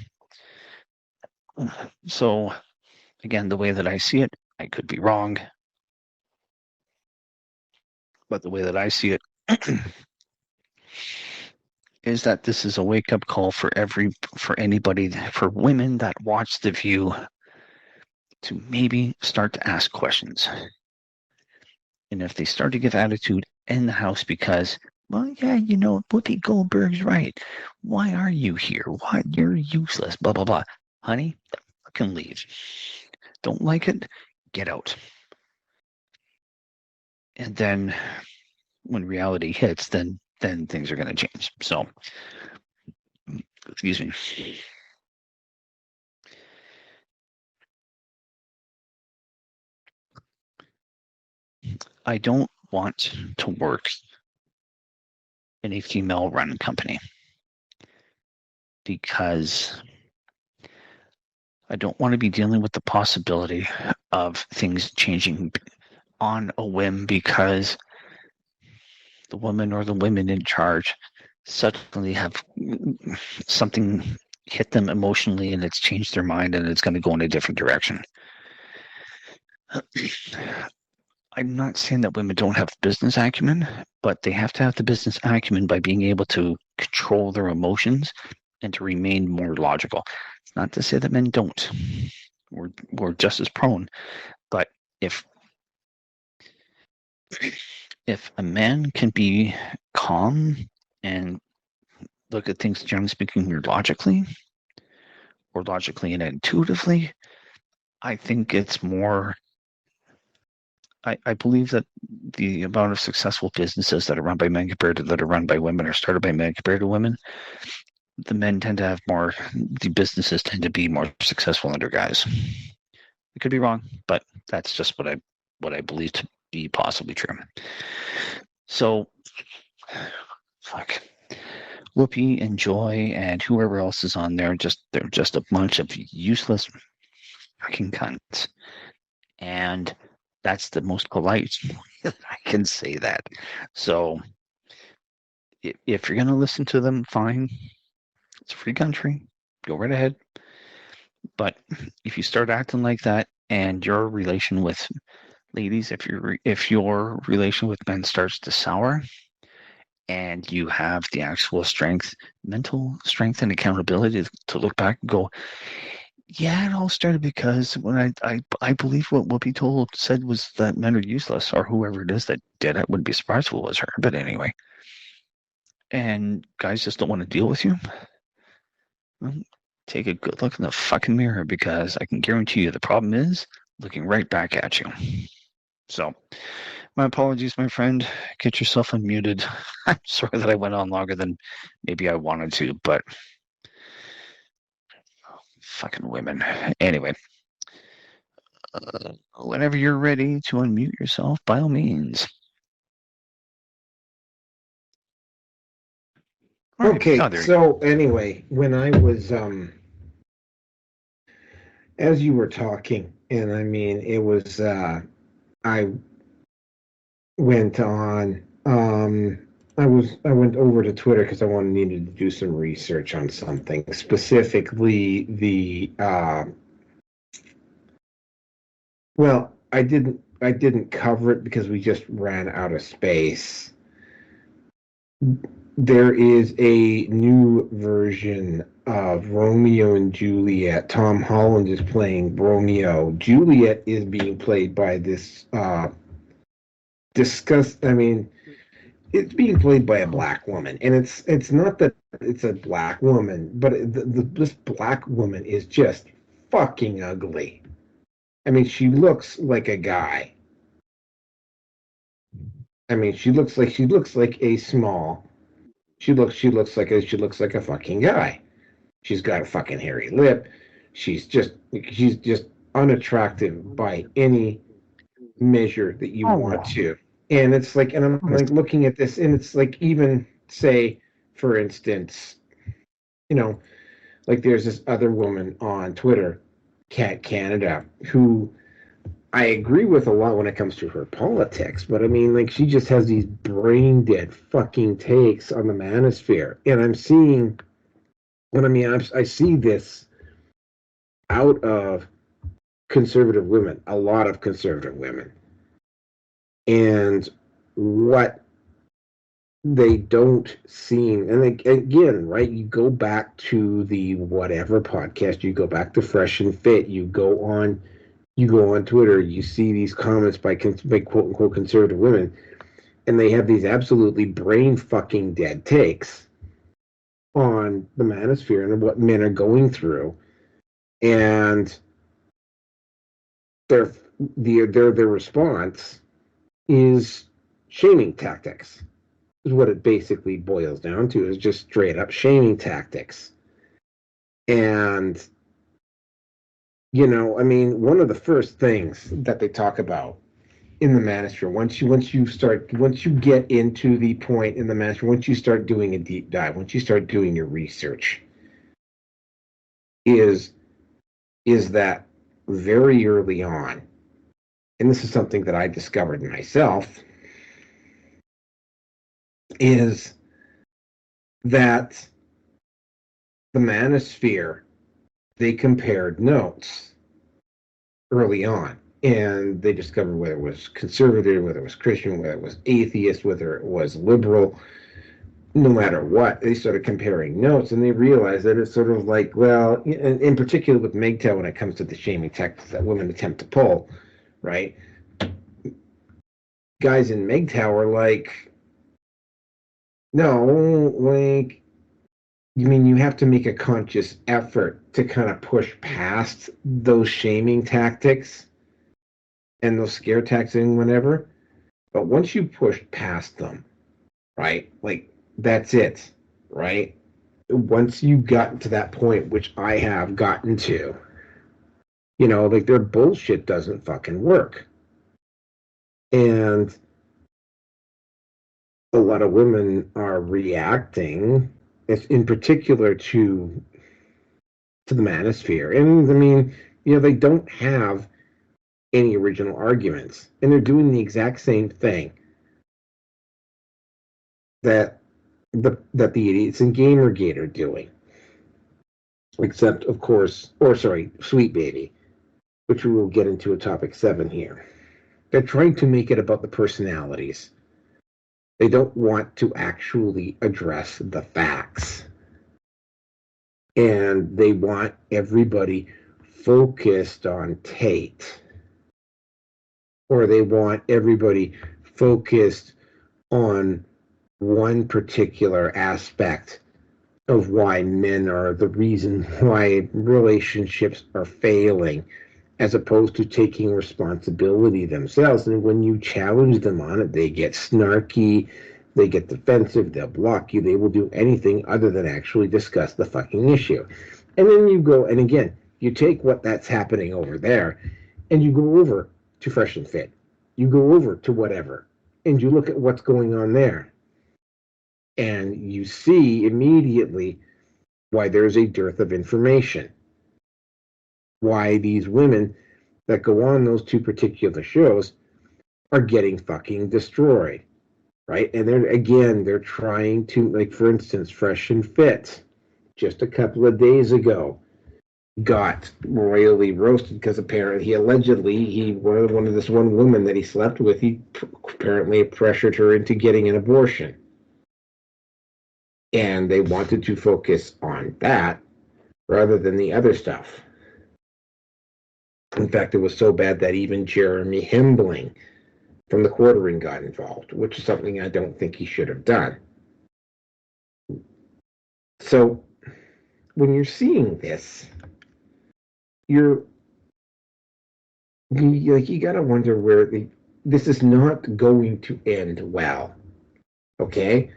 So, again, the way that I see it, I could be wrong. But the way that I see it is that this is a wake-up call for anybody, for women that watch The View, to maybe start to ask questions. And if they start to give attitude in the house because, well, yeah, Whoopi Goldberg's right. Why are you here? Why? You're useless, blah, blah, blah. Honey, fucking leave. Don't like it? Get out. And then when reality hits, then things are going to change. So, excuse me. I don't want to work in a female-run company because I don't want to be dealing with the possibility of things changing on a whim because the woman or the women in charge suddenly have something hit them emotionally and it's changed their mind and it's going to go in a different direction. I'm not saying that women don't have business acumen, but they have to have the business acumen by being able to control their emotions and to remain more logical. It's not to say that men don't. We're just as prone. But if a man can be calm and look at things, generally speaking, logically and intuitively, I think it's more. I believe that the amount of successful businesses that are run by men compared to that are run by women or started by men compared to women, the men tend to have more. The businesses tend to be more successful under guys. I could be wrong, but that's just what I believe to be possibly true. So, fuck. Whoopi and Joy and whoever else is on there, they're just a bunch of useless fucking cunts. And that's the most polite way that I can say that. So, if you're going to listen to them, fine. It's a free country. Go right ahead. But if you start acting like that and your relation with ladies, if your relation with men starts to sour and you have the actual strength, mental strength and accountability to look back and go, yeah, it all started because when I believe what Whoopi said was that men are useless, or whoever it is that did it. Wouldn't be surprised if it was her, but anyway. And guys just don't want to deal with you. Well, take a good look in the fucking mirror, because I can guarantee you the problem is looking right back at you. So, my apologies, my friend. Get yourself unmuted. I'm sorry that I went on longer than maybe I wanted to, but fucking women. Anyway, whenever you're ready to unmute yourself, by all means. All Okay, right. so anyway, when I was as you were talking, and I mean, it was I went on I went over to Twitter because I needed to do some research on something, specifically the well, I didn't cover it because we just ran out of space. There is a new version of Romeo and Juliet. Tom Holland is playing Romeo. Juliet is being played by this it's being played by a black woman, and it's not that it's a black woman, but this black woman is just fucking ugly. I mean, she looks like a guy. I mean, she looks like a small. She looks like a fucking guy. She's got a fucking hairy lip. She's just unattractive by any measure that you want to. And it's like, and I'm like looking at this, and it's like, even say, for instance, like there's this other woman on Twitter, Cat Canada, who I agree with a lot when it comes to her politics, but I mean, like, she just has these brain dead fucking takes on the manosphere. And I'm seeing, I see this out of conservative women, a lot of conservative women. And what they don't seem, and again, right, you go back to the whatever podcast, you go back to Fresh and Fit, you go on Twitter, you see these comments by quote unquote conservative women, and they have these absolutely brain fucking dead takes on the manosphere and what men are going through, and their response is shaming tactics. Is what it basically boils down to, is just straight up shaming tactics. And I mean, one of the first things that they talk about in the manosphere, once you get into the point in the manosphere, once you start doing a deep dive, once you start doing your research, is that very early on, and this is something that I discovered myself, is that the manosphere, they compared notes early on, and they discovered whether it was conservative, whether it was Christian, whether it was atheist, whether it was liberal, no matter what, they started comparing notes, and they realized that it's sort of like, well, in particular with MGTOW, when it comes to the shaming tactics that women attempt to pull, right? Guys in MGTOW are like, no, like, you mean you have to make a conscious effort to kind of push past those shaming tactics and those scare tactics and whatever. But once you push past them, right, like, that's it, right? Once you got to that point, which I have gotten to, like, their bullshit doesn't fucking work. And a lot of women are reacting, in particular to the manosphere. And I mean, they don't have any original arguments, and they're doing the exact same thing that the idiots in Gamergate are doing, except, of course, Sweet Baby, which we will get into in topic 7 here. They're trying to make it about the personalities. They don't want to actually address the facts. And they want everybody focused on Tate. Or they want everybody focused on one particular aspect of why men are the reason why relationships are failing, as opposed to taking responsibility themselves. And when you challenge them on it, they get snarky, they get defensive, they'll block you, they will do anything other than actually discuss the fucking issue. And then you go, and again, you take what that's happening over there, and you go over to Fresh and Fit. You go over to whatever, and you look at what's going on there. And you see immediately why there's a dearth of information. Why these women that go on those two particular shows are getting fucking destroyed, right? And they're trying to, like, for instance, Fresh and Fit, just a couple of days ago, got royally roasted because apparently one of this one woman that he slept with, he apparently pressured her into getting an abortion. And they wanted to focus on that rather than the other stuff. In fact, it was so bad that even Jeremy Hembling from the Quartering got involved, which is something I don't think he should have done. So when you're seeing this, you gotta wonder where this is not going to end well. Okay?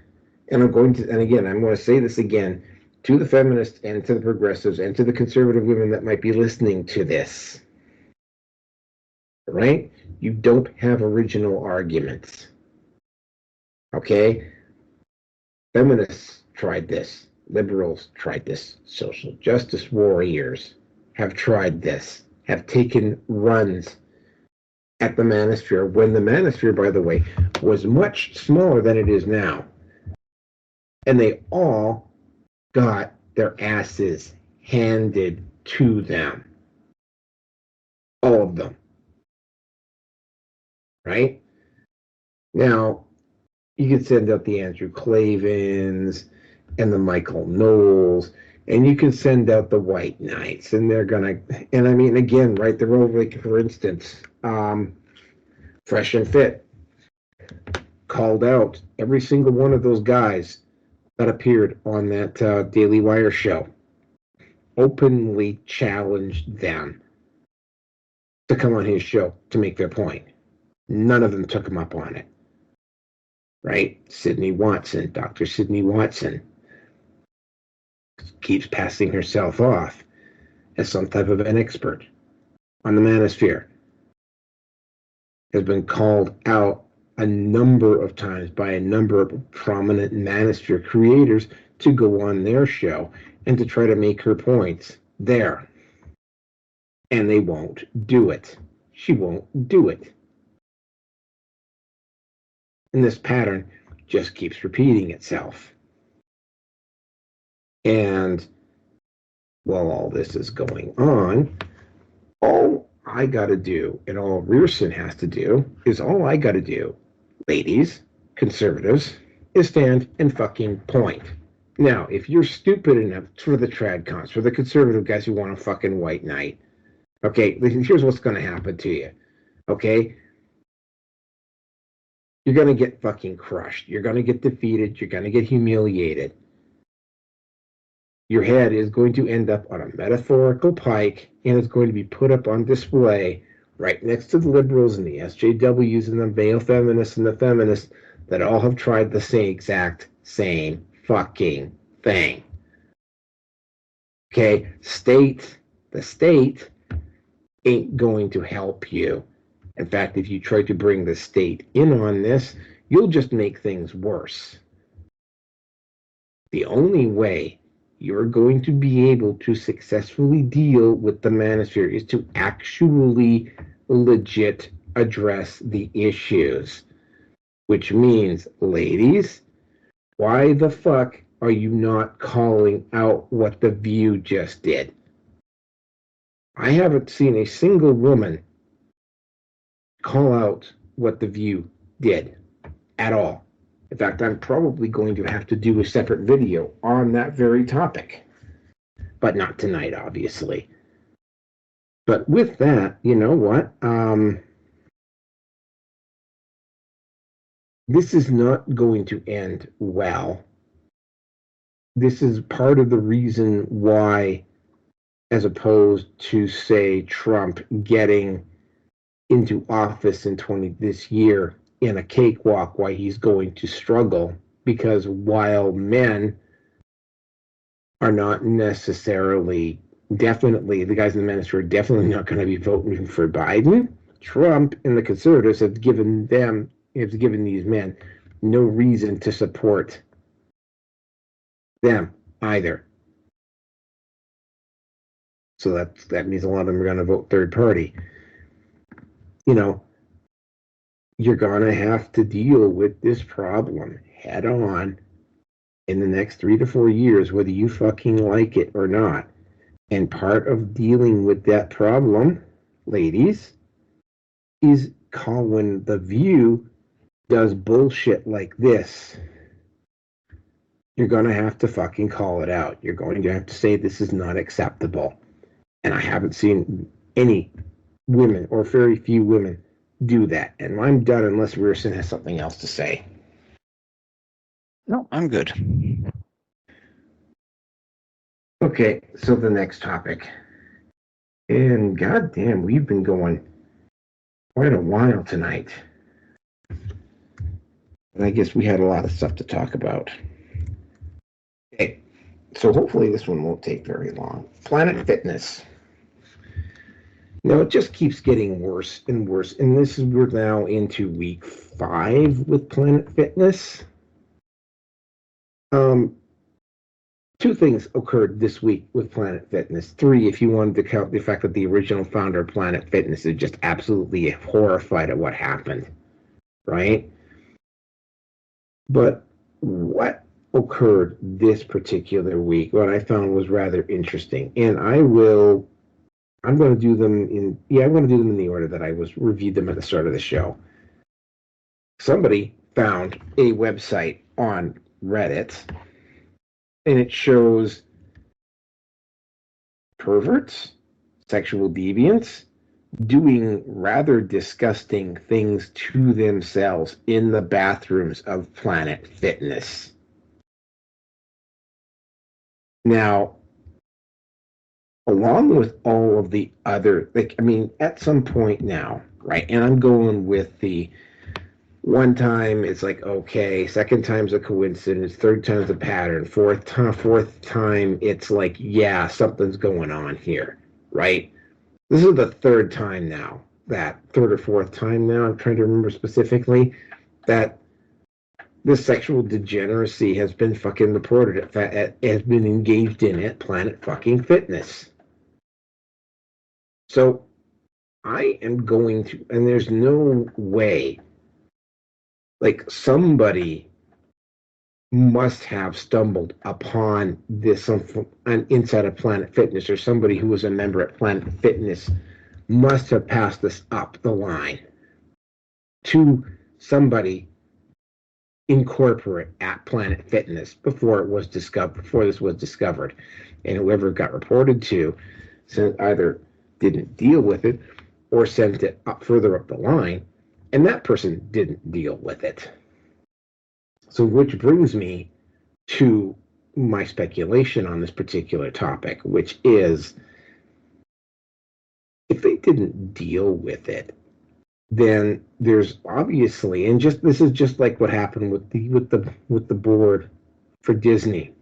And I'm going to say this again to the feminists and to the progressives and to the conservative women that might be listening to this. Right? You don't have original arguments. Okay? Feminists tried this. Liberals tried this. Social justice warriors have tried this, have taken runs at the manosphere, when the manosphere, by the way, was much smaller than it is now. And they all got their asses handed to them. All of them. Right? Now, You could send out the Andrew Clavens and the Michael Knowles, and you can send out the White Knights, and they're gonna. And I mean, again, right? They're over, like, for instance, Fresh and Fit called out every single one of those guys that appeared on that Daily Wire show, openly challenged them to come on his show to make their point. None of them took him up on it. Right? Sydney Watson, Dr. Sydney Watson, keeps passing herself off as some type of an expert on the manosphere. Has been called out a number of times by a number of prominent manosphere creators to go on their show and to try to make her points there. And they won't do it. She won't do it. And this pattern just keeps repeating itself. And while all this is going on, all I got to do, and all Rearson has to do, is all I got to do, ladies, conservatives, is stand and fucking point. Now, if you're stupid enough for the trad cons, for the conservative guys who want a fucking white knight, okay, here's what's going to happen to you, okay? You're going to get fucking crushed. You're going to get defeated. You're going to get humiliated. Your head is going to end up on a metaphorical pike, and it's going to be put up on display right next to the liberals and the SJWs and the male feminists and the feminists that all have tried the exact same fucking thing. Okay? The state ain't going to help you. In fact, if you try to bring the state in on this, you'll just make things worse. The only way you're going to be able to successfully deal with the manosphere is to actually legit address the issues. Which means, ladies, why the fuck are you not calling out what The View just did? I haven't seen a single woman call out what The View did at all. In fact, I'm probably going to have to do a separate video on that very topic. But not tonight, obviously. But with that, you know what? This is not going to end well. This is part of the reason why, as opposed to, say, Trump getting into office in this year in a cakewalk, why he's going to struggle, because while men are not necessarily, definitely, the guys in the manosphere are definitely not going to be voting for Biden, Trump and the conservatives have given these men no reason to support them either. So that means a lot of them are going to vote third party. You know, you're going to have to deal with this problem head on in the next 3 to 4 years, whether you fucking like it or not. And part of dealing with that problem, ladies, is when The View does bullshit like this. You're going to have to fucking call it out. You're going to have to say this is not acceptable. And I haven't seen any women, or very few women, do that. And I'm done unless Rearson has something else to say. No, I'm good. Okay, so the next topic. And goddamn, we've been going quite a while tonight. And I guess we had a lot of stuff to talk about. Okay, so hopefully this one won't take very long. Planet Fitness. Now, it just keeps getting worse and worse. And we're now into week 5 with Planet Fitness. 2 things occurred this week with Planet Fitness. 3, if you wanted to count the fact that the original founder of Planet Fitness is just absolutely horrified at what happened. Right? But what occurred this particular week, what I found was rather interesting. And I'm going to do them in the order that I reviewed them at the start of the show. Somebody found a website on Reddit, and it shows perverts, sexual deviants, doing rather disgusting things to themselves in the bathrooms of Planet Fitness. Now, along with all of the other, at some point now, right? And I'm going with the one time it's like, okay, second time's a coincidence, third time's a pattern, fourth time it's like, yeah, something's going on here, right? This is the third time now, that third or fourth time now, I'm trying to remember specifically, that this sexual degeneracy has been fucking reported, has been engaged in at Planet fucking Fitness. So I am going to, and there's no way, like somebody must have stumbled upon this inside of Planet Fitness, or somebody who was a member at Planet Fitness must have passed this up the line to somebody incorporate at Planet Fitness before this was discovered. And whoever got reported to either didn't deal with it or sent it further up the line, and that person didn't deal with it. So which brings me to my speculation on this particular topic, which is, if they didn't deal with it, then there's obviously, and this is just like what happened with the board for Disney.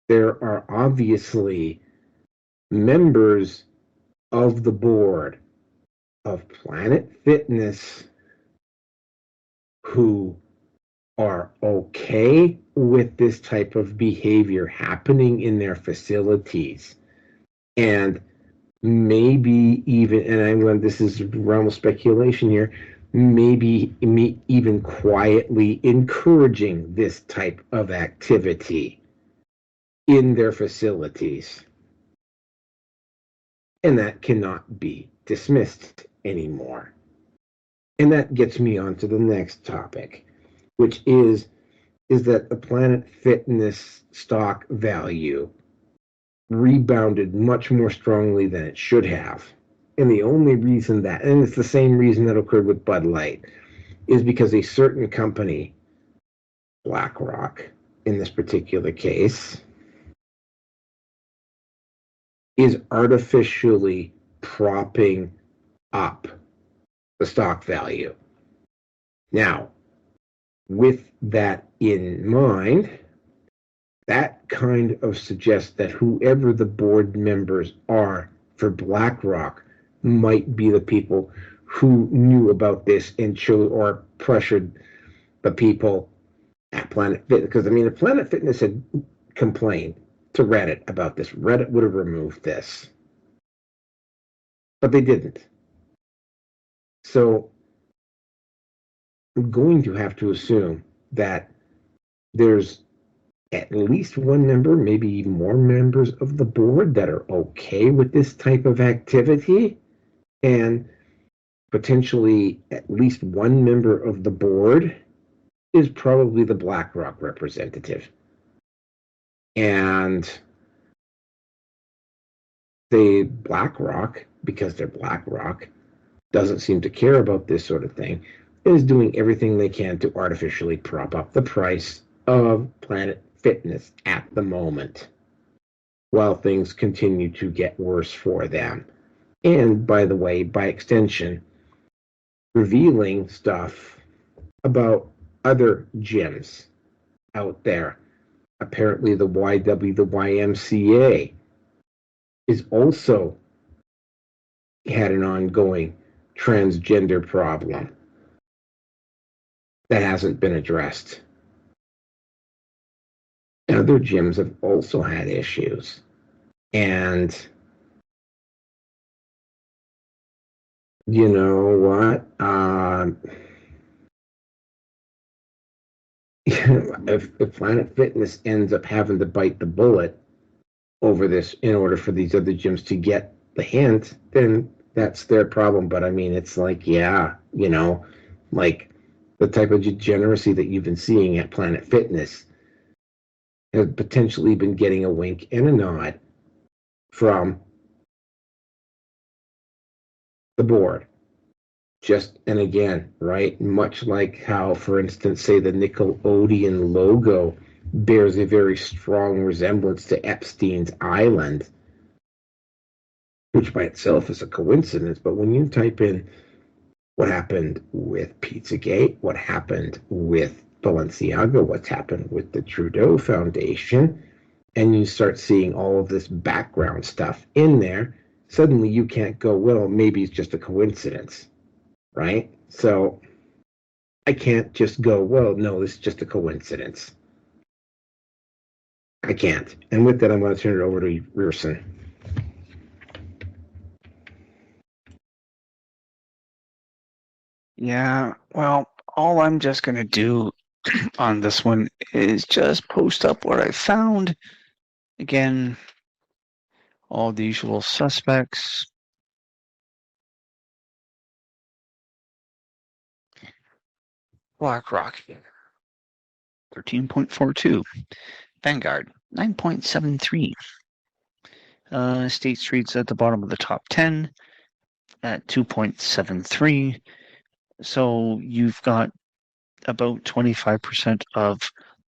There are obviously members of the board of Planet Fitness who are okay with this type of behavior happening in their facilities, and maybe even, this is realm of speculation here, maybe even quietly encouraging this type of activity in their facilities. And that cannot be dismissed anymore. And that gets me on to the next topic, which is that the Planet Fitness stock value rebounded much more strongly than it should have. And the only reason that, and it's the same reason that occurred with Bud Light, is because a certain company, BlackRock in this particular case, is artificially propping up the stock value. Now, with that in mind, that kind of suggests that whoever the board members are for BlackRock might be the people who knew about this and chose or pressured the people at Planet Fitness. Because, if Planet Fitness had complained to Reddit about this, Reddit would have removed this. But they didn't. So I'm going to have to assume that there's at least one member, maybe even more members of the board that are okay with this type of activity, and potentially at least one member of the board is probably the BlackRock representative. And BlackRock, because they're BlackRock, doesn't seem to care about this sort of thing, is doing everything they can to artificially prop up the price of Planet Fitness at the moment, while things continue to get worse for them. And by the way, by extension, revealing stuff about other gyms out there. Apparently the YMCA is also had an ongoing transgender problem that hasn't been addressed. Other gyms have also had issues. And you know what? If Planet Fitness ends up having to bite the bullet over this in order for these other gyms to get the hint, then that's their problem. But it's like, yeah, like the type of degeneracy that you've been seeing at Planet Fitness has potentially been getting a wink and a nod from the board. And again, right, much like how, for instance, say the Nickelodeon logo bears a very strong resemblance to Epstein's Island, which by itself is a coincidence, but when you type in what happened with Pizzagate, what happened with Balenciaga, what's happened with the Trudeau Foundation, and you start seeing all of this background stuff in there, suddenly you can't go, well, maybe it's just a coincidence, right? So I can't just go, well, no, this is just a coincidence. I can't. And with that, I'm going to turn it over to Rearson. Yeah, well, all I'm just going to do on this one is just post up what I found. Again, all the usual suspects. BlackRock, 13.42. Vanguard, 9.73. State Street's at the bottom of the top 10 at 2.73. So you've got about 25% of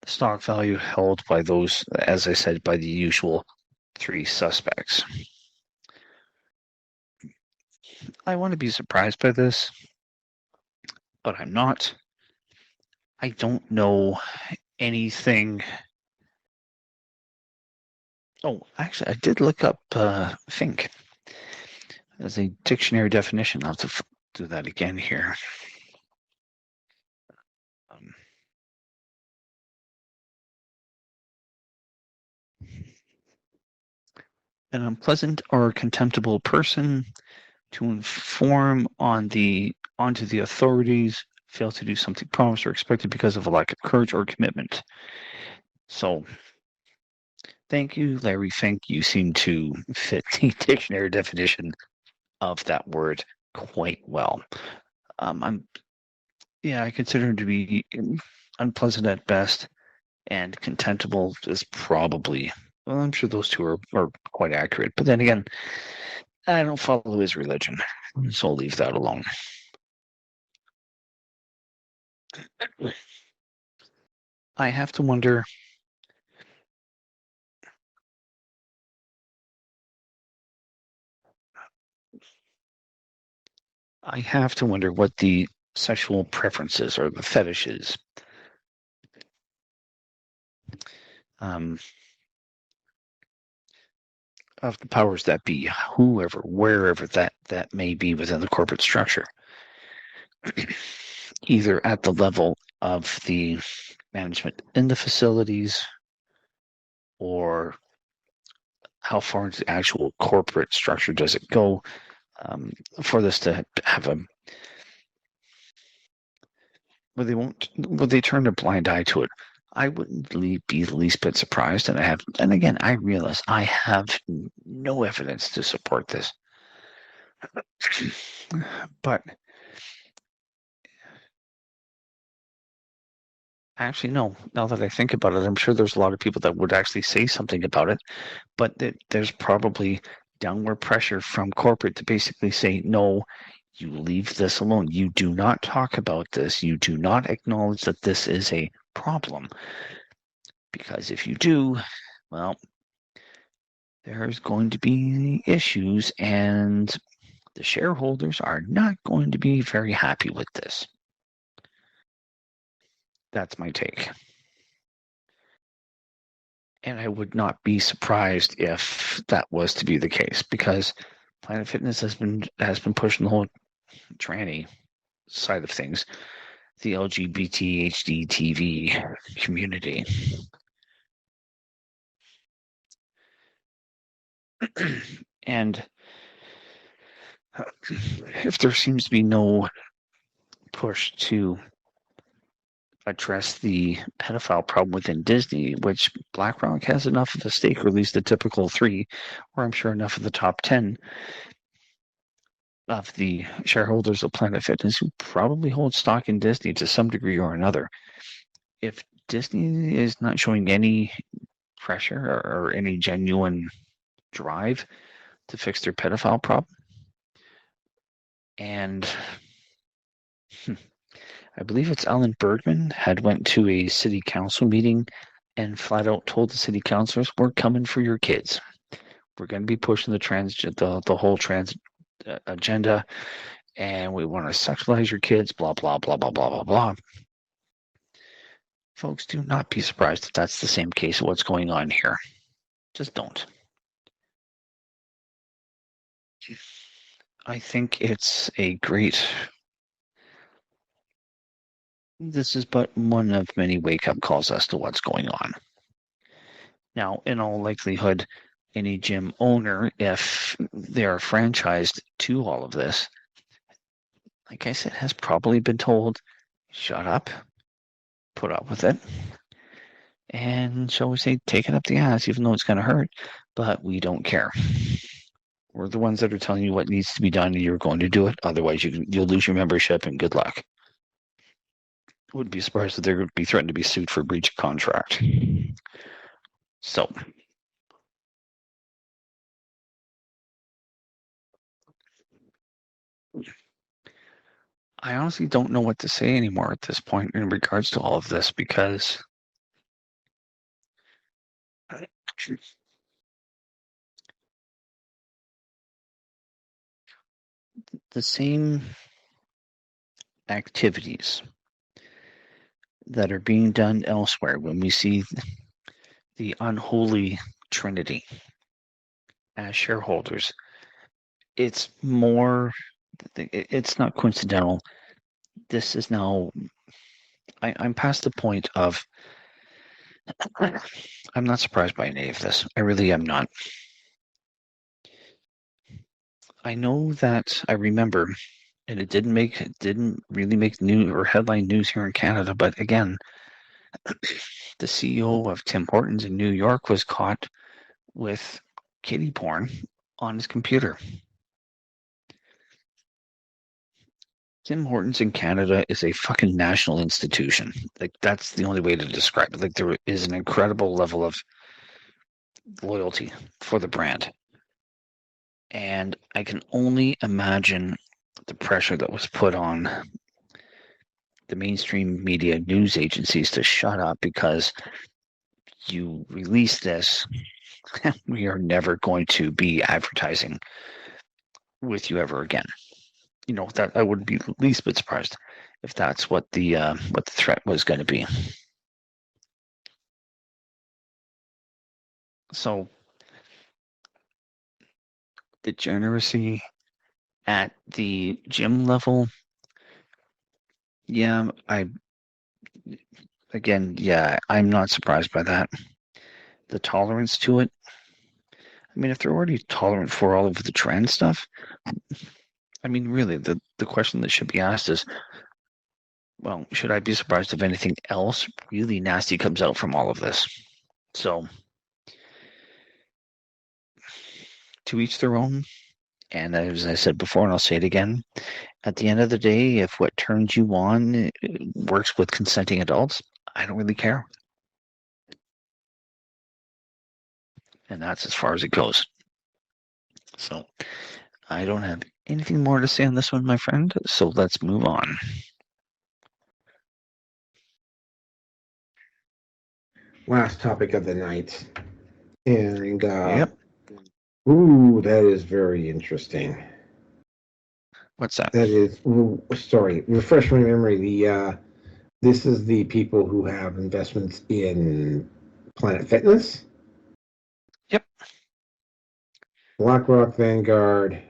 the stock value held by those, as I said, by the usual three suspects. I want to be surprised by this, but I'm not. I don't know anything. Oh, actually, I did look up think as a dictionary definition. I'll have to do that again here. An unpleasant or contemptible person, to inform onto the authorities, fail to do something promised or expected because of a lack of courage or commitment. So, thank you, Larry Fink. You seem to fit the dictionary definition of that word quite well. I consider him to be unpleasant at best, and contemptible is probably. Well, I'm sure those two are quite accurate. But then again, I don't follow his religion, so I'll leave that alone. I have to wonder. I have to wonder what the sexual preferences or the fetishes of the powers that be, whoever, wherever that may be within the corporate structure, either at the level of the management in the facilities or how far into the actual corporate structure does it go for this to have a will they turn a blind eye to it? I wouldn't be the least bit surprised, and again, I realize I have no evidence to support this, but actually, no. Now that I think about it, I'm sure there's a lot of people that would actually say something about it, but there's probably downward pressure from corporate to basically say, no, you leave this alone. You do not talk about this. You do not acknowledge that this is a problem. Because if you do, well, there's going to be issues, and the shareholders are not going to be very happy with this. That's my take. And I would not be surprised if that was to be the case, because Planet Fitness has been pushing the whole tranny side of things, the LGBT HDTV community. And if there seems to be no push to address the pedophile problem within Disney, which BlackRock has enough of a stake, or at least the typical 3, or I'm sure enough of the top 10, of the shareholders of Planet Fitness who probably hold stock in Disney to some degree or another. If Disney is not showing any pressure or any genuine drive to fix their pedophile problem, and I believe it's Alan Bergman had went to a city council meeting and flat out told the city councilors, "We're coming for your kids. We're going to be pushing the whole trans agenda, and we want to sexualize your kids, blah, blah, blah, blah, blah, blah, blah." Folks, do not be surprised if that's the same case of what's going on here. Just don't. I think it's a great... This is but one of many wake-up calls as to what's going on. Now, in all likelihood, any gym owner, if they're franchised to all of this, like I said, has probably been told, shut up, put up with it, and shall we say, take it up the ass, even though it's going to hurt, but we don't care. We're the ones that are telling you what needs to be done, and you're going to do it. Otherwise, you'll lose your membership, and good luck. Wouldn't be surprised if they're going to be threatened to be sued for breach of contract. So, I honestly don't know what to say anymore at this point in regards to all of this, because the same activities that are being done elsewhere, when we see the unholy trinity as shareholders, it's not coincidental. This is now, I'm past the point of, I'm not surprised by any of this. I really am not. I know that I remember, and it didn't really make news or headline news here in Canada, but again, the CEO of Tim Hortons in New York was caught with kiddie porn on his computer. Tim Hortons in Canada is a fucking national institution. Like, that's the only way to describe it. Like, there is an incredible level of loyalty for the brand. And I can only imagine the pressure that was put on the mainstream media news agencies to shut up because you release this. We are never going to be advertising with you ever again. You know, that I wouldn't be the least bit surprised if that's what the threat was going to be. So, degeneracy at the gym level, I'm not surprised by that. The tolerance to it, I mean, if they're already tolerant for all of the trans stuff, I mean, really, the question that should be asked is, well, should I be surprised if anything else really nasty comes out from all of this? So, to each their own. And as I said before, and I'll say it again, at the end of the day, if what turns you on works with consenting adults, I don't really care. And that's as far as it goes. So, I don't have anything more to say on this one, my friend, so let's move on. Last topic of the night. And, Yep. Ooh, that is very interesting. What's that? That is, sorry, refresh my memory. This is the people who have investments in Planet Fitness? Yep. BlackRock, Vanguard,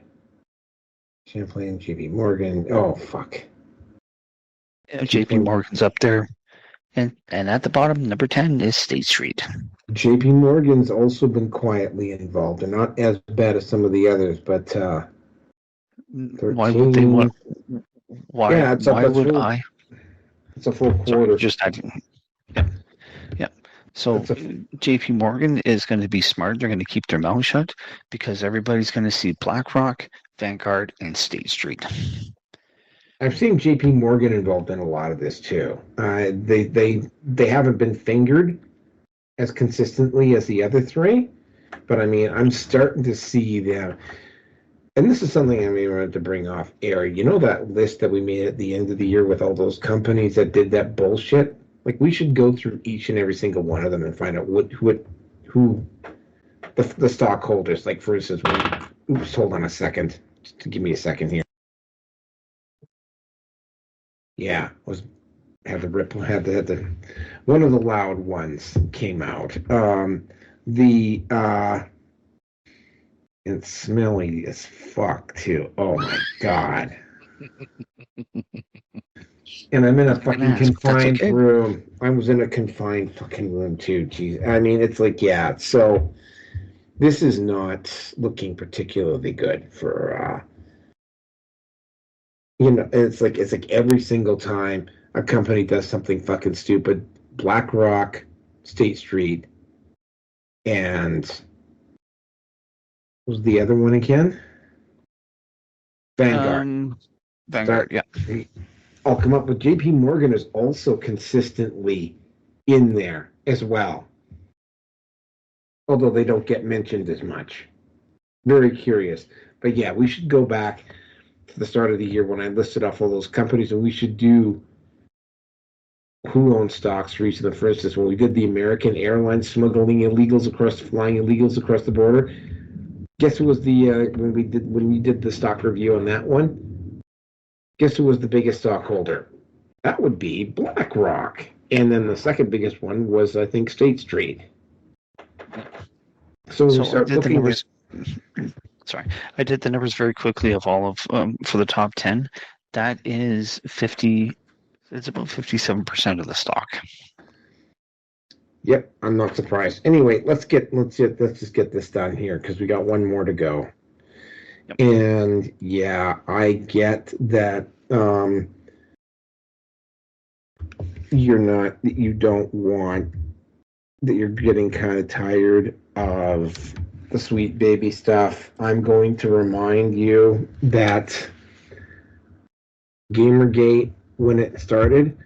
Champlain, JP Morgan. Oh, fuck. JP Morgan's up there. And at the bottom, number 10 is State Street. JP Morgan's also been quietly involved, and not as bad as some of the others, but 13, why would they want? Why? Yeah, it's why up, would full, I? It's a full quarter. Just yeah. So JP Morgan is going to be smart. They're going to keep their mouth shut because everybody's going to see BlackRock, Vanguard, and State Street. I've seen J.P. Morgan involved in a lot of this too. They haven't been fingered as consistently as the other three, but I mean, I'm starting to see them. And this is something I wanted to bring off air. You know that list that we made at the end of the year with all those companies that did that bullshit? Like, we should go through each and every single one of them and find out who the stockholders. Like, for instance, oops, hold on a second. Just give me a second here. Yeah, had the one of the loud ones came out. It's smelly as fuck too. Oh my god. And I'm in a fucking confined room. I was in a confined fucking room too. Jeez. I mean, it's like, yeah. So this is not looking particularly good for it's like every single time a company does something fucking stupid, BlackRock, State Street, and what was the other one again? Vanguard. Vanguard, yeah. I'll come up with JP Morgan is also consistently in there as well. Although they don't get mentioned as much. Very curious. But yeah, we should go back to the start of the year when I listed off all those companies, and we should do who owns stocks for each of them. For instance, when we did the American Airlines flying illegals across the border, guess who was the when we did the stock review on that one? Guess who was the biggest stockholder? That would be BlackRock. And then the second biggest one was, I think, State Street. So we start looking at... Sorry, I did the numbers very quickly of all of for the top 10. That is 50. It's about 57% of the stock. Yep, I'm not surprised. Anyway, let's just get this done here because we got one more to go. Yep. And yeah, I get that you're getting kind of tired of the sweet baby stuff. I'm going to remind you that Gamergate, when it started,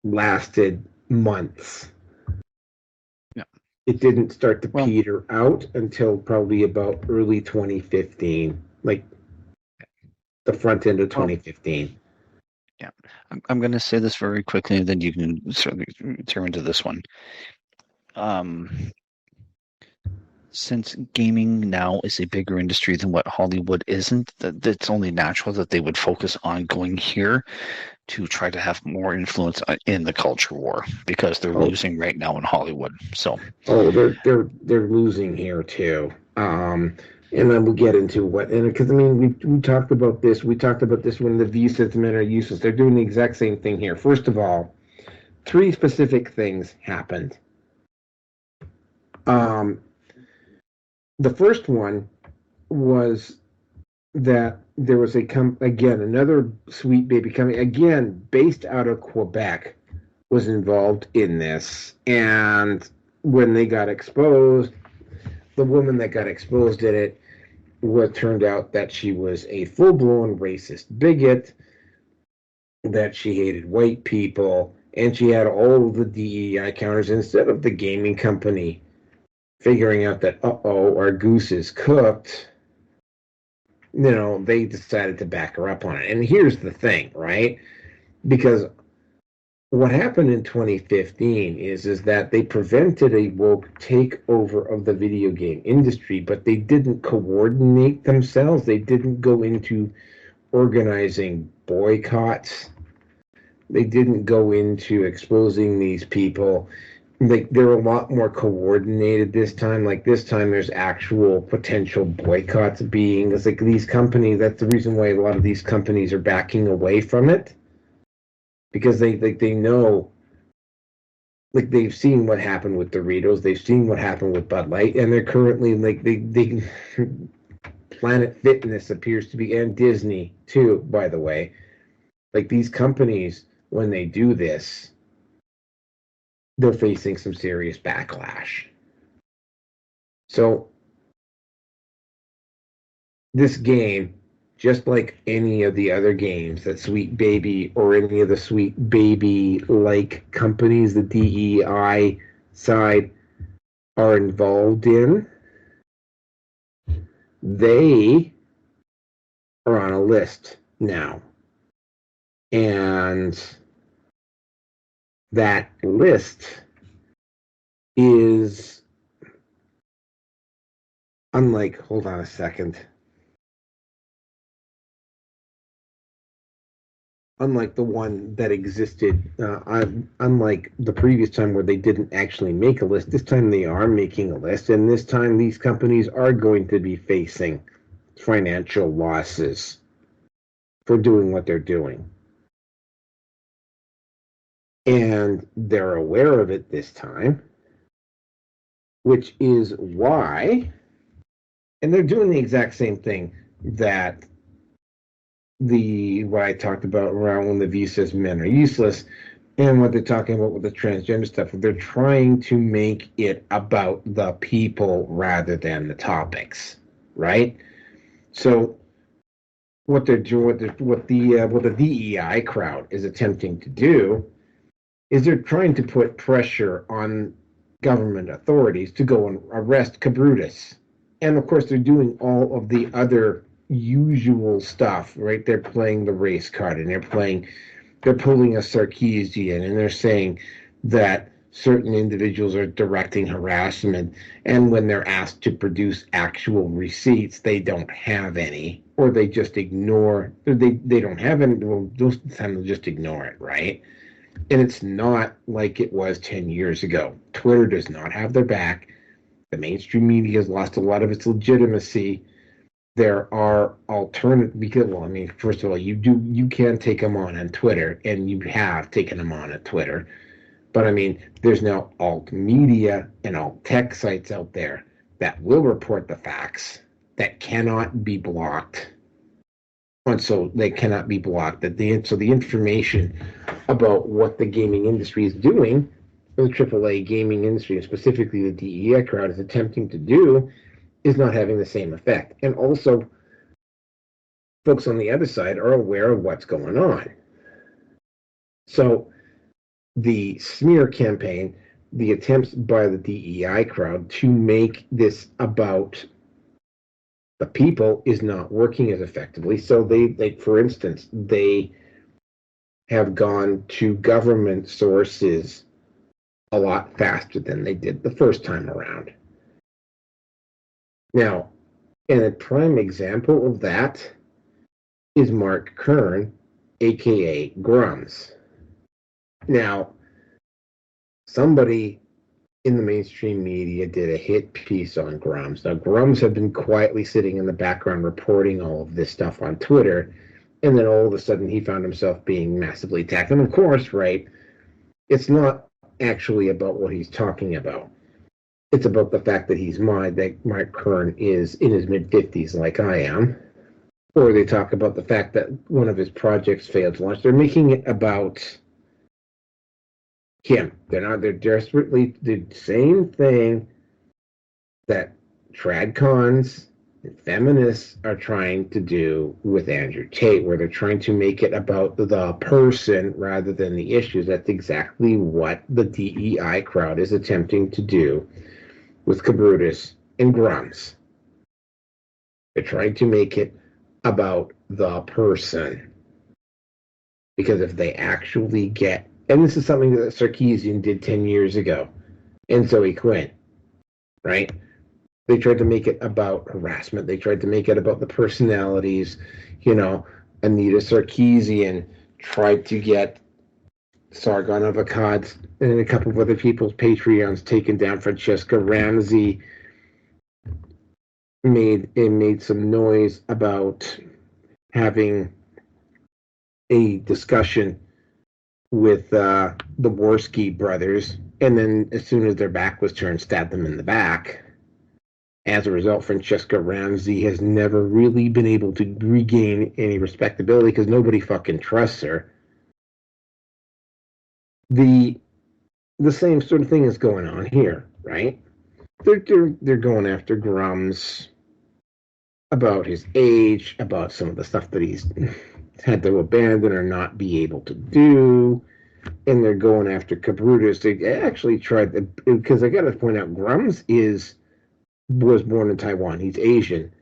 lasted months. Yeah. It didn't start to peter out until probably about early 2015, like the front end of 2015. Yeah. I'm going to say this very quickly, and then you can certainly turn into this one. Since gaming now is a bigger industry than what Hollywood isn't, it's only natural that they would focus on going here to try to have more influence in the culture war because they're losing right now in Hollywood. So they're losing here too. And then we'll get into what, and because I mean we talked about this. We talked about this when the view says men are useless. They're doing the exact same thing here. First of all, 3 specific things happened. The first one was that there was another sweet baby coming, again, based out of Quebec, was involved in this. And when they got exposed, the woman that got exposed in it turned out that she was a full-blown racist bigot, that she hated white people, and she had all of the DEI counters instead of the gaming company figuring out that, our goose is cooked, they decided to back her up on it. And here's the thing, right? Because what happened in 2015 is that they prevented a woke takeover of the video game industry, but they didn't coordinate themselves. They didn't go into organizing boycotts. They didn't go into exposing these people. They're a lot more coordinated this time. Like this time, there's actual potential boycotts being. It's like these companies. That's the reason why a lot of these companies are backing away from it, because they know. Like they've seen what happened with Doritos. They've seen what happened with Bud Light, and they're currently they Planet Fitness appears to be, and Disney too. By the way, like these companies, when they do this, they're facing some serious backlash. So this game, just like any of the other games that Sweet Baby or any of the Sweet Baby like companies, the DEI side are involved in, they are on a list now. And that list is unlike, hold on a second. Unlike the one that existed, unlike the previous time where they didn't actually make a list, this time they are making a list, and this time these companies are going to be facing financial losses for doing what they're doing. And they're aware of it this time, which is why, and they're doing the exact same thing that what I talked about around when the V says men are useless, and what they're talking about with the transgender stuff. They're trying to make it about the people rather than the topics, right? So what they're doing, what the DEI crowd is attempting to do, is they're trying to put pressure on government authorities to go and arrest Cabrutus, and of course they're doing all of the other usual stuff, right? They're playing the race card, and they're pulling a Sarkeesian, and they're saying that certain individuals are directing harassment, and when they're asked to produce actual receipts, they don't have any, or they just ignore, they don't have any, well, most of the time they'll just ignore it, right? And it's not like it was 10 years ago. Twitter does not have their back. The mainstream media has lost a lot of its legitimacy. There are alternate, because, well, I mean, first of all, you can take them on Twitter, and you have taken them on at Twitter. But I mean, there's now alt media and alt tech sites out there that will report the facts that cannot be blocked. And so they cannot be blocked. So the information about what the gaming industry is doing, or the AAA gaming industry, and specifically the DEI crowd is attempting to do, is not having the same effect. And also, folks on the other side are aware of what's going on. So the smear campaign, the attempts by the DEI crowd to make this about the people is not working as effectively. So they, like, for instance, they have gone to government sources a lot faster than they did the first time around. Now, and a prime example of that is Mark Kern, aka Grums. Now, somebody in the mainstream media did a hit piece on Grums. Now, Grums had been quietly sitting in the background reporting all of this stuff on Twitter, and then all of a sudden he found himself being massively attacked. And of course, right, it's not actually about what he's talking about. It's about the fact that Mark Kern is in his mid-50s like I am. Or they talk about the fact that one of his projects failed to launch. They're making it about him. They're desperately the same thing that tradcons and feminists are trying to do with Andrew Tate, where they're trying to make it about the person rather than the issues. That's exactly what the DEI crowd is attempting to do with Cabrutus and Grums. They're trying to make it about the person. Because if they actually get, and this is something that Sarkeesian did 10 years ago, and so he quit, right? They tried to make it about harassment. They tried to make it about the personalities. You know, Anita Sarkeesian tried to get Sargon of Akkad and a couple of other people's Patreons taken down. Francesca Ramsey made some noise about having a discussion with the Worski brothers, and then as soon as their back was turned, stabbed them in the back. As a result, Francesca Ramsey has never really been able to regain any respectability because nobody fucking trusts her. The same sort of thing is going on here, right? They're going after Grums about his age, about some of the stuff that he's had to abandon or not be able to do. And they're going after Cabrutus. They actually tried, because I got to point out, Grums was born in Taiwan. He's Asian.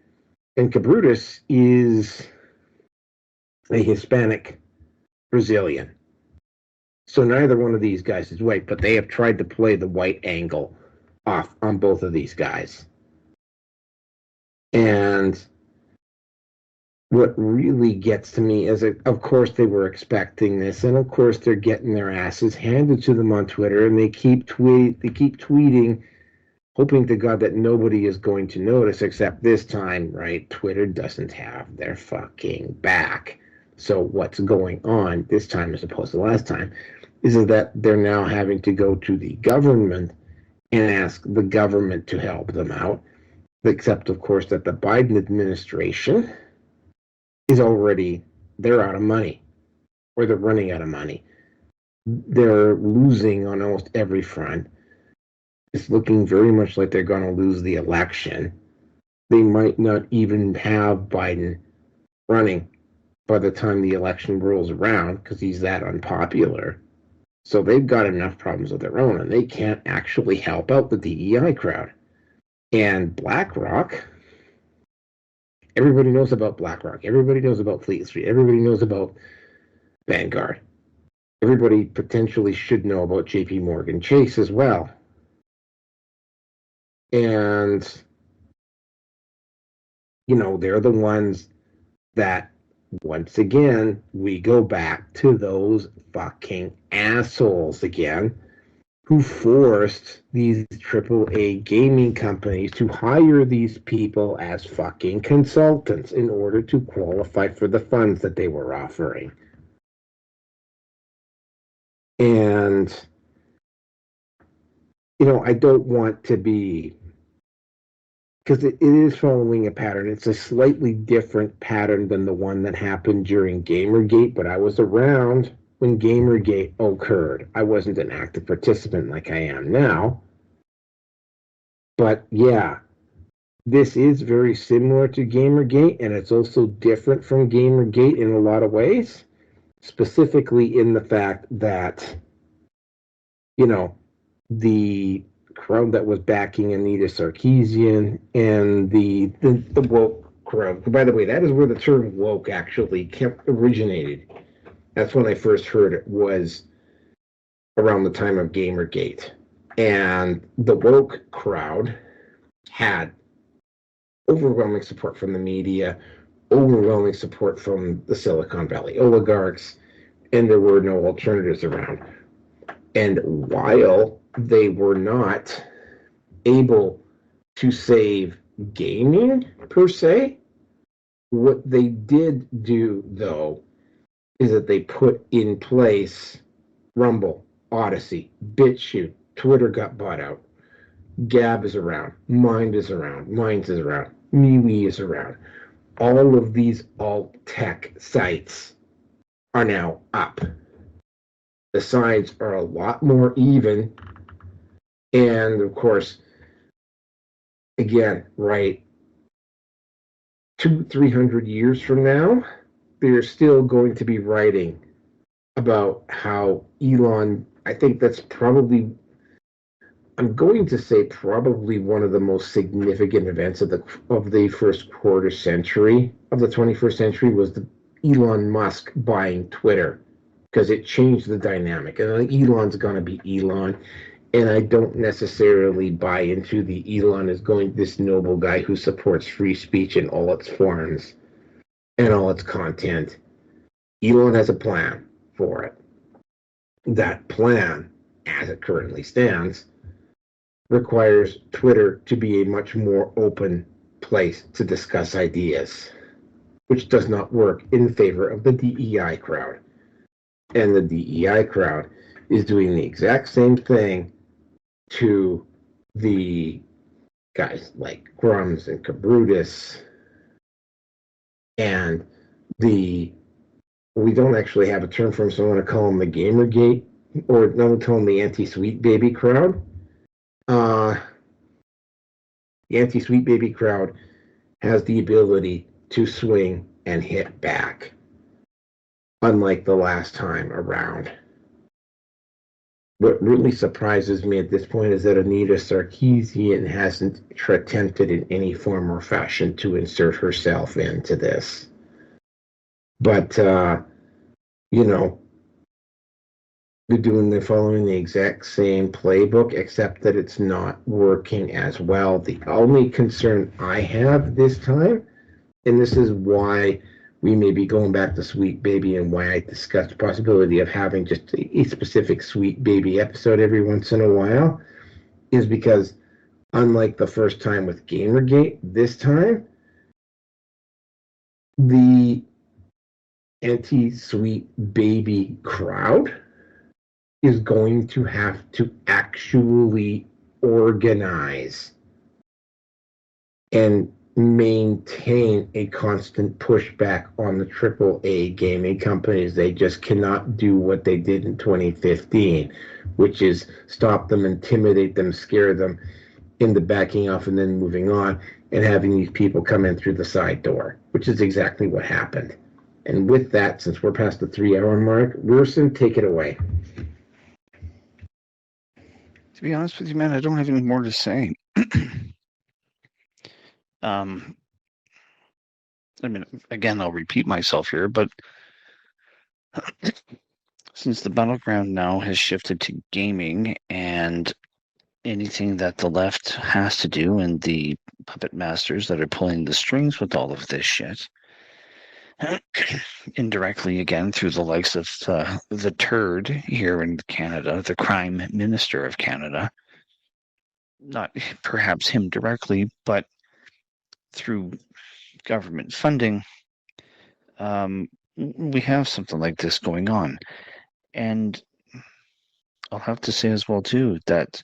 And Cabrutus is a Hispanic Brazilian. So neither one of these guys is white, but they have tried to play the white angle off on both of these guys. And what really gets to me is that, of course, they were expecting this, and of course, they're getting their asses handed to them on Twitter, and they keep tweeting, hoping to God that nobody is going to notice, except this time, right? Twitter doesn't have their fucking back. So what's going on this time, as opposed to last time, is that they're now having to go to the government and ask the government to help them out. Except, of course, that the Biden administration is they're out of money, or they're running out of money. They're losing on almost every front. It's looking very much like they're going to lose the election. They might not even have Biden running by the time the election rolls around, because he's that unpopular. So they've got enough problems of their own, and they can't actually help out the DEI crowd. And BlackRock, everybody knows about BlackRock. Everybody knows about Fleet Street. Everybody knows about Vanguard. Everybody potentially should know about JP Morgan Chase as well. And, they're the ones that, once again, we go back to those fucking assholes again, who forced these AAA gaming companies to hire these people as fucking consultants in order to qualify for the funds that they were offering. And, I don't want to be, because it is following a pattern. It's a slightly different pattern than the one that happened during Gamergate, but I was around when Gamergate occurred. I wasn't an active participant like I am now. But yeah, this is very similar to Gamergate, and it's also different from Gamergate in a lot of ways, specifically in the fact that, the crowd that was backing Anita Sarkeesian and the woke crowd. By the way, that is where the term woke actually originated. That's when I first heard it, was around the time of Gamergate. And the woke crowd had overwhelming support from the media, overwhelming support from the Silicon Valley oligarchs, and there were no alternatives around. And while they were not able to save gaming, per se, what they did do, though, is that they put in place Rumble, Odyssey, BitChute, Twitter got bought out, Gab is around, Minds is around, MeWe is around. All of these alt-tech sites are now up. The sides are a lot more even, and of course, again, right, 200-300 years from now, they're still going to be writing about how Elon, I think that's probably, I'm going to say probably one of the most significant events of the first quarter century of the 21st century was the Elon Musk buying Twitter, because it changed the dynamic. And Elon's going to be Elon, and I don't necessarily buy into the Elon as this noble guy who supports free speech in all its forms and all its content. Elon has a plan for it. That plan, as it currently stands, requires Twitter to be a much more open place to discuss ideas, which does not work in favor of the DEI crowd. And the DEI crowd is doing the exact same thing to the guys like Grums and Cabrutus and we don't actually have a term for them, so I want to call them the Gamergate, or no, we'll call them the anti-sweet baby crowd. The anti-sweet baby crowd has the ability to swing and hit back, unlike the last time around. What really surprises me at this point is that Anita Sarkeesian hasn't attempted in any form or fashion to insert herself into this. But, they're following the exact same playbook, except that it's not working as well. The only concern I have this time, and this is why we may be going back to Sweet Baby and why I discussed the possibility of having just a specific Sweet Baby episode every once in a while, is because unlike the first time with Gamergate, this time the anti-Sweet Baby crowd is going to have to actually organize and maintain a constant pushback on the AAA gaming companies. They just cannot do what they did in 2015, which is stop them, intimidate them, scare them into backing off and then moving on and having these people come in through the side door, which is exactly what happened. And with that, since we're past the 3-hour mark, Wilson, take it away. To be honest with you, man, I don't have any more to say. Again, I'll repeat myself here, but since the battleground now has shifted to gaming and anything that the left has to do and the puppet masters that are pulling the strings with all of this shit, indirectly again through the likes of the turd here in Canada, the crime minister of Canada, not perhaps him directly, but through government funding, we have something like this going on. And I'll have to say as well, too, that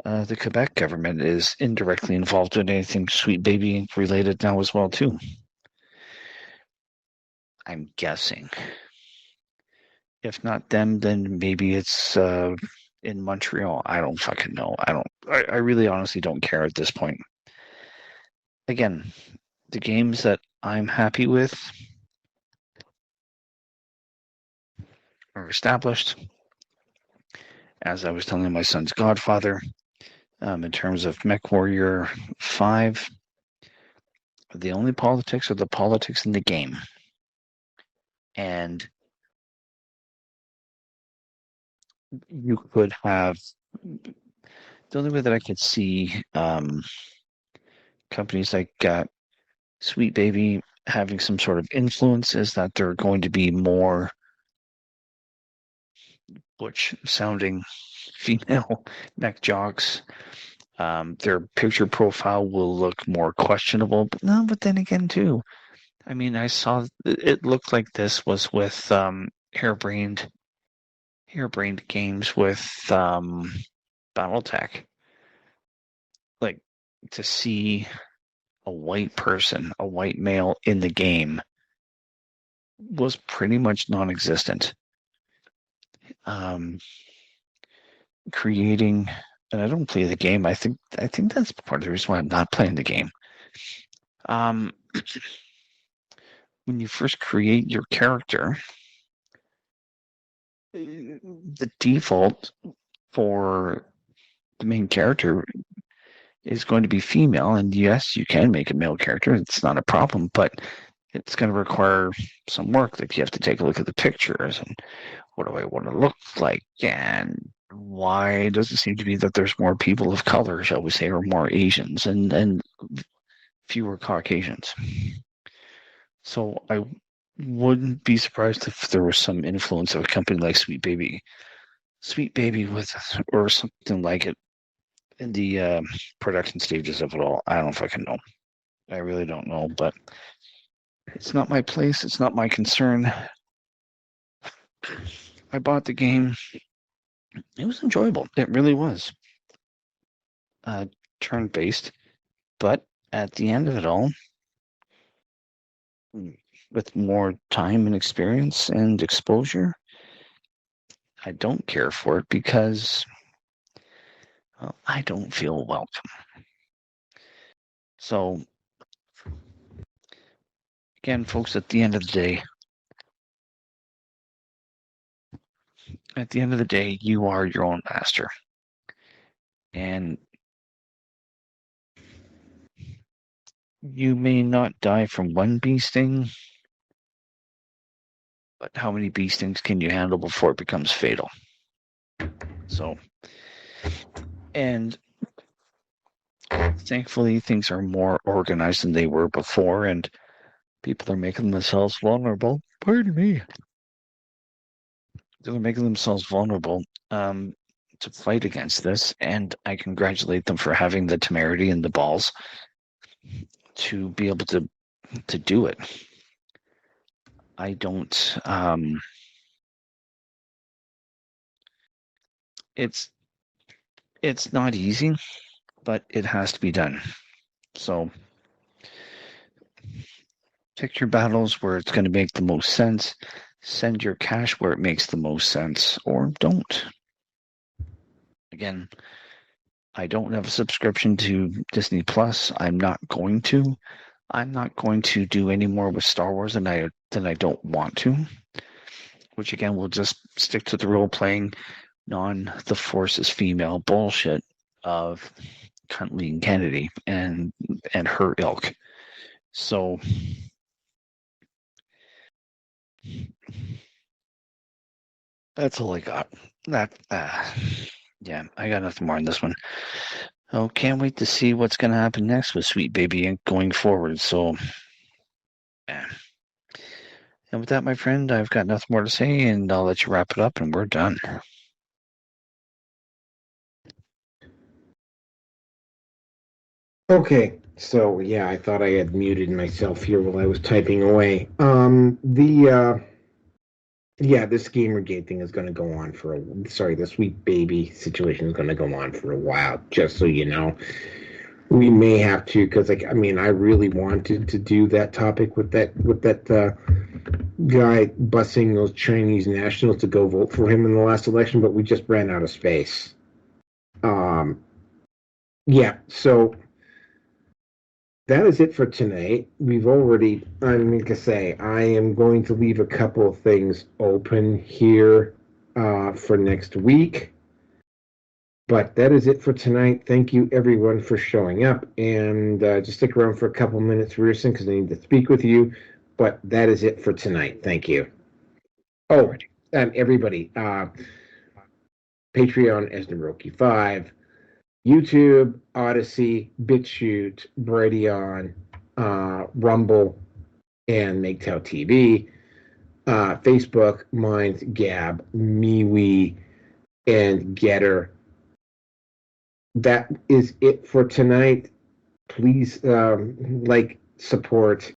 the Quebec government is indirectly involved in anything Sweet Baby related now as well, too. I'm guessing. If not them, then maybe it's in Montreal. I don't fucking know. I really honestly don't care at this point. Again, the games that I'm happy with are established. As I was telling my son's godfather, in terms of MechWarrior 5, the only politics are the politics in the game. And you could have, the only way that I could see companies like Sweet Baby having some sort of influence is that they're going to be more butch sounding female mech jocks. Their picture profile will look more questionable, but then again too, I mean, I saw it looked like this was with harebrained games with BattleTech. Like, to see a white person, a white male in the game was pretty much non-existent. Creating, and I don't play the game. I think that's part of the reason why I'm not playing the game. When you first create your character, the default for the main character is going to be female, and yes, you can make a male character. It's not a problem, but it's going to require some work. Like, you have to take a look at the pictures and what do I want to look like, and why does it seem to be that there's more people of color, shall we say, or more Asians and fewer Caucasians. So I wouldn't be surprised if there was some influence of a company like Sweet Baby with, or something like it, in the production stages of it all. I don't fucking know. I really don't know, but it's not my place. It's not my concern. I bought the game. It was enjoyable. It really was. Turn-based, but at the end of it all, with more time and experience and exposure, I don't care for it because, well, I don't feel welcome. So again, folks, at the end of the day, you are your own master. And you may not die from one bee sting, but how many bee stings can you handle before it becomes fatal? So, and thankfully, things are more organized than they were before, and people are making themselves vulnerable. Pardon me. They're making themselves vulnerable to fight against this, and I congratulate them for having the temerity and the balls to be able to do it. I don't. It's not easy, but it has to be done. So pick your battles where it's going to make the most sense. Send your cash where it makes the most sense, or don't. Again, I don't have a subscription to Disney Plus. I'm not going to. I'm not going to do any more with Star Wars than I don't want to. Which again, will just stick to the role playing, the Force is female bullshit of Kathleen Kennedy and her ilk. So that's all I got. Yeah, I got nothing more on this one. Oh, can't wait to see what's going to happen next with Sweet Baby Inc. going forward. So, yeah. And with that, my friend, I've got nothing more to say, and I'll let you wrap it up, and we're done. Okay, so yeah, I thought I had muted myself here while I was typing away. This Gamergate thing is going to go on for the Sweet Baby situation is going to go on for a while, just so you know. We may have to, because I really wanted to do that topic with that guy busing those Chinese nationals to go vote for him in the last election, but we just ran out of space. So that is it for tonight. We've already, I am going to leave a couple of things open here for next week. But that is it for tonight. Thank you, everyone, for showing up. And just stick around for a couple minutes, Rearson, because I need to speak with you. But that is it for tonight. Thank you. Oh, and everybody, Patreon as Naroki5, YouTube, Odyssey, BitChute, Brighteon, Rumble, and MGTOW TV, Facebook, Minds, Gab, MeWe, and Getter. That is it for tonight. Please support